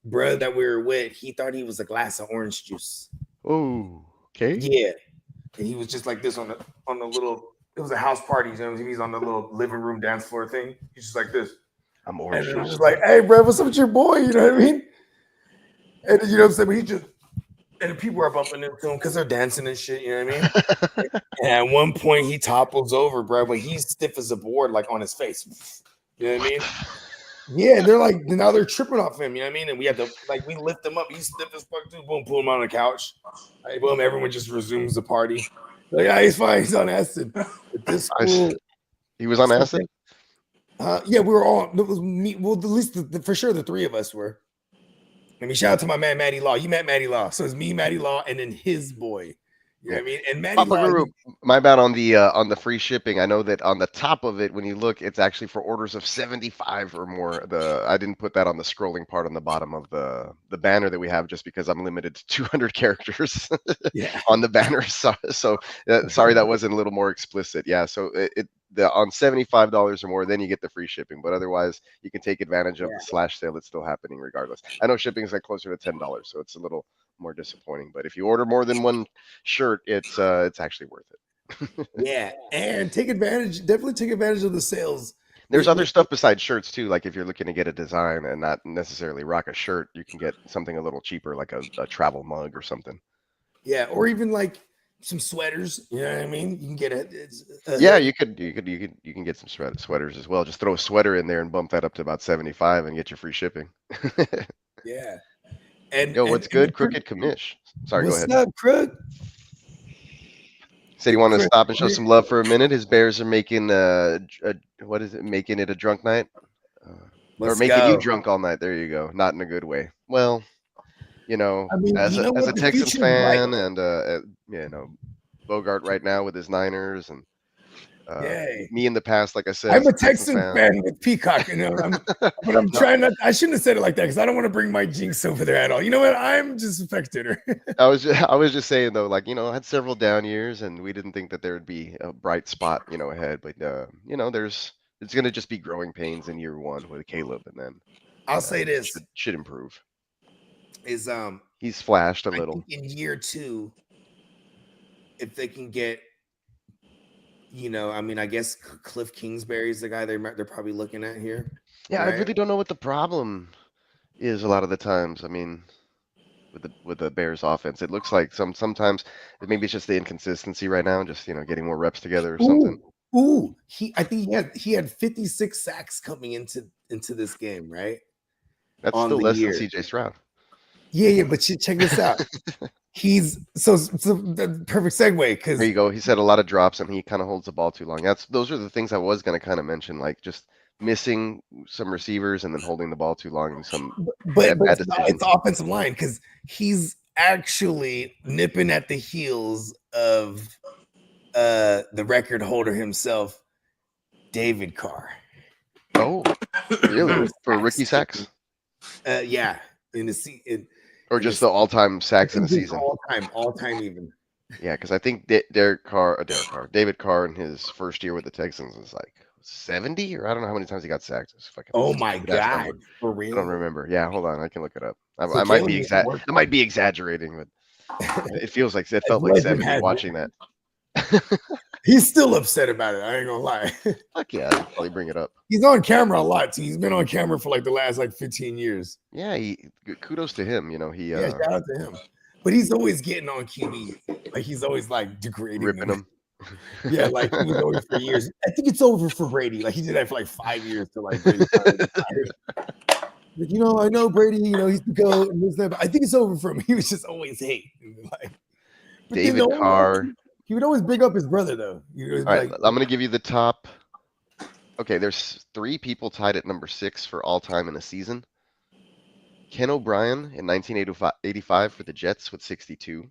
bro that we were with, he thought he was a glass of orange juice. Oh, okay. Yeah. And he was just like this on the little, it was a house party. You know, he's on the little living room dance floor thing. He's just like this. I'm orange. And I was like, hey, bro, what's up with your boy? You know what I mean? And you know what I'm saying? But he just, and the people are bumping into him because they're dancing and shit. You know what I mean? And at one point, he topples over, bro, but he's stiff as a board, like on his face. You know what I mean? Yeah, they're like, now they're tripping off him. You know what I mean? And we have to, like, we lift him up. He's stiff as fuck, too. Boom, pull him on the couch. Right, boom, everyone just resumes the party. Like, yeah, he's fine. He's on acid. But this school, he was on acid? Yeah, we were all, it was me. Well, at least for sure the three of us were. I mean, shout out to my man, Matty Law. You met Matty Law. So it's me, Matty Law, and then his boy. You know what I mean? And Matty Law. My bad on the free shipping. I know that on the top of it, when you look, it's actually for orders of 75 or more. I didn't put that on the scrolling part on the bottom of the banner that we have, just because I'm limited to 200 characters on the banner. So sorry, that wasn't a little more explicit. Yeah, so on $75 or more, then you get the free shipping. But otherwise, you can take advantage of the slash sale that's still happening regardless. I know shipping is like closer to $10, so it's a little more disappointing. But if you order more than one shirt, it's actually worth it. Yeah, and definitely take advantage of the sales. There's other stuff besides shirts too. Like if you're looking to get a design and not necessarily rock a shirt, you can get something a little cheaper, like a travel mug or something. Yeah, or even like some sweaters. You know what I mean? You can get it. Yeah, you can get some sweaters as well. Just throw a sweater in there and bump that up to about 75 and get your free shipping. Yeah. And what's good, Crooked Commish? Sorry, go ahead. What's up, Crook? Said he wanted to stop and show some love for a minute. His Bears are making making it a drunk night, or making you drunk all night. There you go. Not in a good way. Well, I mean, as a Texans fan, and Bogart right now with his Niners, and me in the past, like I said, I'm a Texans fan with Peacock, but I'm trying not. I shouldn't have said it like that because I don't want to bring my jinx over there at all. You know what? I'm just a spectator. I was just saying though, like I had several down years, and we didn't think that there would be a bright spot, ahead. But it's gonna just be growing pains in year one with Caleb, and then I'll say this should improve. He's flashed a little in year two. If they can get, I mean, I guess Cliff Kingsbury is the guy they're probably looking at here. Yeah, right? I really don't know what the problem is a lot of the times. I mean, with the Bears offense, it looks like sometimes maybe it's just the inconsistency right now, just getting more reps together or something. I think he had 56 sacks coming into this game, right? That's still less than CJ Stroud. Yeah, but check this out. He's so the perfect segue because there you go. He's had a lot of drops and he kind of holds the ball too long. Those are the things I was going to kind of mention, like just missing some receivers and then holding the ball too long and some. But it's the offensive line because he's actually nipping at the heels of the record holder himself, David Carr. Oh, really? For rookie sacks? Yeah, in the season, or just the all-time sacks in a season? All time even. Yeah, because I think David Carr in his first year with the Texans was like 70, or I don't know how many times he got sacked. Oh my god, for real? I don't remember. Yeah, hold on, I can look it up. So I might be I might be exaggerating, but it felt like 70 watching that. He's still upset about it. I ain't gonna lie. Fuck yeah, I'll probably bring it up. He's on camera a lot too. He's been on camera for like the last 15 years. Yeah, kudos to him. Yeah, shout out to him. But he's always getting on QB. Like he's always like degrading ripping them. Yeah, like he was over for years. I think it's over for Brady. Like he did that for like 5 years to like Brady. I know Brady, he's the GOAT and this, that, but I think it's over for him. He was just always hate. Like David Carr. He would always big up his brother though. All right, I'm gonna give you the top. Okay, there's 3 people tied at number 6 for all time in a season. Ken O'Brien in 1985 for the Jets with 62.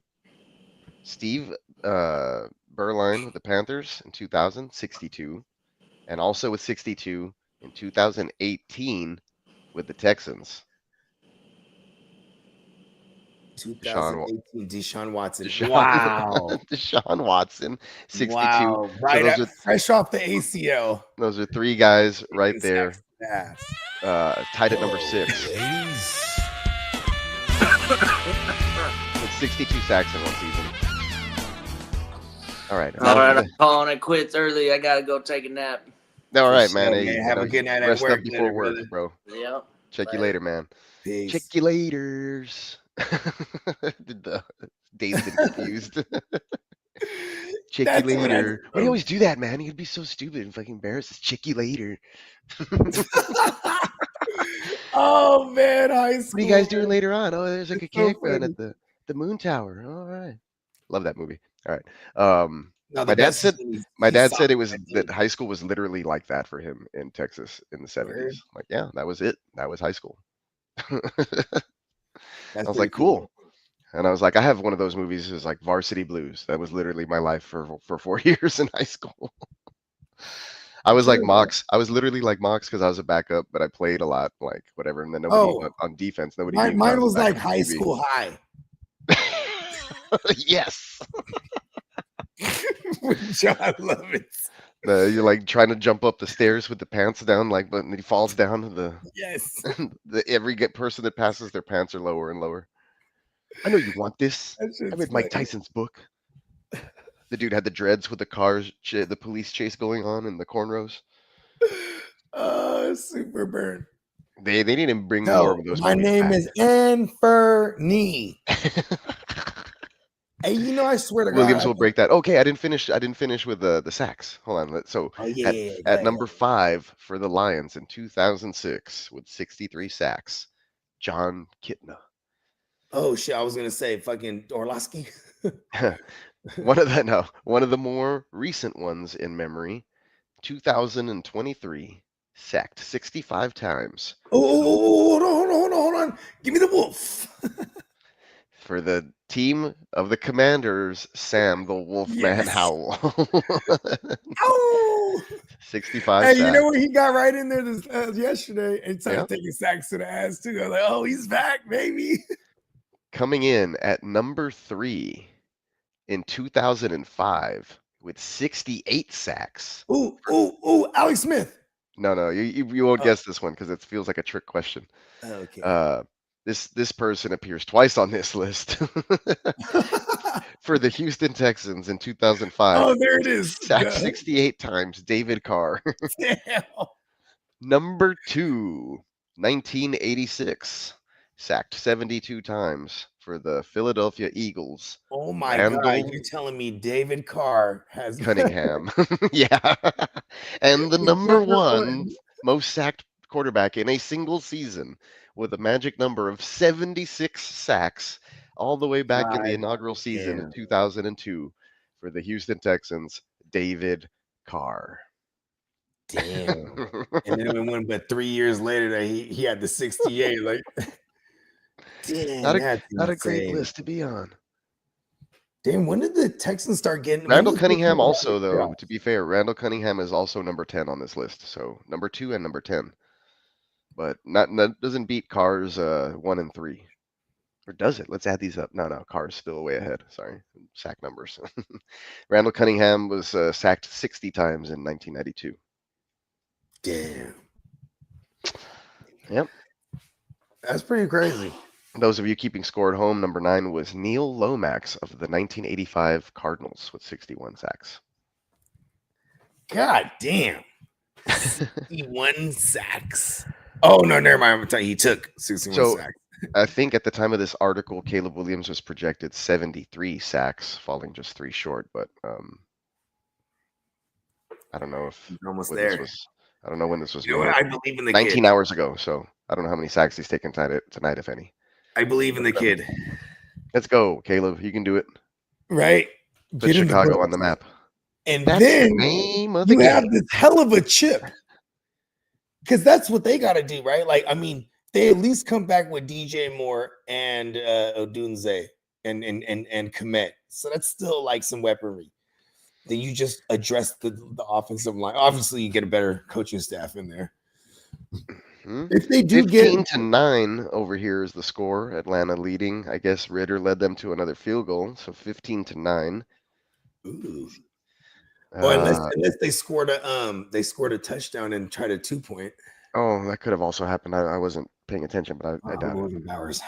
Steve Berline with the Panthers in 2000, 62. And also with 62 in 2018 with the Texans. 2018, Deshaun Watson. Wow. Deshaun Watson, 62. Wow. Right, fresh off the ACL. Those are 3 guys right there. Tied at number 6. With 62 sacks in one season. All right. I'm calling it quits early. I gotta go take a nap. All right, man. Hey, have a good night at rest work. Up before work, bro. Yep. Check you later, man. Peace. Check you laters. Did the days been confused? Check you later. Why do you always do that, man? You'd be so stupid and fucking embarrassed. Check you later. Oh man, high school. What are you guys doing later on? Oh, there's like a cake run at the Moon Tower. All right. Love that movie. All right. My dad said it was that high school was literally like that for him in Texas in the 70s. Like, yeah, that was it. That was high school. I was like, cool. And I was like, I have one of those movies. It was like Varsity Blues. That was literally my life for 4 years in high school. I was like Mox. I was literally like Mox because I was a backup, but I played a lot, like whatever. And then nobody on defense. Nobody. Mine was like high school high. Yes. John Lovitz. You're like trying to jump up the stairs with the pants down, like, but he falls down to the. Yes. Every person that passes, their pants are lower and lower. I know you want this. I read Mike Tyson's book. The dude had the dreads with the cars, the police chase going on, and the cornrows. Super burn. They didn't bring more of those. My name is Anferny. Hey, I swear to God. Williams will break that. Okay, I didn't finish with the sacks. Hold on. So at number 5 for the Lions in 2006 with 63 sacks, John Kitna. Oh shit! I was gonna say fucking Orlowski. One of the more recent ones in memory, 2023, sacked 65 times. Oh, hold on. Give me the wolf. For the team of the Commanders, Sam the Wolfman Howell. Oh, 65 Hey, sacks. you know what? He got right in there yesterday and started taking sacks to the ass too. I was like, oh, he's back, baby. Coming in at number 3 in 2005 with 68 sacks. Ooh, Alex Smith. No, you won't guess this one because it feels like a trick question. Okay. This person appears twice on this list for the Houston Texans in 2005. Oh, there it is. Sacked 68 times, David Carr. Damn. Number 2, 1986. Sacked 72 times for the Philadelphia Eagles. Oh my God! You're telling me David Carr has Cunningham? Yeah, and the number 1 most sacked quarterback in a single season with a magic number of 76 sacks, all the way back in the inaugural season in 2002 for the Houston Texans, David Carr. Damn. And then we went, but 3 years later, he had the 68. Like. Damn, not a great list to be on. Damn, when did the Texans start getting? Randall when was Cunningham the- also, though, to be fair, Randall Cunningham is also number 10 on this list. So number 2 and number 10. But not doesn't beat Carr's 1 and 3. Or does it? Let's add these up. No, Carr's still way ahead. Sorry. Sack numbers. Randall Cunningham was sacked 60 times in 1992. Damn. Yep. That's pretty crazy. Those of you keeping score at home, number 9 was Neil Lomax of the 1985 Cardinals with 61 sacks. God damn. 61 sacks. Oh, no, never mind. I'm telling you, he took 61 sacks. I think at the time of this article, Caleb Williams was projected 73 sacks, falling just 3 short. But I don't know if almost there. I don't know when this was. You know what? I believe in the 19 kid. hours ago. So I don't know how many sacks he's taken tonight, if any. I believe in the kid. Let's go, Caleb. You can do it. Right? Put Chicago on the map. And that's then the name of the you game. have this hell of a chip. Because that's what they got to do, right? Like, I mean, they at least come back with DJ Moore and Odunze and Komet. So that's still like some weaponry. Then you just address the offensive line. Obviously, you get a better coaching staff in there. If they do 15-9 over here is the score. Atlanta leading. I guess Ritter led them to another field goal. So 15-9. Ooh. Unless they scored a touchdown and tried a 2-point. Oh, that could have also happened. I wasn't paying attention, but I doubt it. Bowers.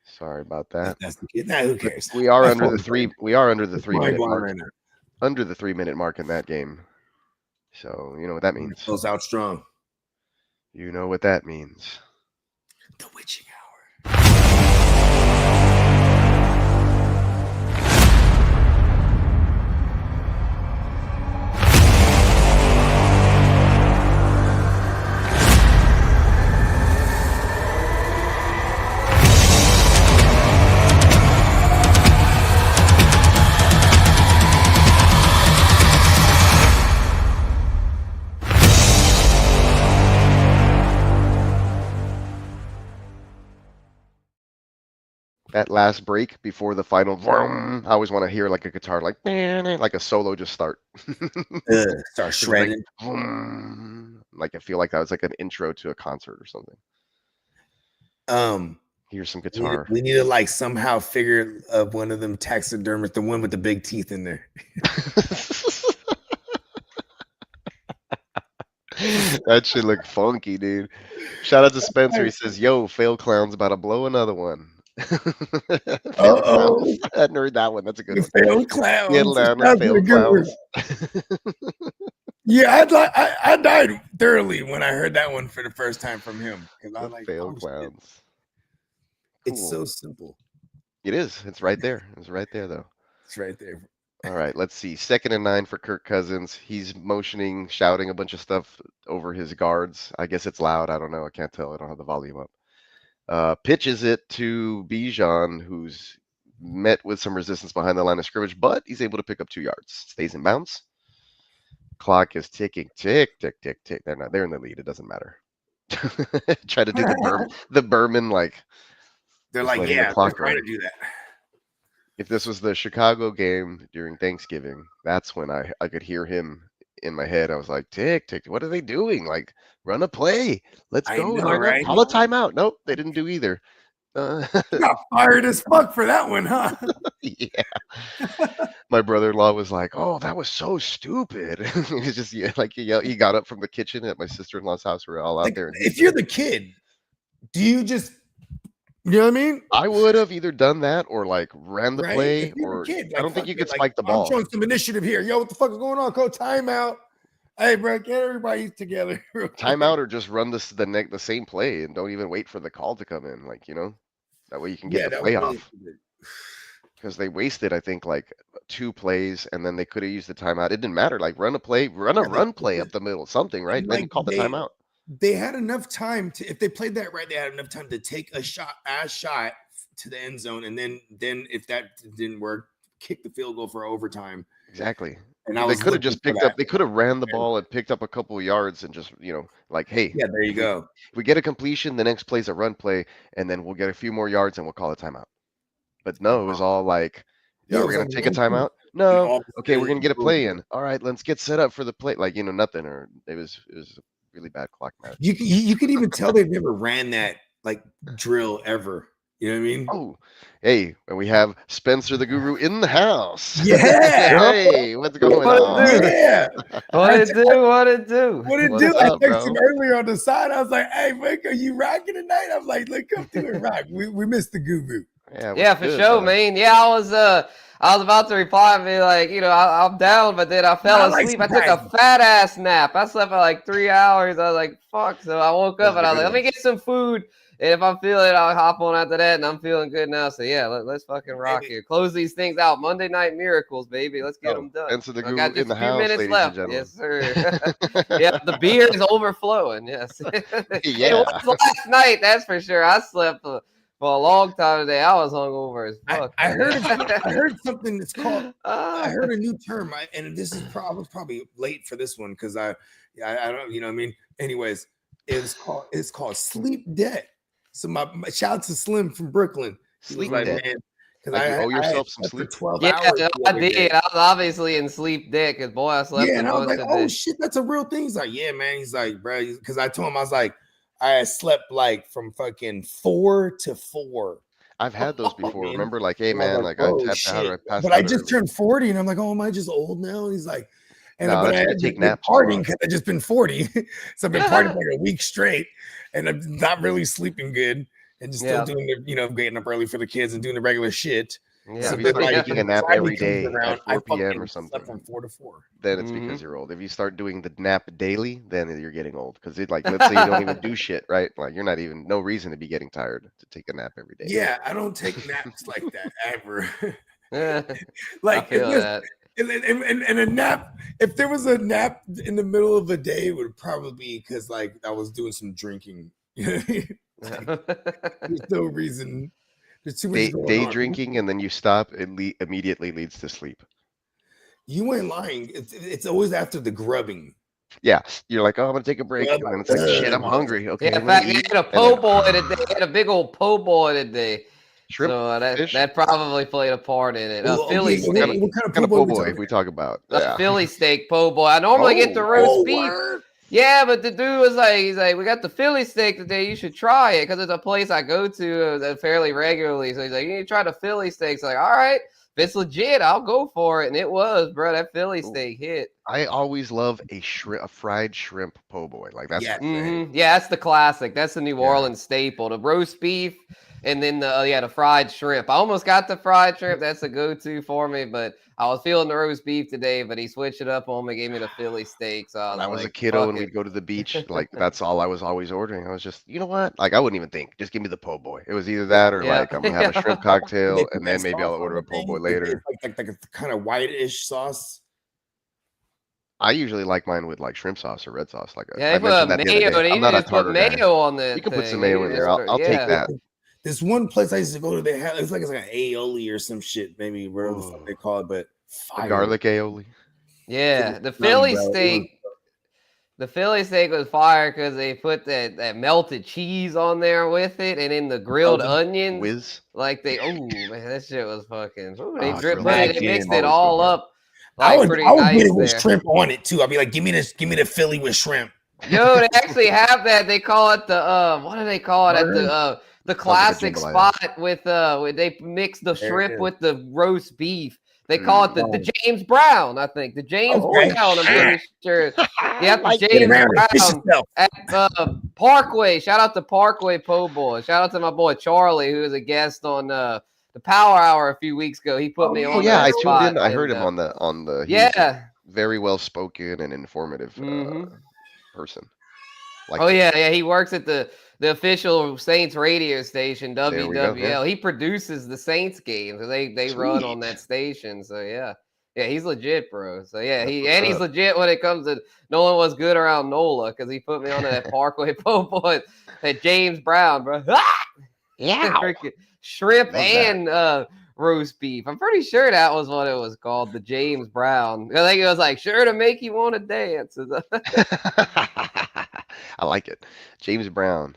Sorry about that. That's the kid. Nah, who cares? We are under the 3. We are under the 3 minute mark. Right now. Under the 3 minute mark in that game. So you know what that means. Close out strong. You know what that means. The witching hour. That last break before the final, I always want to hear like a guitar, like a solo just start. Start shredding. Like I feel like that was like an intro to a concert or something. Here's some guitar. We need to like somehow figure one of them taxidermists, the one with the big teeth in there. That should look funky, dude. Shout out to Spencer. He says, "Yo, fail clown's about to blow another one." Oh, I hadn't heard that one. That's a good one. Fail clowns. Get Atlanta, fail clowns. Yeah, I died thoroughly when I heard that one for the first time from him. Because I was like, fail clowns. Shit. It's so simple. It is. It's right there. It's right there, though. It's right there. All right, let's see. 2nd and 9 for Kirk Cousins. He's motioning, shouting a bunch of stuff over his guards. I guess it's loud. I don't know. I can't tell. I don't have the volume up. Pitches it to Bijan, who's met with some resistance behind the line of scrimmage, but he's able to pick up 2 yards. Stays in bounds. Clock is ticking. Tick, tick, tick, tick. They're in the lead. It doesn't matter. Try to do the Berman like. They're like, yeah, they're trying to do that. If this was the Chicago game during Thanksgiving, that's when I could hear him in my head. I was like, tick, tick. What are they doing? Like, run a play. Let's go. Right? Call a timeout. Nope, they didn't do either. Got fired as fuck for that one, huh? Yeah. My brother-in-law was like, "Oh, that was so stupid." He was just he got up from the kitchen at my sister-in-law's house. We're all out there. If you're the kid, do you just, you know what I mean? I would have either done that or like ran the play, or kid, I don't think you could spike the ball. I'm showing some initiative here. Yo, what the fuck is going on? Go timeout. Hey, bro, get everybody together. Timeout or just run the same play and don't even wait for the call to come in. Like, that way you can get the play off. Because they wasted, I think, like 2 plays, and then they could have used the timeout. It didn't matter. Like, run a play up the middle, something, right? Then you call the timeout. They had enough time to, if they played that right, they had enough time to take a shot to the end zone, and then if that didn't work, kick the field goal for overtime. Exactly. And they could have just picked up. They could have ran the ball and picked up a couple of yards and just, like, hey, yeah, there you go. If we get a completion, the next play's a run play, and then we'll get a few more yards and we'll call a timeout. But no, it was all like, Yeah, it we're was gonna like take a 1 timeout. and all No. of a Okay, we're sudden, gonna get a boom. play in. All right, let's get set up for the play. Like, nothing. Or it was a really bad clock match. You could even tell they've never ran that like drill ever. You know what I mean? Oh, hey, and we have Spencer the Guru in the house. Yeah. Hey, what's going What it on? do? Yeah. What it do? What it do? What it What's do? I up, texted bro? him earlier on the side. I was like, "Hey, Vic, are you rocking tonight?" I was like, "Look, come through and rock." We missed the guru. Yeah, Yeah, what's for good, sure, bro? man. Yeah, I was about to reply and be like, I'm down, but then I fell I like asleep. I took a surprises. fat ass nap. I slept for like 3 hours. I was like, fuck. So I woke Those up are and the I was good like, let me ones. get some food. And if I'm feeling it, I'll hop on after that. And I'm feeling good now. So yeah, let's fucking rock Baby. here. Close these things out. Monday Night Miracles, baby. Let's get Oh, them done. Spencer the I Guru got just in the a few house, minutes ladies left. and Yes, gentlemen. sir. Yeah, the beer is overflowing. Yes. It Yeah. was last night, that's for sure. I slept for a long time today. I was hungover as fuck. I heard something that's called. I Ah. heard a new term, and this is probably late for this one because I don't, you know what I mean. Anyways, it's called sleep debt. So my shout out to Slim from Brooklyn. He was Sleep like, debt. man, because Like, you owe I had yourself some slept for sleep? 12 Yeah, hours. no, the I other did. day. I was obviously in sleep debt because boy, I slept Yeah, a and I was bunch like, of oh days. shit, that's a real thing. He's like, yeah, man. He's like, bro, because I told him I was like, I had slept like from fucking 4 to 4. I've had those before. man. Remember, like, hey And I was man, like, like I oh tapped out or I shit. passed But I out just early. turned 40 and I'm like, oh, am I just old now? He's like, and No, but that's I when you had take been naps a lot. partying because I just been 40. So I've been partying for like a week straight and I'm not really sleeping good and just still Yeah. doing the, getting up early for the kids and doing the regular shit. Yeah. If So you then, start like, taking a when nap Friday every comes day around, at 4 I p.m. or fucking something, slept from 4 to 4. then it's because you're old. If you start doing the nap daily, then you're getting old. Because like, let's say you don't even do shit, right? Like, you're not even no reason to be getting tired to take a nap every day. Yeah, I don't take naps like that ever. Yeah. Like, I feel that. and a nap, if there was a nap in the middle of the day, it would probably be because like I was doing some drinking. There's no reason. There's too much going Day on. drinking, and then you stop, it immediately leads to sleep. You ain't lying. It's always after the grubbing. Yeah, you're like, oh, I'm gonna take a break, Yeah, and then it's like, shit, I'm ugh. hungry. Okay, Yeah, in let fact, me they eat. had a And po' then boy today. They had a big old po' boy today. shrimp So fish. that probably played a part in it. A Well, Philly okay, steak. what kind of Kind of po' boy po' we boy talking we talk about. A Yeah. Philly steak po' boy. I normally get the roast beef. word? Yeah, but the dude was like, he's like, we got the Philly steak today. You should try it because it's a place I go to fairly regularly. So he's like, you need to try the Philly steaks. Like, all right, if it's legit, I'll go for it. And it was, bro. That Philly steak hit. I always love a fried shrimp po' boy. Like that's Yeah. Yeah, that's the classic. That's the New Yeah. Orleans staple. The roast beef and then the fried shrimp. I almost got the fried shrimp. That's a go-to for me, but I was feeling the roast beef today, but he switched it up on me, gave me the Philly steak. So when I was like, a kiddo fuck and it. we'd go to the beach, like that's all I was always ordering. I was just, you know what? Like I wouldn't even think. Just give me the po' boy. It was either that or Yeah. like I'm gonna have a shrimp They cocktail put and that then maybe sauce I'll on order the a po' thing. boy later. It's like a kind of whitish sauce. I usually like mine with like shrimp sauce or red sauce. Like Yeah, I they mentioned put that the other mayo. day. They I'm not a just put tartar guy. mayo on that You can thing. put some mayo in there. I'll take Yeah. that. This one place I used to go to, they had it's like an aioli or some shit, maybe whatever the fuck they call it, but A fire. garlic aioli. Yeah, the None, Philly bro. steak. The Philly steak was fire because they put that melted cheese on there with it, and then the grilled onions. Whiz. Like man, that shit was fucking. Ooh, they Oh, drip, grilled they onions. mixed Always it go all hard. up like pretty I would nice get it with there. shrimp on it too. I'd be like, give me the Philly with shrimp. Yo, they actually have that. They call it the what do they call it at the classic jambalaya. spot with where they mix the There it shrimp is. with the roast beef. They call it the James Brown, I think. The James Okay. Brown, I'm pretty sure. Yeah, the Get James around and fish Brown yourself. at Parkway. Shout out to Parkway Po' Boy. Shout out to my boy Charlie, who was a guest on the Power Hour a few weeks ago. He put me Oh on yeah, that I tuned spot. in. I heard and, him on the. He was Yeah. very well spoken and informative person. Like Oh yeah. He works at the official Saints radio station, There we go, WWL. yeah. He produces the Saints games. They run on that station. So yeah. Yeah, he's legit, bro. So yeah, he's legit when it comes to knowing what's good around NOLA because he put me on that Parkway Po' Boy, that James Brown, bro. Yeah, freaking shrimp Love and roast beef. I'm pretty sure that was what it was called, the James Brown. I think it was like sure to make you want to dance. I like it. James Brown.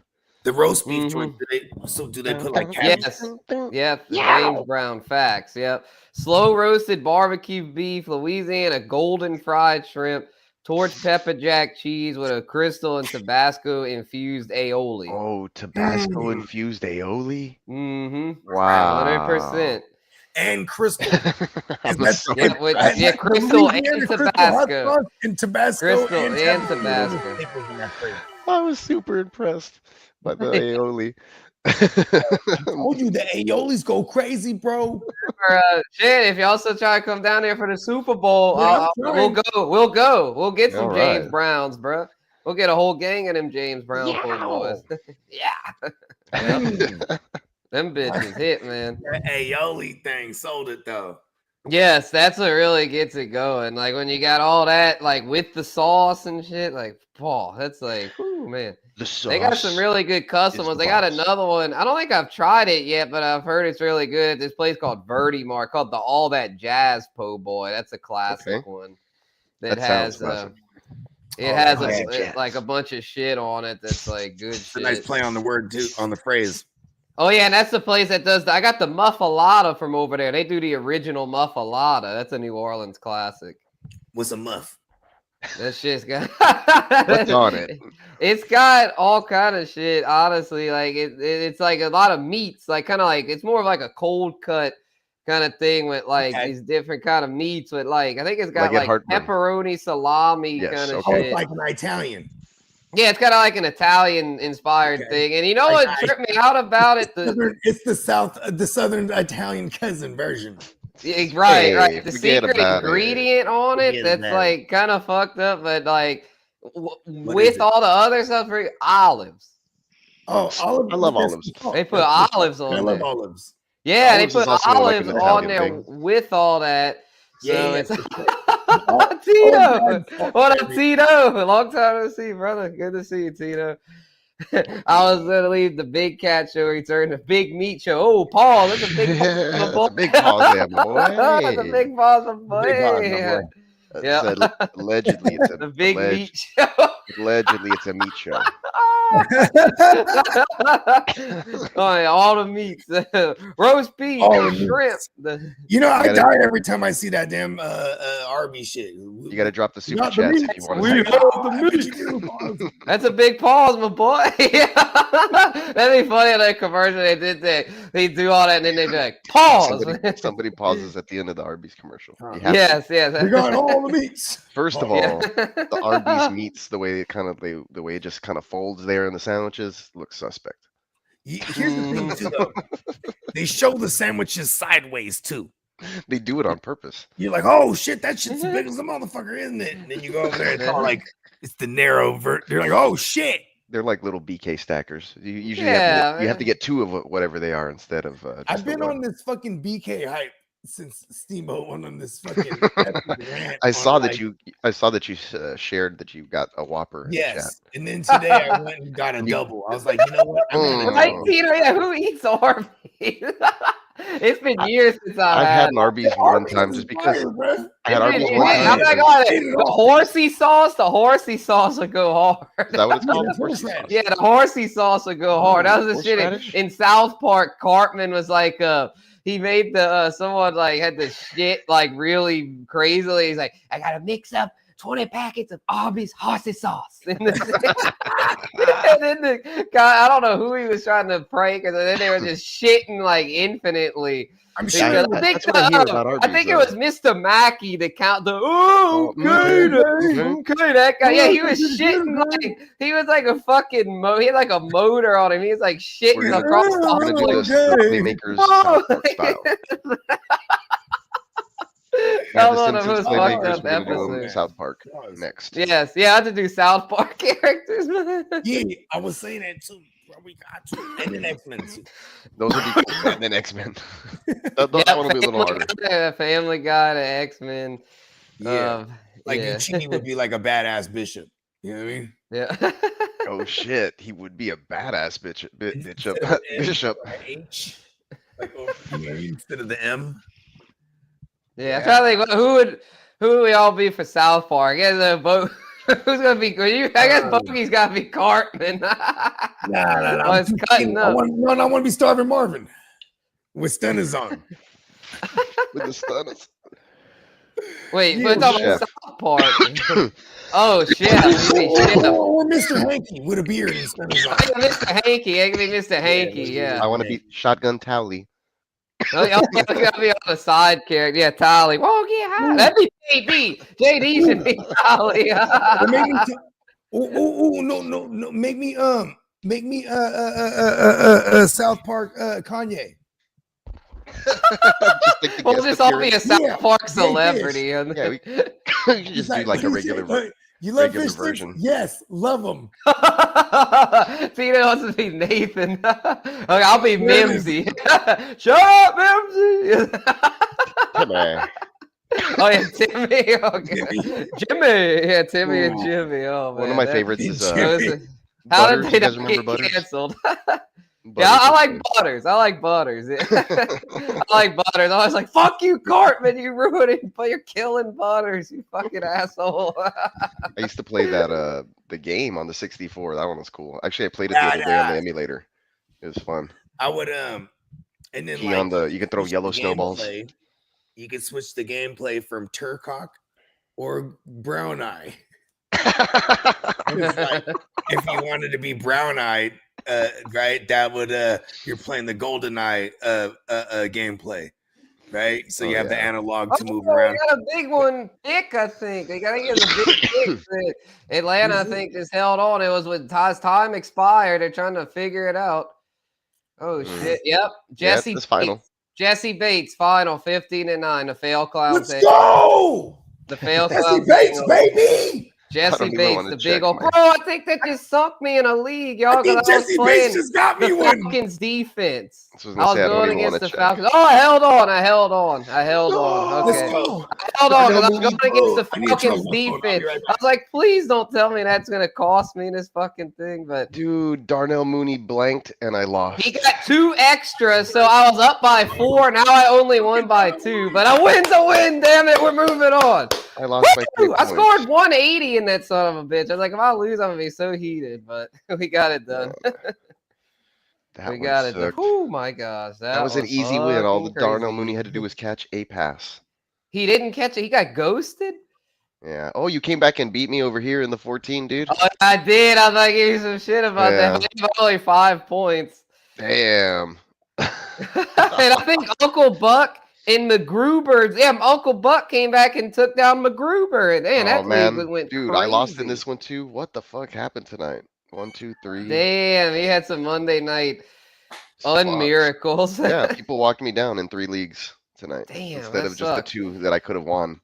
The roast beef joint. Do they put like Yes. Yep. The James Brown facts. Yep. Slow roasted barbecue beef, Louisiana golden fried shrimp, torch pepper jack cheese with a crystal and Tabasco infused aioli. Oh, Tabasco infused aioli. Mm-hmm. Wow. 100%. And crystal. Crystal and Tabasco. And Tabasco. Crystal and Tabasco. I was super impressed by the aioli. I told you the aiolis go crazy, bro. Shit, if y'all still try to come down there for the Super Bowl, we'll go. We'll get some James Browns, bro. We'll get a whole gang of them James Brown boys. Them bitches hit, man. That aioli thing sold it though. Yes, that's what really gets it going. Like when you got all that, like with the sauce and shit, like Paul, that's like, whoo, man. The sauce. They got some really good custom ones. They got another one. I don't think I've tried it yet, but I've heard it's really good at this place called Verdi Mart, called the All That Jazz Po' Boy. That's a classic one that has it has like a bunch of shit on it that's like good shit. It's a nice play on the word too, on the phrase. Oh yeah, and that's the place that does. I got the muffalata from over there. They do the original muffalata. That's a New Orleans classic. What's a muff? That shit's got. What's on it? It's got all kind of shit. Honestly, like it's like a lot of meats. Like kind of like it's more of like a cold cut kind of thing with like these different kind of meats. With like I think it's got like pepperoni, salami kind of shit. Like an Italian. Yeah, it's kind of like an Italian-inspired thing, and you know what tripped me out about it? It's the southern Italian cousin version. Yeah, right. The secret ingredient on it that's like kind of fucked up, but like with all the other stuff, olives. Oh, olives! I love olives. They put olives on there. I love olives. Yeah, they put olives on there with all that. So it's Tito. What up, Tito? Long time to see, brother. Good to see you, Tito. I was gonna leave the Big Cat show. He turned the Big Meat show. Oh, Paul, that's a big pause, big pause there, boy. That's a big pause, boy. Yeah. Allegedly, it's the Big Meat show. Allegedly, it's a meat show. Oh, yeah, all the meats, roast beef, shrimp. You know, I die every time I see that damn Arby's shit. You got to drop the super chats if you want to. That's a big pause, my boy. That'd be funny on that commercial they did that. They do all that and then they be like, pause. Somebody pauses at the end of the Arby's commercial. Yes. We got all the meats. First of all, the Arby's meats, the way it just kind of folds there in the sandwiches, looks suspect. Here's the thing, too, though. They show the sandwiches sideways too. They do it on purpose. You're like, oh shit, that shit's as big as a motherfucker, isn't it? And then you go over there and it's all like it's the narrow vert. You're like, oh shit. They're like little BK stackers. You usually have to get two of whatever they are instead of. I've been on this fucking BK hype since Steamboat went on this fucking. I saw that you shared that you got a Whopper. Yes, and then today I went and got a double. I was like, you know what? Right, Peter? Yeah, who eats Arby's? It's been years since I've had an Arby's one time just because I had Arby's one time. The horsey sauce would go hard. Is that what it's called? Horsey sauce. Yeah, the horsey sauce would go hard. That was the shit in South Park. Cartman was like, he made the someone like had the shit like really crazily. He's like, I gotta mix up 20 packets of Arby's horsey sauce. And then the guy, I don't know who he was trying to prank, and then they were just shitting like infinitely. I'm sure that's what I hear about Arby's. I think it was Mr. Mackey to count the that guy. Yeah, he was shitting like he was like a fucking he had like a motor on him. He was like shitting across the South Park next. Yes, yeah, I had to do South Park characters. Yeah, I was saying that too. We got to, and then X-Men too. Those would be cool. And then X-Men. That one will be a little harder. Family Guy to X-Men. Yeah, Uchini would be like a badass bishop. You know what I mean? Yeah. Oh shit, he would be a badass bishop. Bishop. H, like instead of the M. Yeah, I'm trying to think who would we all be for South Park? Yeah, the vote Who's gonna be good? I guess Bogey's gotta be Cartman. Nah. Oh, it's cutting up. I want to be Starving Marvin with stunners on. With the stunners. Wait, Yeah, but it's on Chef. South Park. Oh, Chef. Or Mr. Hanky with a beard and stunners on. Mr. Hanky. I can be Mr. Hanky, yeah. I want to be Shotgun Towley. Oh, yeah, it's gotta be on the side character. Yeah, Tolly. Whoa, yeah, hi. That'd be JD. JD should be Tolly. No. Make me South Park Kanye. We'll just all be a South Park celebrity. Yeah, we can just do like a regular. You love regular fish version. sticks? Yes, love them. Tina wants to be Nathan. Okay, I'll be Mimsy. Shut up, Mimsy. Come on. Oh yeah, Timmy. Okay. Jimmy. Yeah, Timmy and Jimmy. Oh man. One of my favorites is how Butters. did You they guys not remember get Butters? canceled? Butters Yeah, I is like good. Butters. I like Butters. I like Butters. I was like, "Fuck you, Cartman! You ruined it, but you're killing Butters, you fucking asshole." I used to play that the game on the 64. That one was cool. Actually, I played it the other day on the emulator. It was fun. I would and then Key on you can throw switch yellow the snowballs. gameplay. You could switch the gameplay from Turcock or Brown Eye. It's like, if you wanted to be brown eyed, right, that would you're playing the golden eye gameplay, right? So you have the analog to move around. They got a big one, Dick. I think they got to get a big Dick. That Atlanta, I think, just held on. It was when Ty's time expired. They're trying to figure it out. Oh shit! Yep, Jesse. This final. Jesse Bates, final 15-9. The fail clown. Let's go. The fail Jesse clown. Bates, baby. Jesse Bates, the big old bro. I think that just sunk me in a league, y'all. I think Jesse Bates just got me the one. Falcons defense. I I was was say, I don't going even against wanna the check. Falcons. Oh, I held on. Let's Okay. go. I held on because I was Darnell going against the I need to try Falcons one phone. I'll be defense. right I was like, please don't tell me that's going to cost me this fucking thing. But Dude, Darnell Mooney blanked and I lost. he got 2 extras, so I was up by 4. Now I only won by 2. But a win's a win. Damn it, we're moving on. I lost by 3 Woo! I points. scored 180 in that son of a bitch. I was like, if I lose, I'm gonna be so heated. But we got it done. That We one got it done. sucked. Oh my gosh, That was an easy win. All the fucking Darnell crazy. Mooney had to do was catch a pass. He didn't catch it. He got ghosted. Yeah. Oh, you came back and beat me over here in the 14, dude. Oh, I did. I was like, give you some shit about that. I gave only 5 points. Damn. And I think Uncle Buck and McGruber. Yeah, Uncle Buck came back and took down McGruber. And man, that league went dude, crazy. I lost in this one too. What the fuck happened tonight? 1, 2, 3. Damn, he had some Monday night Fuck. miracles. Yeah, people walked me down in 3 leagues tonight. Damn, instead that of just sucks. the 2 that I could have won.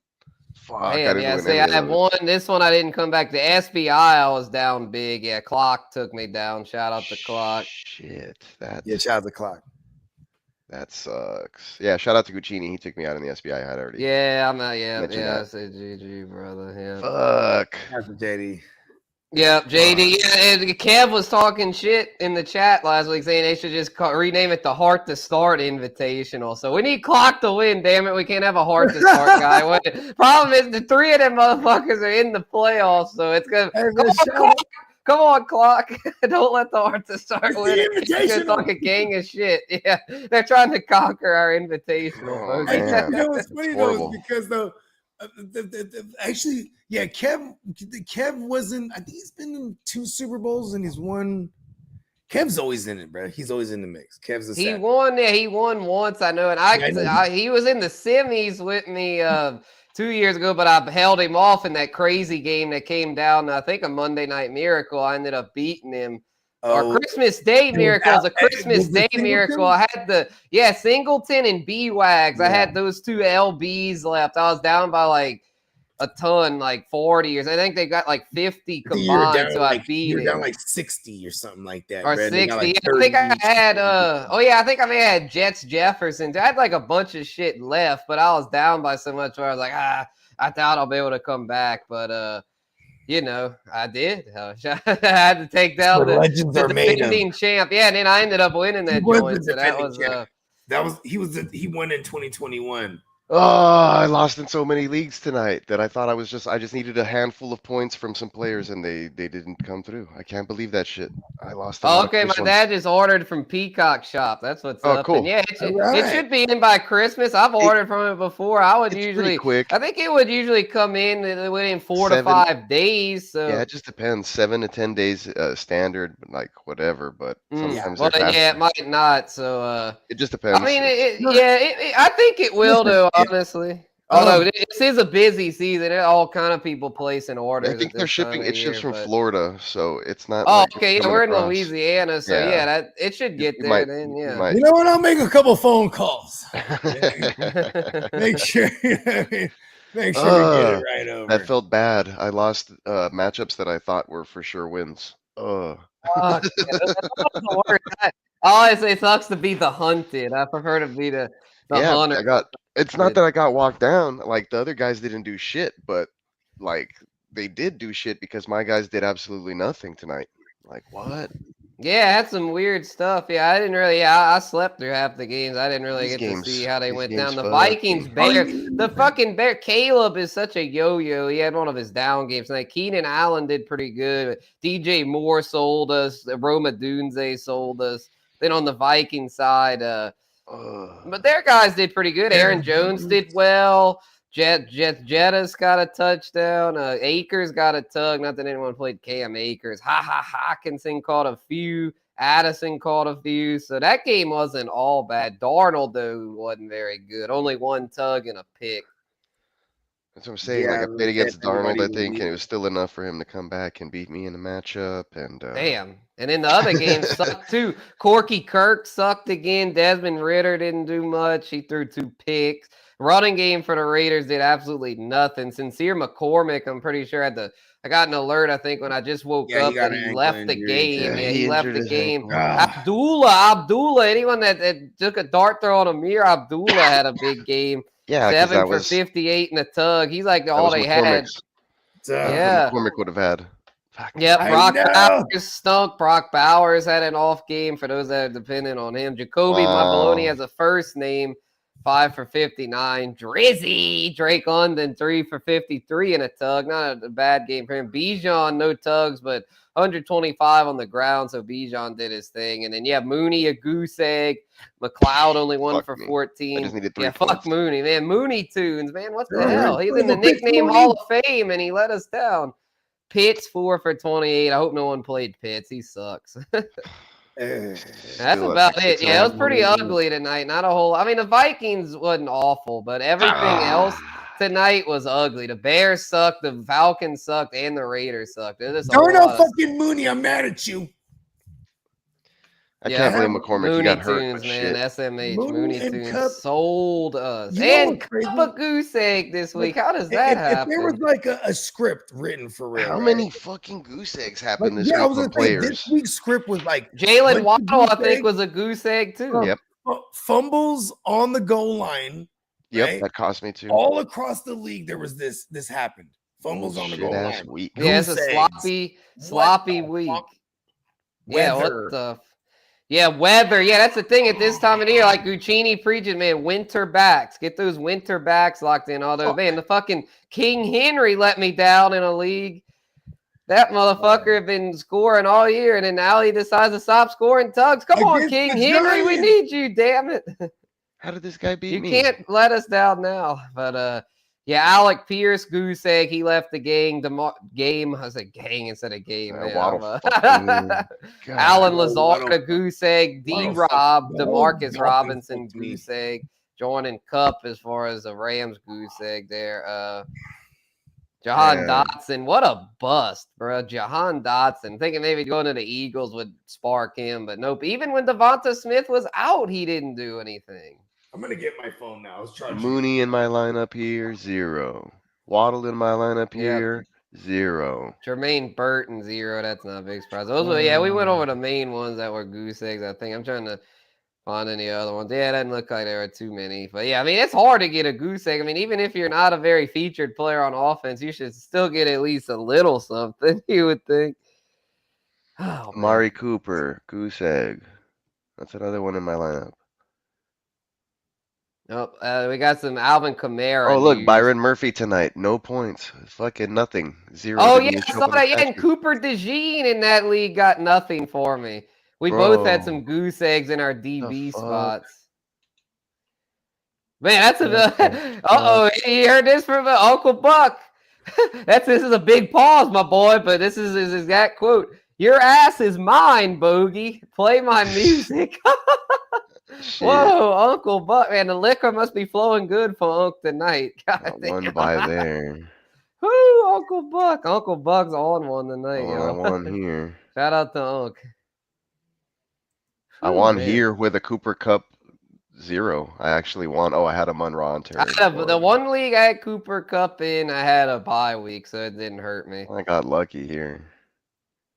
Fuck, I Damn, didn't yeah, win see, any I of had those. one. This one I didn't come back. The SBI I was down big. Yeah, Clock took me down. Shout out to Clock. Shit, that Shout out the clock. that sucks. Yeah, shout out to Guccini. He took me out in the SBI. I had already. Yeah, I'm not. Yeah, mentioned yeah. I that. said GG, brother. Yeah. Fuck. Shout out to JD. Yeah, JD. Yeah, and Kev was talking shit in the chat last week, saying they should just rename it the Heart to Start Invitational. So we need Clock to win. Damn it, we can't have a Heart to Start guy. Problem is, the 3 of them motherfuckers are in the playoffs, so it's gonna. Come on, Clock. Don't let the Heart to Start It's the win. It's gonna Invitational. talk a gang of shit. Yeah, they're trying to conquer our invitational. Oh, folks. man. You know what's funny Horrible. though is because though, actually, yeah, Kev wasn't. I think he's been in 2 Super Bowls and he's won. Kev's always in it, bro. He's always in the mix. Kev's a He sack. won. Yeah, he won once. I know, and he was in the semis with me 2 years ago, but I held him off in that crazy game that came down. I think a Monday Night Miracle. I ended up beating him. Or Christmas Day Miracle is a Christmas Day Miracle. I had Singleton and B-Wags. I had those 2 LBs left. I was down by like a ton, like 40 or I think they got like 50 combined. So I beat You're him. down like 60 or something like that. Or bro. They 60. got, like, I think I 30 had I think I may have had Jets Jefferson. I had like a bunch of shit left, but I was down by so much where I was like, I doubt I'll be able to come back. But you know, I did. I had to take down the defending champ. Yeah, and then I ended up winning that joint. So that was he won in 2021. Oh, I lost in so many leagues tonight that I thought I just needed a handful of points from some players and they didn't come through. I can't believe that shit. I lost a Oh, lot of okay, my close ones. dad just ordered from Peacock Shop. That's what's Oh, up. And cool. yeah, All it right. should be in by Christmas. I've It- ordered from it before. I would it's pretty usually, quick. I think it would usually come in within 4 to 7 5 days. Yeah, So it just depends. 7 to 10 days standard, like whatever, but sometimes well, they're yeah, faster. it might not. So It just I depends. mean, No, I think it will listen, do, honestly. Although this is a busy season, there are all kind of people placing I orders at think they're this time shipping of it ships year. from But Florida, so it's not oh, like it's okay, yeah, coming we're in across. Louisiana, so Yeah, yeah, that it should get you there might then. you Yeah. might you know what? I'll make a couple phone calls. Make sure. Make sure we get it right that over. felt bad. I lost matchups that I thought were for sure wins. Fuck, yeah, that's the worst. I always say it sucks to be the hunted. I prefer to be the Yeah, hunter. it's not that I got walked down. Like the other guys didn't do shit, but like they did do shit because my guys did absolutely nothing tonight. Like what? Yeah, I had some weird stuff. Yeah, I didn't really. Yeah, I slept through half the games. I didn't really get to see how they These went games down. The fuck Vikings, me. Bear, the fucking Bear. Caleb is such a yo-yo. He had one of his down games. Like Keenan Allen did pretty good. DJ Moore sold us. Roma Dunze sold us. Then on the Viking side, but their guys did pretty good. Aaron Jones did well. Jetta's got a touchdown. Akers got a tug. Not that anyone played Cam Akers. Hawkinson caught a few. Addison caught a few. So that game wasn't all bad. Darnold, though, wasn't very good. Only one tug and a pick. That's what I'm saying. Like Yeah, I played if against Darnold, everybody I was think, and it leaving. was still enough for him to come back and beat me in the matchup. And Damn. And then the other games sucked too. Corky Kirk sucked again. Desmond Ritter didn't do much. He threw 2 picks. Running game for the Raiders did absolutely nothing. Sincere McCormick, I'm pretty sure I got an alert, I think, when I just woke Yeah, he up got that an he ankle left the injury, game. too. Yeah, he he left injured the his game. ankle. Abdullah, anyone that took a dart throw on Amir Abdullah had a big game. Yeah, because 7 for 58 and a tug. He's like that all was they had. McCormick's. Yeah. McCormick would have had. Fuck. Yep, I Brock know. Bowers stunk. Brock Bowers had an off game for those that are dependent on him. Jacoby Maloney Wow. has a first name, 5 for 59. Drizzy, Drake London, 3 for 53 and a tug. Not a bad game for him. Bijan, no tugs, but 125 on the ground, so Bijan did his thing. And then, yeah, Mooney, a goose egg. McLeod only 1 Fuck for me. 14. I just needed 3 Yeah, points. fuck Mooney, man. Mooney Tunes, man. What the All right, hell? He's in the little pick nickname Mooney. Hall of Fame, and he let us down. Pitts 4 for 28. I hope no one played Pitts. He sucks. That's Still, about it's it. Yeah, it was pretty amazing. ugly tonight. Not a whole. I mean, the Vikings wasn't awful, but everything else tonight was ugly. The Bears sucked, the Falcons sucked, and the Raiders sucked. It was just a whole Darnell lot of. fucking Mooney, I'm mad at you. I Yeah, can't blame McCormick. He Mooney got hurt, Tunes, but man. shit. SMH, Mooney Mooney and Tunes Cup. sold us. You know And what's crazy? Cup a goose egg this week. How does that If there was happen? like a script written for real, How right? many fucking goose eggs Like, happened this yeah, I week was from gonna say this players? week's script was like Jalen bunch of Waddle, I goose think, eggs. was a goose egg too. Yep. Fumbles on the goal line. Yep, right? that cost me too. All across the league, there was this happened. Fumbles on the Shit goal ass line. week. Yeah, it's a Goose eggs. sloppy What the week. fuck? Yeah, what Weather. the? Yeah, weather. Yeah, that's the thing at this time of the year. Like Guccini preaches, man, winter backs. Get those winter backs locked in. Although, man, the fucking King Henry let me down in a league. That motherfucker had been scoring all year, and then now he decides to stop scoring tugs. Come on, Against King the Henry, we Giants. need you, damn it. How did this guy beat You me? can't let us down now. But yeah, Alec Pierce, goose egg, he left the game. I said gang instead of game. Man. Waddle Alan God. Lazard, goose egg. D Rob, the whole Demarcus Dolphins Robinson, fucked me. goose egg. Joining Cup as far as the Rams goose egg there. Jahan Yeah. Dotson, what a bust, bro. Jahan Dotson, thinking maybe going to the Eagles would spark him, but nope. Even when Devonta Smith was out, he didn't do anything. I'm gonna get my phone now. I was trying. Mooney in my lineup here, 0. Waddle in my lineup Yep. here, 0. Jermaine Burton, 0. That's not a big surprise. Those were, yeah, we went over the main ones that were goose eggs, I think. I'm trying to find any other ones. Yeah, it doesn't look like there are too many. But yeah, I mean, it's hard to get a goose egg. I mean, even if you're not a very featured player on offense, you should still get at least a little something, you would think. Oh, man. Amari Cooper, goose egg. That's another one in my lineup. Oh, we got some Alvin Kamara. Oh, look, news. Byron Murphy tonight. No points. Fucking nothing. 0. Oh, Didn't yeah, even I show saw up on the that. Yeah, stat and sheet. Cooper DeJean in that league got nothing for me. We both had some goose eggs in our DB fuck? spots. Man, that's What uh-oh, you heard this from Uncle Buck. This is a big pause, my boy, but this is his exact quote. Your ass is mine, Bogey. Play my music. Shit. Whoa, Uncle Buck, man, the liquor must be flowing good for Unc tonight. God Got one damn. by there. Woo, Uncle Buck. Uncle Buck's on one tonight, I y'all. won here. Shout out to Unc. I Whew, won man. here with a Cooper Cup 0. I actually won. Oh, I had a Monron turn. The one league I had Cooper Cup in, I had a bye week, so it didn't hurt me. I got lucky here.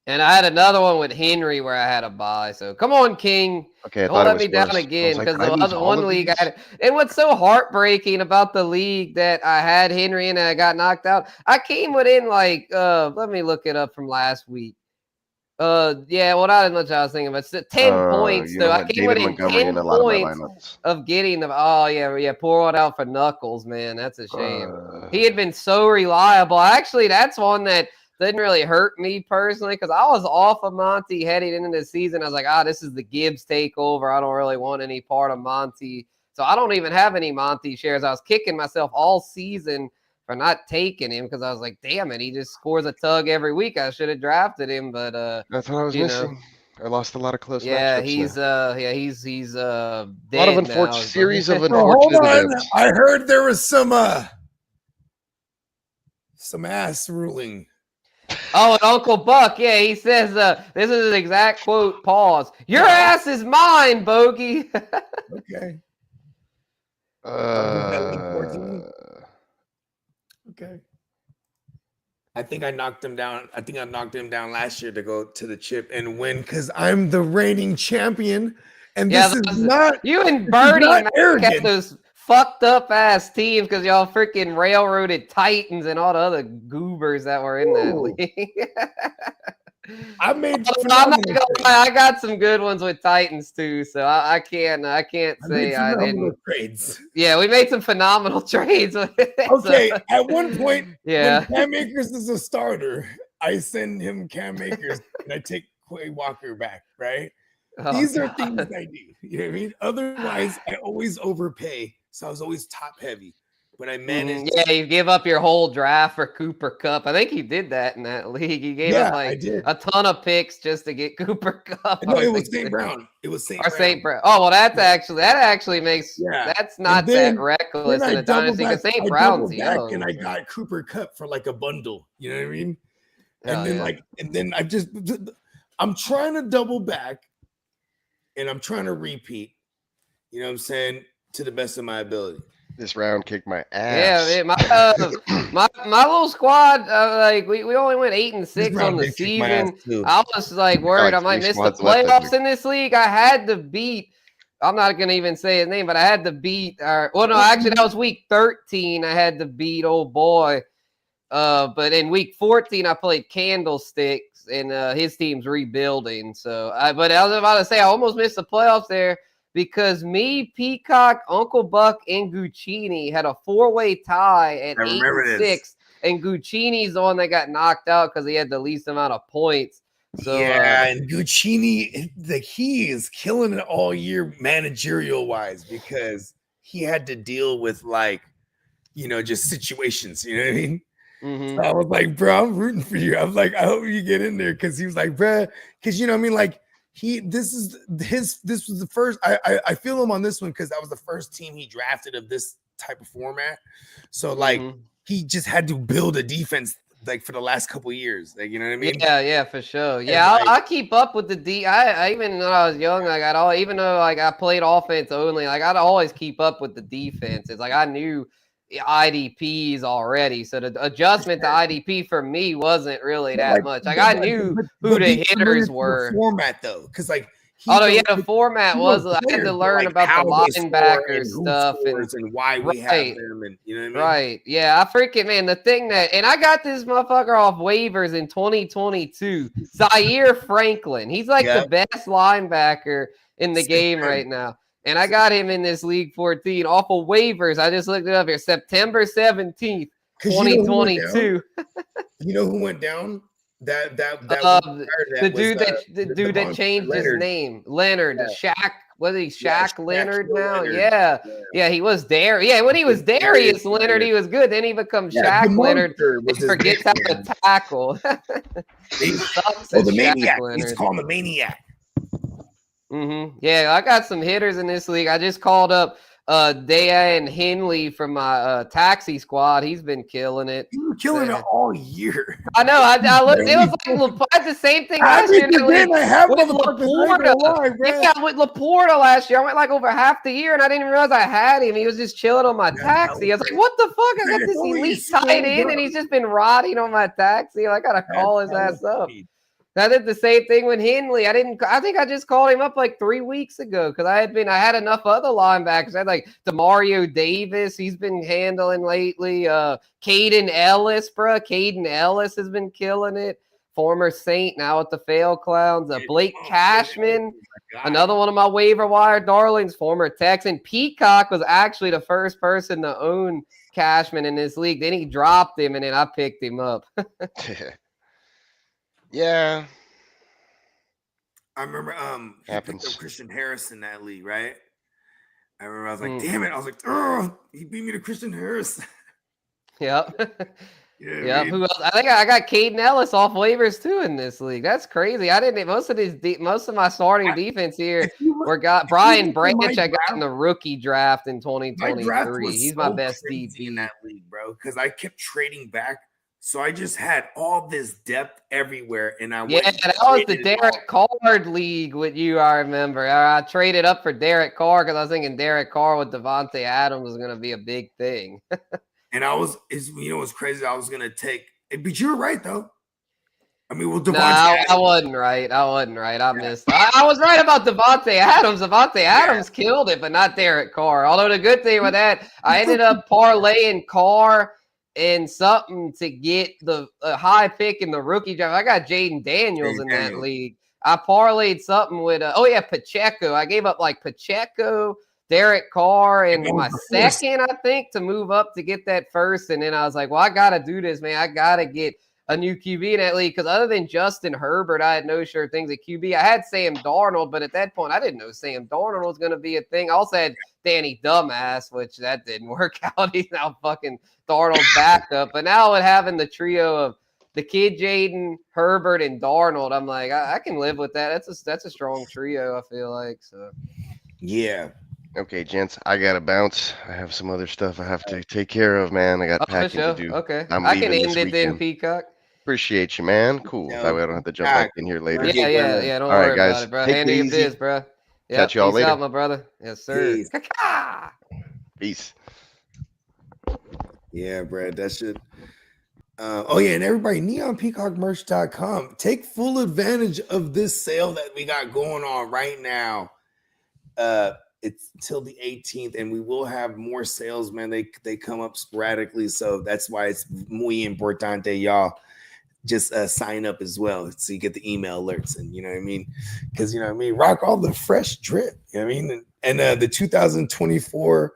And I had another one with Henry where I had a bye. So come on, King. Okay, I Don't thought it let was me down worse. again Like, because I the lose other all one of league I these? had. And what's so heartbreaking about the league that I had Henry in and I got knocked out, I came within like let me look it up from last week. Yeah, well, not as much I was thinking, but 10 points You though. know I what? came David within Montgomery 10 in a lot of my points lineups. of getting the. Oh yeah, pour one out for Knuckles, man. That's a shame. Uh, He had been so reliable. Actually, that's one that didn't really hurt me personally because I was off of Monty heading into the season. I was like, this is the Gibbs takeover. I don't really want any part of Monty. So I don't even have any Monty shares. I was kicking myself all season for not taking him because I was like, damn it, he just scores a tug every week. I should have drafted him, but That's what I was missing. I lost a lot of close yeah, matchups. he's A lot of dead unfortunate now. series of Bro, hold unfortunate on. events. I heard there was some ass ruling. Oh, and Uncle Buck, yeah, he says, this is an exact quote, pause. Your ass is mine, Bogey. Okay. Okay. I think I knocked him down. I think I knocked him down last year to go to the chip and win because I'm the reigning champion. And this is not you and Bernie not had those fucked up ass teams because y'all freaking railroaded Titans and all the other goobers that were in that league. I'm not gonna lie, I got some good ones with Titans too, so I can't say I didn't. Trades. Yeah, we made some phenomenal trades. Okay, at one point, yeah, when Cam Akers is a starter, I send him Cam Akers and I take Quay Walker back, right? These are things I do. You know what I mean? Otherwise, I always overpay. So I was always top heavy. But I managed. Yeah, you give up your whole draft for Cooper Cup. I think he did that in that league. He gave up like a ton of picks just to get Cooper Cup. No, it was St. Brown. It was St. Brown. Oh, well, that actually makes that's not that reckless in a dynasty because St. Brown's young. And I got Cooper Cup for like a bundle. You know what I mean? And then I'm trying to double back and I'm trying to repeat, you know what I'm saying, to the best of my ability. This round kicked my ass. Yeah, my little squad, like we only went 8-6 on the season. I was like worried I might miss the playoffs in this league. I had to beat. I'm not gonna even say his name, but I had to beat. Actually, that was week 13. I had to beat old boy. But in week 14, I played Candlesticks, and his team's rebuilding. So, but I was about to say I almost missed the playoffs there. Because me, Peacock, Uncle Buck, and Guccini had a 4-way tie at 8-6, and Guccini's the one that got knocked out because he had the least amount of points. So and Guccini, he is killing it all year managerial wise because he had to deal with just situations. You know what I mean? Mm-hmm. So I was like, bro, I'm rooting for you. I'm like, I hope you get in there because he was like, bro, because you know what I mean, like. This was the first. I feel him on this one because that was the first team he drafted of this type of format. So he just had to build a defense for the last couple of years. You know what I mean? Yeah, for sure. Yeah, I'll keep up with the D. I even when I was young, even though I played offense only, I'd always keep up with the defenses. I knew IDPs already, so the adjustment to IDP for me wasn't really that much. I knew who the hitters were. Format though, because the format was I had to learn about the linebacker stuff and why we have them, and you know what I mean? Right? Yeah, I freaking the thing that, and I got this motherfucker off waivers in 2022. Zaire Franklin, he's like the best linebacker in the game right now. And I got him in this League 14 off of waivers. I just looked it up here. September 17th, 2022. You know who went down? That the dude that changed his name, Leonard. Shaq. Was he Shaq Leonard now? Leonard. Yeah, he was there. Yeah, when he was Darius Leonard, he was good. Then he becomes Shaq Leonard. He forgets how to tackle. He sucks at the Shaq maniac. Leonard. He's called the maniac. Yeah, I got some hitters in this league. I just called up Dan Henley from my taxi squad. He's been killing it. You were killing it all year. I know. I looked. It was like I had the same thing last year. With Laporta. Yeah, with Laporta last year, I went like over half the year, and I didn't even realize I had him. He was just chilling on my taxi. I was like, "What the fuck? I got this elite tight end, and he's just been rotting on my taxi. I gotta call his ass up." I did the same thing with Henley. I think I just called him up like 3 weeks ago because I had enough other linebackers. I had like DeMario Davis. He's been handling lately. Caden Ellis, bro. Caden Ellis has been killing it. Former Saint, now at the Fail Clowns. Blake Cashman, another one of my waiver wire darlings. Former Texan. Peacock was actually the first person to own Cashman in this league. Then he dropped him, and then I picked him up. Yeah. I remember he picked up Christian Harris in that league, right? I remember I was like, damn it. I was like, oh, he beat me to Christian Harris. Yep. Yeah. Who else? I think I got Caden Ellis off waivers too in this league. That's crazy. I didn't most of my starting defense here got Brian Branch. I got in the rookie draft in 2023. He's my best DB in that league, bro. Because I kept trading back. So I just had all this depth everywhere, and that was the Derek Carr league with you. I remember I traded up for Derek Carr because I was thinking Derek Carr with Devontae Adams was going to be a big thing. And what's crazy? I was going to take, but you were right though. I mean, well, I wasn't right. I missed. I was right about Devontae Adams. Devontae Adams killed it, but not Derek Carr. Although the good thing with that, I ended up parlaying Carr and something to get the high pick in the rookie draft. I got Jaden Daniels in that league. I parlayed something with Pacheco. I gave up like Pacheco, Derek Carr, and my second, I think, to move up to get that first. And then I was like, well, I gotta do this, man. I gotta get a new QB in that league because other than Justin Herbert, I had no sure things at QB. I had Sam Darnold, but at that point, I didn't know Sam Darnold was going to be a thing. I also had Danny Dumbass, which that didn't work out. He's now fucking Darnold's backup. But now with having the trio of the kid Jaden, Herbert, and Darnold, I'm like, I can live with that. That's a strong trio, I feel like. So, yeah. Okay, gents, I gotta bounce. I have some other stuff I have to take care of, man. I got packing to do. Okay, I can end it then, Peacock. Appreciate you, man. Cool. That way I don't have to jump back in here later. Yeah. Don't worry about it, bro. Handle your biz, bro. Catch y'all later. Peace out, my brother. Yes, sir. Peace. Yeah, Brad. That should. And everybody, neonpeacockmerch.com. Take full advantage of this sale that we got going on right now. It's till the 18th, and we will have more sales, man. They come up sporadically, so that's why it's muy importante, y'all. Just sign up as well so you get the email alerts, and you know what I mean, because you know what I mean, rock all the fresh drip, you know what I mean, and the 2024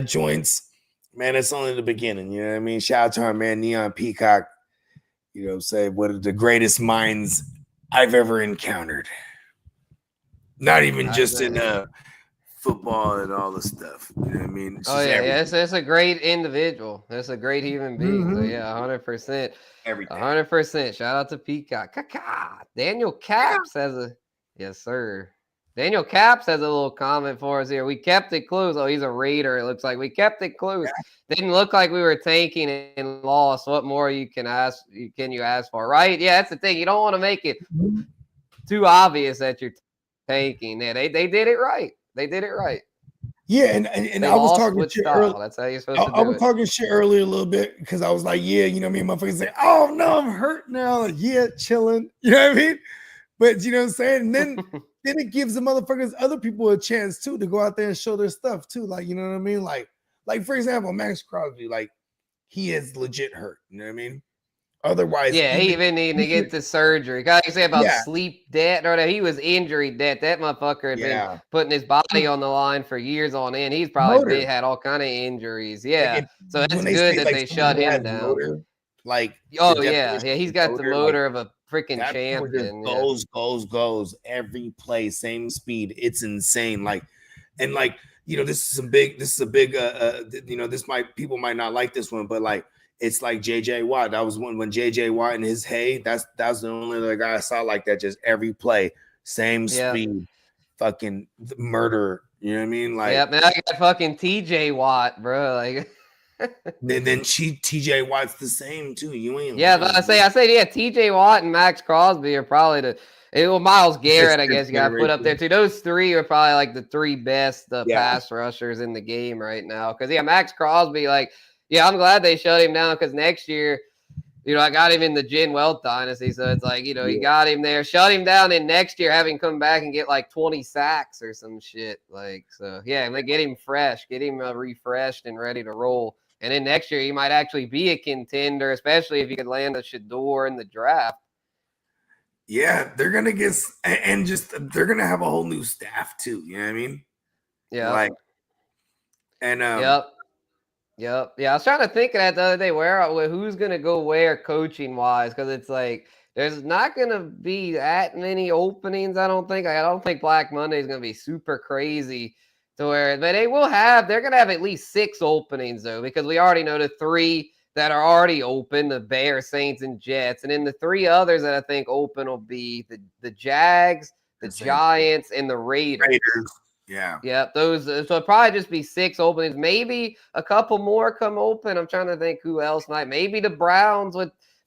joints, man, it's only the beginning, you know what I mean. Shout out to our man Neon Peacock, you know, say one of the greatest minds I've ever encountered. Not even just in football and all the stuff. You know what I mean? It's it's a great individual. That's a great human being. Mm-hmm. So yeah, 100%. Everything. 100%. Shout out to Peacock. Daniel Caps has a yes, sir. Daniel Caps has a little comment for us here. We kept it close. Oh, he's a Raider. It looks like we kept it close. Didn't look like we were tanking and lost. What more can you ask for? Right? Yeah, that's the thing. You don't want to make it too obvious that you're tanking. Yeah, they did it right. They did it right. Yeah, and I was talking shit earlier. That's how you're supposed to do it. I was talking shit earlier a little bit because I was like, yeah, you know what I mean? Motherfuckers say, oh no, I'm hurt now. Like, yeah, chilling. You know what I mean? But you know what I'm saying? And then then it gives the motherfuckers, other people, a chance too to go out there and show their stuff too. Like, you know what I mean? Like for example, Max Crosby, like he is legit hurt. You know what I mean? Otherwise, Yeah, he even needing to get to surgery. Like you say about Yeah. sleep debt or that he was injury debt. That motherfucker had been Yeah. putting his body on the line for years on end. He's probably Motor. had all kind of injuries. Like Yeah, so when it's they good say that like they someone shut who him has down. motor, like the Oh yeah, definition yeah. He's of got the motor, like motor of a freaking that one just champion. Yeah. goes every play, same speed. It's insane. Like, and like, this is a big this people might not like this one, but like it's like JJ Watt. That was when JJ Watt in his that's the only other guy I saw like that, just every play, same speed, fucking murder. You know what I mean? Like, yeah, man, I got fucking TJ Watt, bro. Like then TJ Watt's the same too. You ain't yeah, lying, I say yeah, TJ Watt and Max Crosby are probably Miles Garrett, I guess you got to put up there too. Those three are probably like the three best pass rushers in the game right now. Because Max Crosby, like, I'm glad they shut him down because next year, I got him in the Jen Wealth dynasty, so it's like, you got him there, shut him down, and next year have him come back and get like 20 sacks or some shit. Like, so yeah, they get him fresh, get him refreshed and ready to roll. And then next year he might actually be a contender, especially if you could land a Shador in the draft. Yeah, they're gonna get they're gonna have a whole new staff too. You know what I mean? Yeah. Like, and Yep. Yeah, I was trying to think of that the other day. Who's gonna go where coaching wise? Because it's like there's not gonna be that many openings. I don't think. I don't think Black Monday is gonna be super crazy to where, but they're gonna have at least 6 openings though, because we already know the 3 that are already open: the Bears, Saints, and Jets, and then the 3 others that I think open will be the Jags, the Giants, and the Raiders. Yeah. Yep. Those. So it'll probably just be 6 openings. Maybe a couple more come open. I'm trying to think who else might. Maybe the Browns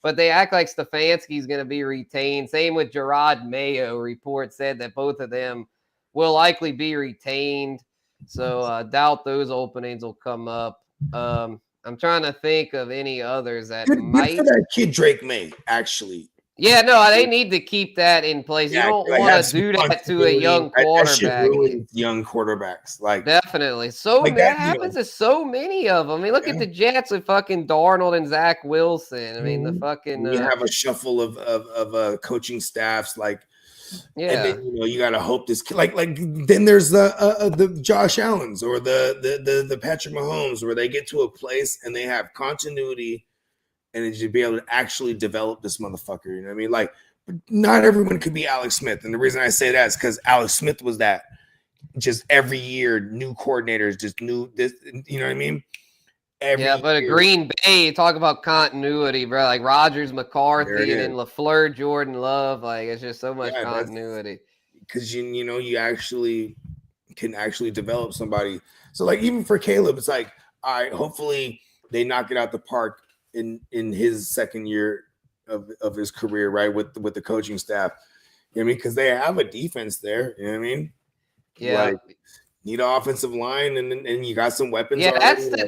but they act like Stefanski's going to be retained. Same with Gerard Mayo. Report said that both of them will likely be retained. So doubt those openings will come up. I'm trying to think of any others that might. Good for that kid Drake May, actually. Yeah, no, they need to keep that in place. Yeah, you don't want to do that to a young quarterback. Young quarterbacks, like definitely. So like that happens to so many of them. I mean, look at the Jets with fucking Darnold and Zach Wilson. I mean, the fucking you have a shuffle of coaching staffs, like, and then you got to hope this like then there's the Josh Allens or the Patrick Mahomes, where they get to a place and they have continuity. And then you'd be able to actually develop this motherfucker. You know what I mean? Like, not everyone could be Alex Smith. And the reason I say that is because Alex Smith was that. Just every year, new coordinators, just new this. You know what I mean? But a Green Bay, talk about continuity, bro. Like Rodgers, McCarthy, and then LaFleur, Jordan Love. Like, it's just so much continuity. Because you actually can develop somebody. So like even for Caleb, it's like, all right, hopefully they knock it out the park in his second year of his career, right, with the coaching staff. You know what I mean? Because they have a defense there. You know what I mean? Yeah. Like, need an offensive line, and you got some weapons. Yeah,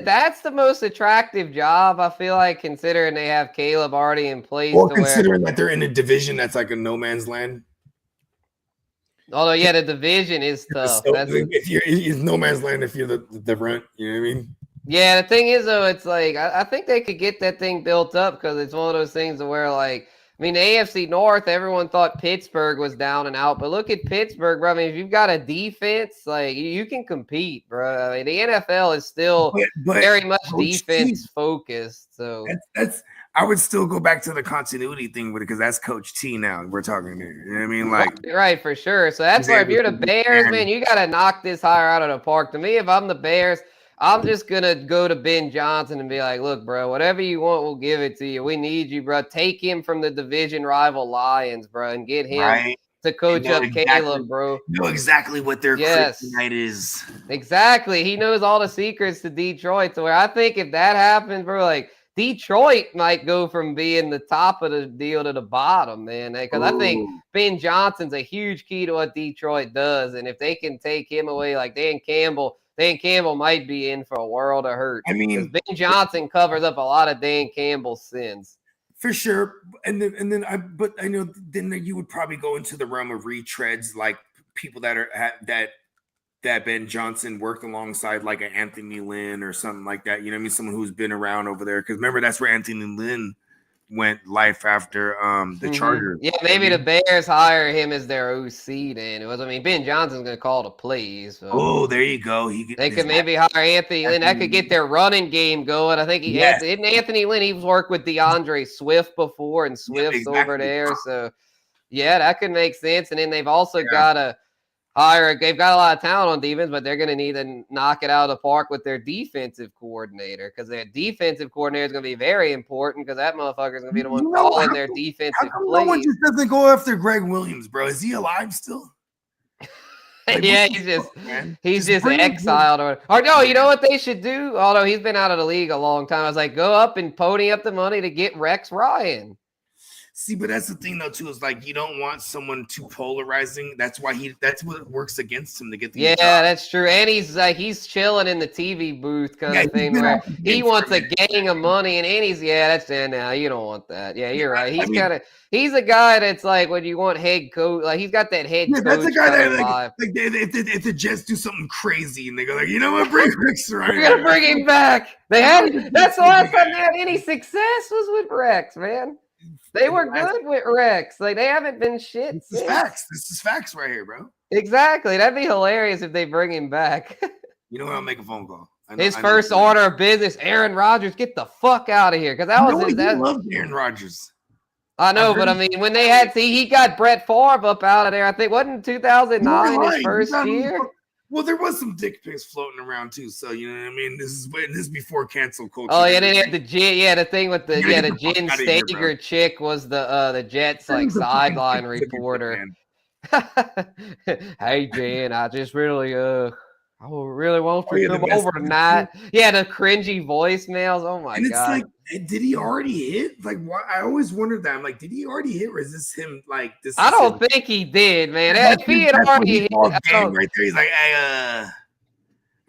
that's the most attractive job, I feel like, considering they have Caleb already in place. Or considering that they're in a division that's like a no man's land. Although, yeah, the division is tough. So if you're no man's land, if you're the runt, you know what I mean? Yeah, the thing is, though, it's like I think they could get that thing built up because it's one of those things where, like, I mean, the AFC North, everyone thought Pittsburgh was down and out, but look at Pittsburgh, bro. I mean, if you've got a defense, like, you can compete, bro. I mean, the NFL is still very much defense focused. So I would still go back to the continuity thing with it because that's Coach T now. We're talking here. You know what I mean? Like, right, for sure. So that's why if you're the Bears, man, you got to knock this hire out of the park. To me, if I'm the Bears, I'm just going to go to Ben Johnson and be like, look, bro, whatever you want, we'll give it to you. We need you, bro. Take him from the division rival Lions, bro, and get him to coach up Caleb, bro. Know exactly what their kryptonite is. Exactly. He knows all the secrets to Detroit. So where I think if that happens, bro, like Detroit might go from being the top of the deal to the bottom, man. Because I think Ben Johnson's a huge key to what Detroit does. And if they can take him away like Dan Campbell might be in for a world of hurt. I mean, Ben Johnson covers up a lot of Dan Campbell's sins. For sure. I know then you would probably go into the realm of retreads, like people that Ben Johnson worked alongside, like an Anthony Lynn or something like that. You know what I mean? Someone who's been around over there. Because remember, that's where Anthony Lynn went life after the Chargers. Yeah, maybe the Bears hire him as their OC. Then I mean, Ben Johnson's going to call the plays. So. Oh, there you go. They could maybe hire Anthony Lynn. That could get their running game going. I think didn't Anthony Lynn. He's worked with DeAndre Swift before, and Swift's over there. So yeah, that could make sense. And then they've also got to hire. They've got a lot of talent on defense, but they're going to need to knock it out of the park with their defensive coordinator, because their defensive coordinator is going to be very important, because that motherfucker is going to be the one calling their defensive plays. No one just doesn't go after Greg Williams, bro. Is he alive still? Like, yeah, he's just exiled, or no, you know what they should do? Although he's been out of the league a long time, I was like, go up and pony up the money to get Rex Ryan. See, but that's the thing though too, is like you don't want someone too polarizing. That's what works against him to get the job. That's true. And he's chilling in the TV booth kind of thing where he wants a gang of money, and that's now you don't want that. Yeah, you're right. He's a guy that's like when you want head coach, like he's got that head coach. That's a guy that if the Jets do something crazy and they go like, you know what, bring Rex Ryan. We're gonna bring him back. That's the last time they had any success was with Rex, man. They were good with Rex. Like, they haven't been shit. This is facts. This is facts right here, bro. Exactly. That'd be hilarious if they bring him back. You know what? I'll make a phone call. His first order of business, Aaron Rodgers, get the fuck out of here. Because that was his. I loved Aaron Rodgers. I know, but I mean, when they had, he got Brett Favre up out of there. I think, wasn't 2009 his first year? Well, there was some dick pics floating around too, so you know what I mean. This is before cancel culture. Oh yeah, they had the the thing with the Jen Stager chick was the Jets like sideline reporter. Hey Jen, I just really I really want you to come over tonight. Yeah, the cringy voicemails. Oh my god! It's like, did he already hit? Like, why? I always wondered that. I'm like, did he already hit, or is this him? Like this? I don't think he did, man. If he had already hit, right there, he's like, hey,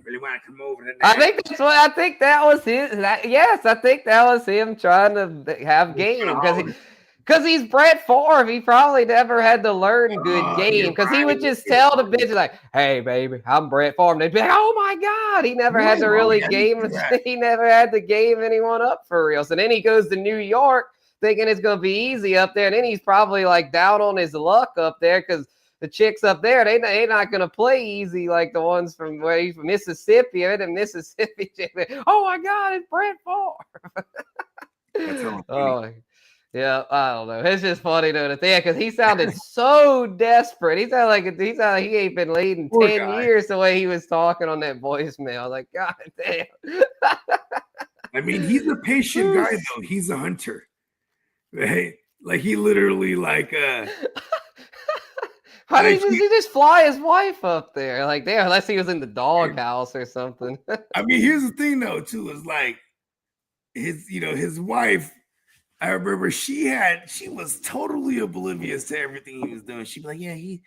really want to come over tonight? I think that's what. I think that was his. Yes, I think that was him trying to have game because he's Brett Favre. He probably never had to learn good game because he would just tell the bitch like, "Hey, baby, I'm Brett Favre." And they'd be like, "Oh my god!" He never had to really game. He never had to game anyone up for real. So then he goes to New York thinking it's gonna be easy up there, and then he's probably like down on his luck up there because the chicks up there they not gonna play easy like the ones from where he's from Mississippi. And then Mississippi chick, oh my god, it's Brett Favre. Oh. Yeah, I don't know. It's just funny though because he sounded so desperate. He sounded like he ain't been leading 10 years the way he was talking on that voicemail. Like, god damn. I mean, he's a patient guy though. He's a hunter. Right? Like he literally how did he just fly his wife up there? Like there, unless he was in the doghouse or something. I mean, here's the thing though, too, is like his wife. I remember she was totally oblivious to everything he was doing. She'd be like, yeah, he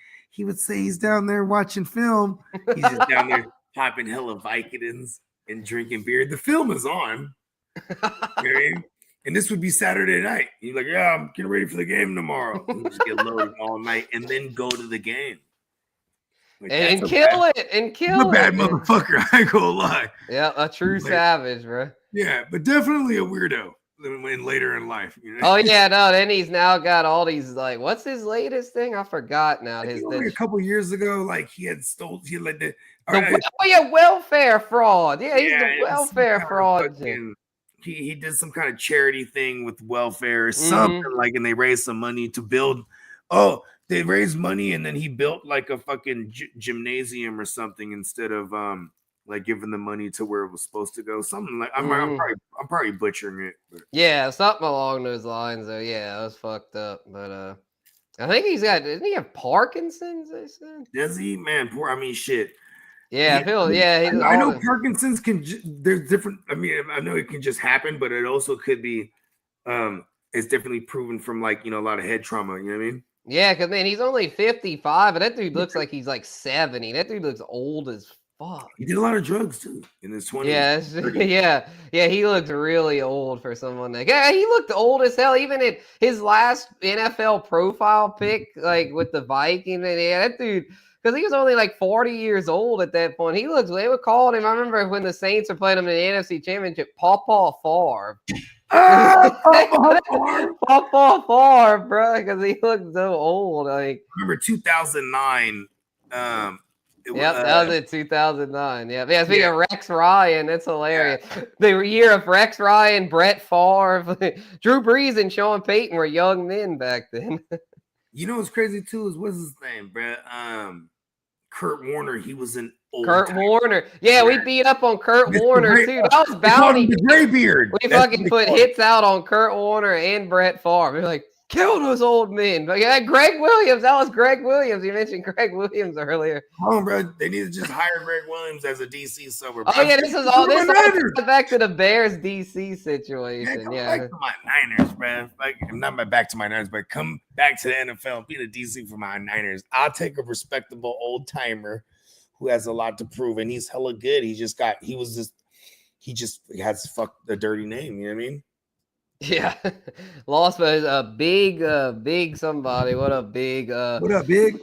would say he's down there watching film. He's just down there popping hella Vicodins and drinking beer. The film is on. You know what I mean? And this would be Saturday night. He's like, yeah, I'm getting ready for the game tomorrow. And just get loaded all night and then go to the game. Like, and kill it. A bad motherfucker, I ain't gonna lie. Yeah, a true savage, bro. Yeah, but definitely a weirdo. Later in life, you know? Oh yeah, no. Then he's now got all these like, what's his latest thing? I forgot now. A couple years ago, like he had welfare fraud. Yeah, he's the welfare fraud. He did some kind of charity thing with welfare or something like, and they raised some money to build. Oh, they raised money and then he built like a fucking gymnasium or something instead of like giving the money to where it was supposed to go. Something like I'm probably butchering it. But. Yeah, something along those lines. Though. Yeah, it was fucked up. But I think doesn't he have Parkinson's? They said. Does he? Man, poor. I mean, shit. Yeah, I know Parkinson's can. There's different. I mean, I know it can just happen, but it also could be. It's definitely proven from like a lot of head trauma. You know what I mean? Yeah, because man, he's only 55, and that dude looks like he's like 70. That dude looks old as fuck. He did a lot of drugs too in his 20s. Yeah. He looks really old for someone like. Yeah, he looked old as hell. Even in his last NFL profile pic, like with the Vikings, and that dude, because he was only like 40 years old at that point. They were calling him. I remember when the Saints were playing him in the NFC Championship, Pawpaw Favre. Far, bro, because he looked so old. Like, remember 2009. Yep, that was in 2009. Yep. Yeah, speaking Yeah. of Rex Ryan, that's hilarious. The year of Rex Ryan, Brett Favre, Drew Brees, and Sean Payton were young men back then. You know what's crazy too is what's his name, bro? Kurt Warner. He was an old Kurt timer. Warner. Yeah, we beat up on Kurt Mr. Warner Gray- too. That was They called bounty. him the Graybeard. We That's fucking what put they called hits out on Kurt Warner and Brett Favre. We're like, kill those old men. But yeah, Greg Williams. That was Greg Williams. You mentioned Greg Williams earlier. Oh, bro, they need to just hire Greg Williams as a DC sober. Oh yeah, this is all back to the Bears DC situation. Back to my Niners, bro. Like, not back to my Niners, but come back to the NFL. Be the DC for my Niners. I'll take a respectable old timer who has a lot to prove, and he's hella good. He just has fucked a dirty name. You know what I mean? Yeah, lost by a big somebody. What a big What up, big?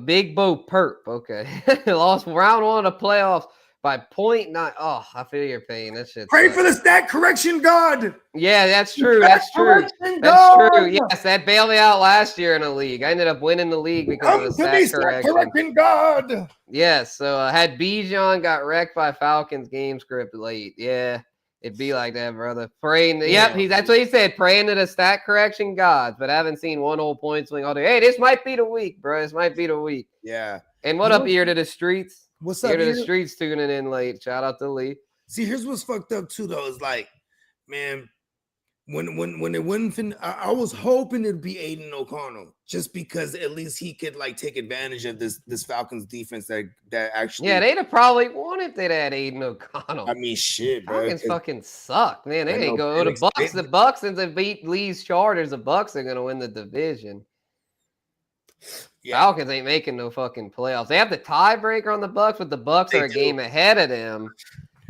Big Bo Perp. Okay, lost round one of the playoffs by 0.9. Oh, I feel your pain. That shit. Pray for the stat correction god. Yeah, that's true. That's true. That's true. Yes, that bailed me out last year in the league. I ended up winning the league because of the stat correction god. Yes, so had Bijan got wrecked by Falcons game script late. Yeah. It'd be like that, brother. Praying. That's what he said. Praying to the stat correction gods, but I haven't seen one whole point swing all day. Hey, this might be the week, bro. This might be the week. Yeah. And what up, ear to the streets? What's up, ear to the streets tuning in late? Shout out to Lee. See, here's what's fucked up too, though. Is like, man, when it wouldn't, I was hoping it'd be Aiden O'Connell, just because at least he could like take advantage of this Falcons defense that actually. Yeah, they'd have probably won if they'd had Aiden O'Connell. I mean, shit, bro. Falcons fucking suck, man. They ain't go to Bucks. The Bucks, since they beat Lee's Chargers, the Bucks are gonna win the division. Yeah. Falcons ain't making no fucking playoffs. They have the tiebreaker on the Bucks, but the Bucks are a game ahead of them.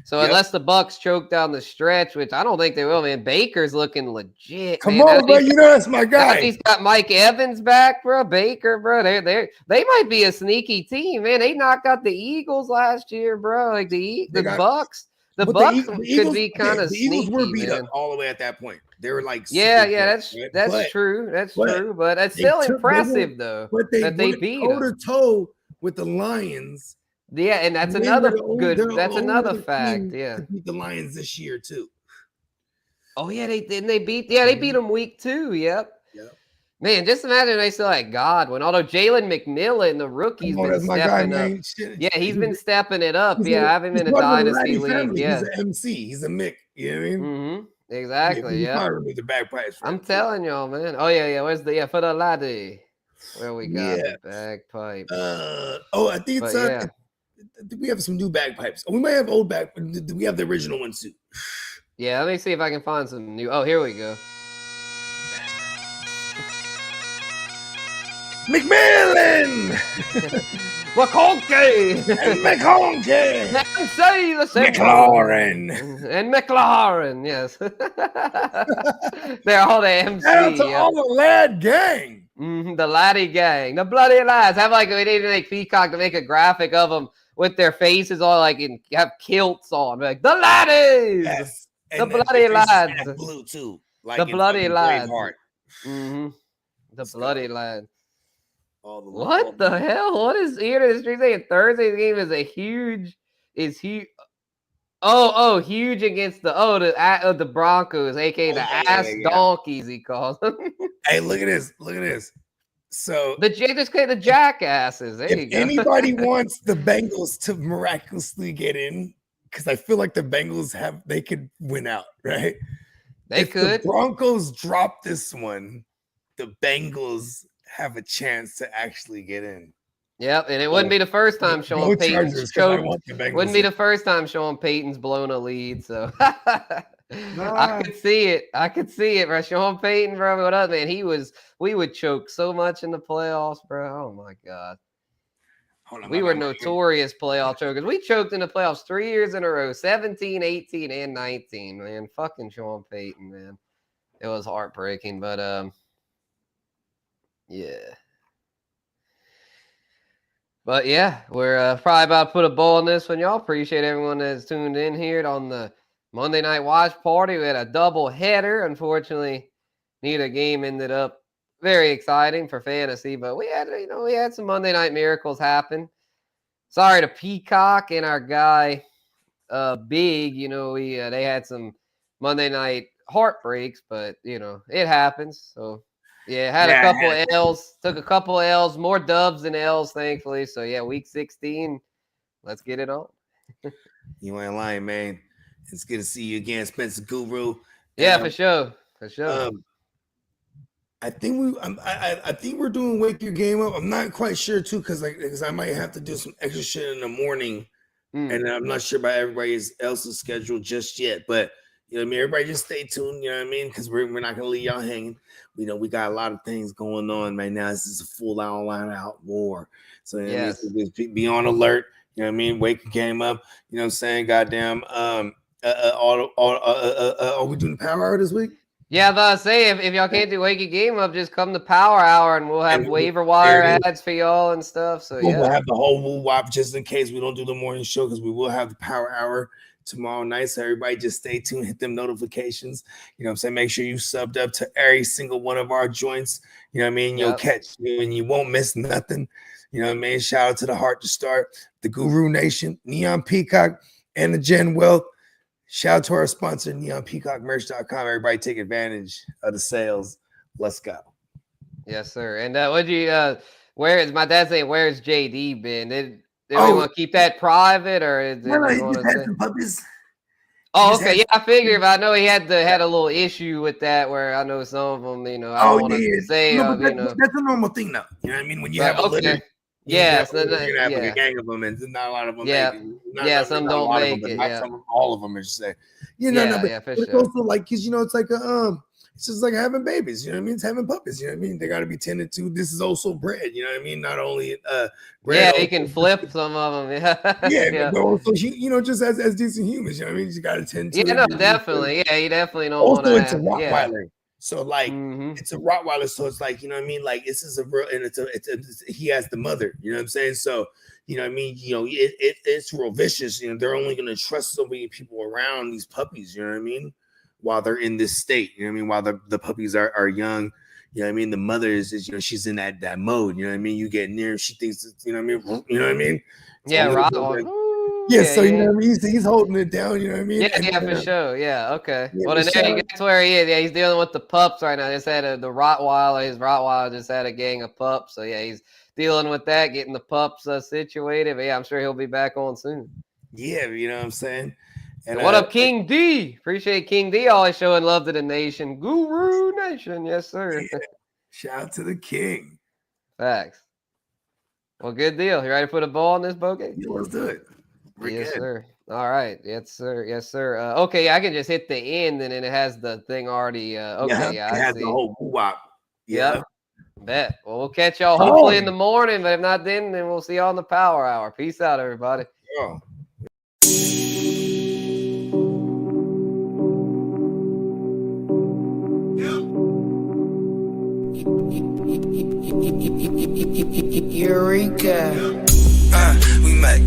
So unless the Bucks choke down the stretch, which I don't think they will, man. Baker's looking legit. Come on, bro. You know that's my guy. He's got Mike Evans back, bro. Baker, bro. They might be a sneaky team, man. They knocked out the Eagles last year, bro. Like the Bucks. The Bucks could be kind of sneaky. The Eagles were beat up all the way at that point. They were like, that's true. That's true. But it's still impressive, though. But they beat toe to toe with the Lions. Yeah, and that's another good. That's another fact. Yeah, to beat the Lions this year too. Oh yeah, they beat them week 2. Yep. Man, just imagine they still had Godwin. Although Jalen McMillan, the rookie's been stepping up. Yeah, he's been stepping it up. I have him in a dynasty league. Yeah, he's an MC. He's a Mick. You know what I mean? Mm-hmm. Exactly. Yeah. The bagpipes. I'm telling y'all, man. Oh yeah. Where's for the laddie? Where we got the bagpipe? I think it's we have some new bagpipes. We might have old bagpipes. We have the original ones too. Yeah, let me see if I can find some new. Oh, here we go. McMillan! McConkey! And McConkey! McLaurin! And McLaurin, yes. They're all the MC. Shout out to all the lad gang. The laddie gang. The bloody lads. We need to make Peacock to make a graphic of them with their faces all like and have kilts on. Like, the laddies! Yes. The bloody lads. Blue too. Like the bloody lads. Mm-hmm. The bloody lads. What the hell? What is here to the street saying? Thursday's game is huge. Oh, huge against the Broncos, aka the donkeys. He calls them. Hey, look at this. So the jackasses. There you go. Anybody wants the Bengals to miraculously get in, because I feel like the Bengals they could win out, right? If the Broncos drop this one, the Bengals have a chance to actually get in. Yep, and it wouldn't be the first time Sean Payton's choked. Wouldn't be the first time Sean Payton's blown a lead. So I could see it, bro. Sean Payton, bro. What up, man? We would choke so much in the playoffs, bro. Oh my god. We were notorious playoff chokers. We choked in the playoffs 3 years in a row, 17, 18, and 19, man. Fucking Sean Payton, man. It was heartbreaking, but yeah. But yeah, we're probably about to put a bow on this one, y'all. Appreciate everyone that's tuned in here on the Monday night watch party. We had a double header. Unfortunately, neither game ended up very exciting for fantasy, but we had some Monday night miracles happen. Sorry to Peacock and our guy Big. They had some Monday night heartbreaks, but it happens. So yeah, had a couple L's, took a couple L's, more dubs than L's, thankfully. So yeah, week 16, let's get it on. You ain't lying, man. It's good to see you again, Spencer Guru. Yeah, for sure. I think I think we're doing Wake Your Game Up. I'm not quite sure too, because I might have to do some extra shit in the morning, and I'm not sure about everybody else's schedule just yet. But everybody just stay tuned. You know what I mean? Because we're not gonna leave y'all hanging. We got a lot of things going on right now. This is a full out war. So yes. Just be on alert. You know what I mean? Wake Your Game Up. You know what I'm saying? Goddamn. Are we doing the power hour this week? Yeah, I was about to say, if y'all can't do Wake Your Game Up, just come to Power Hour and we'll have waiver wire ads for y'all and stuff. So we'll have the whole woo wop just in case we don't do the morning show, because we will have the Power Hour tomorrow night. So everybody just stay tuned, hit them notifications. You know what I'm saying? Make sure you subbed up to every single one of our joints. You know what I mean? You'll catch you and you won't miss nothing. You know what I mean? Shout out to the Heart to Start, the Guru Nation, Neon Peacock, and the Gen Wealth. Shout out to our sponsor, neonpeacockmerch.com. Everybody take advantage of the sales. Let's go. Yes, sir. And where is my dad saying, where's JD been? Did we want to keep that private, or he just had some puppies. Oh, okay. Yeah, I figured. But I know he had a little issue with that, where I know some of them, I don't want to say, that's a normal thing, though. You know what I mean? When you have a litter. Yeah, so you're gonna have like a gang of them, and not a lot of them. Some don't make it. All of them, I should say. For it's sure. also like, because it's like it's just like having babies. You know what I mean? It's having puppies. You know what I mean? They got to be tended to. This is also bread. You know what I mean? Not only bread. Yeah, you can flip some of them. But also just as decent humans. You know what I mean? You got to tend to. Yeah, no, definitely. Yeah, you definitely don't want to. Also, it's a Rottweiler. So it's a Rottweiler, so it's like, you know what I mean? Like, this is a real, and he has the mother, you know what I'm saying? So, you know what I mean? It's real vicious. They're only going to trust so many people around these puppies, you know what I mean? While they're in this state, you know what I mean? While the puppies are young, you know what I mean? The mother is she's in that mode, you know what I mean? You get near, she thinks, you know what I mean? You know what I mean? So you know what I mean? He's holding it down, you know what I mean? Yeah, for sure. Yeah, okay. Well, then that's where he is. Yeah, he's dealing with the pups right now. Just had the Rottweiler. His Rottweiler just had a gang of pups. So yeah, he's dealing with that, getting the pups situated. But yeah, I'm sure he'll be back on soon. Yeah, you know what I'm saying? And what up, King D? Appreciate King D always showing love to the nation. Guru Nation. Yes, sir. Yeah. Shout out to the king. Facts. Well, good deal. You ready to put a ball on this bogey? Yeah, let's do it. Yes, sir. All right. Yes, sir. Yes, sir. Okay, I can just hit the end, and then it has the thing already. Okay, it has the whole wop. Yep. Bet. Well, we'll catch y'all hopefully in the morning, but if not then we'll see y'all in the Power Hour. Peace out, everybody. Oh. Eureka. We make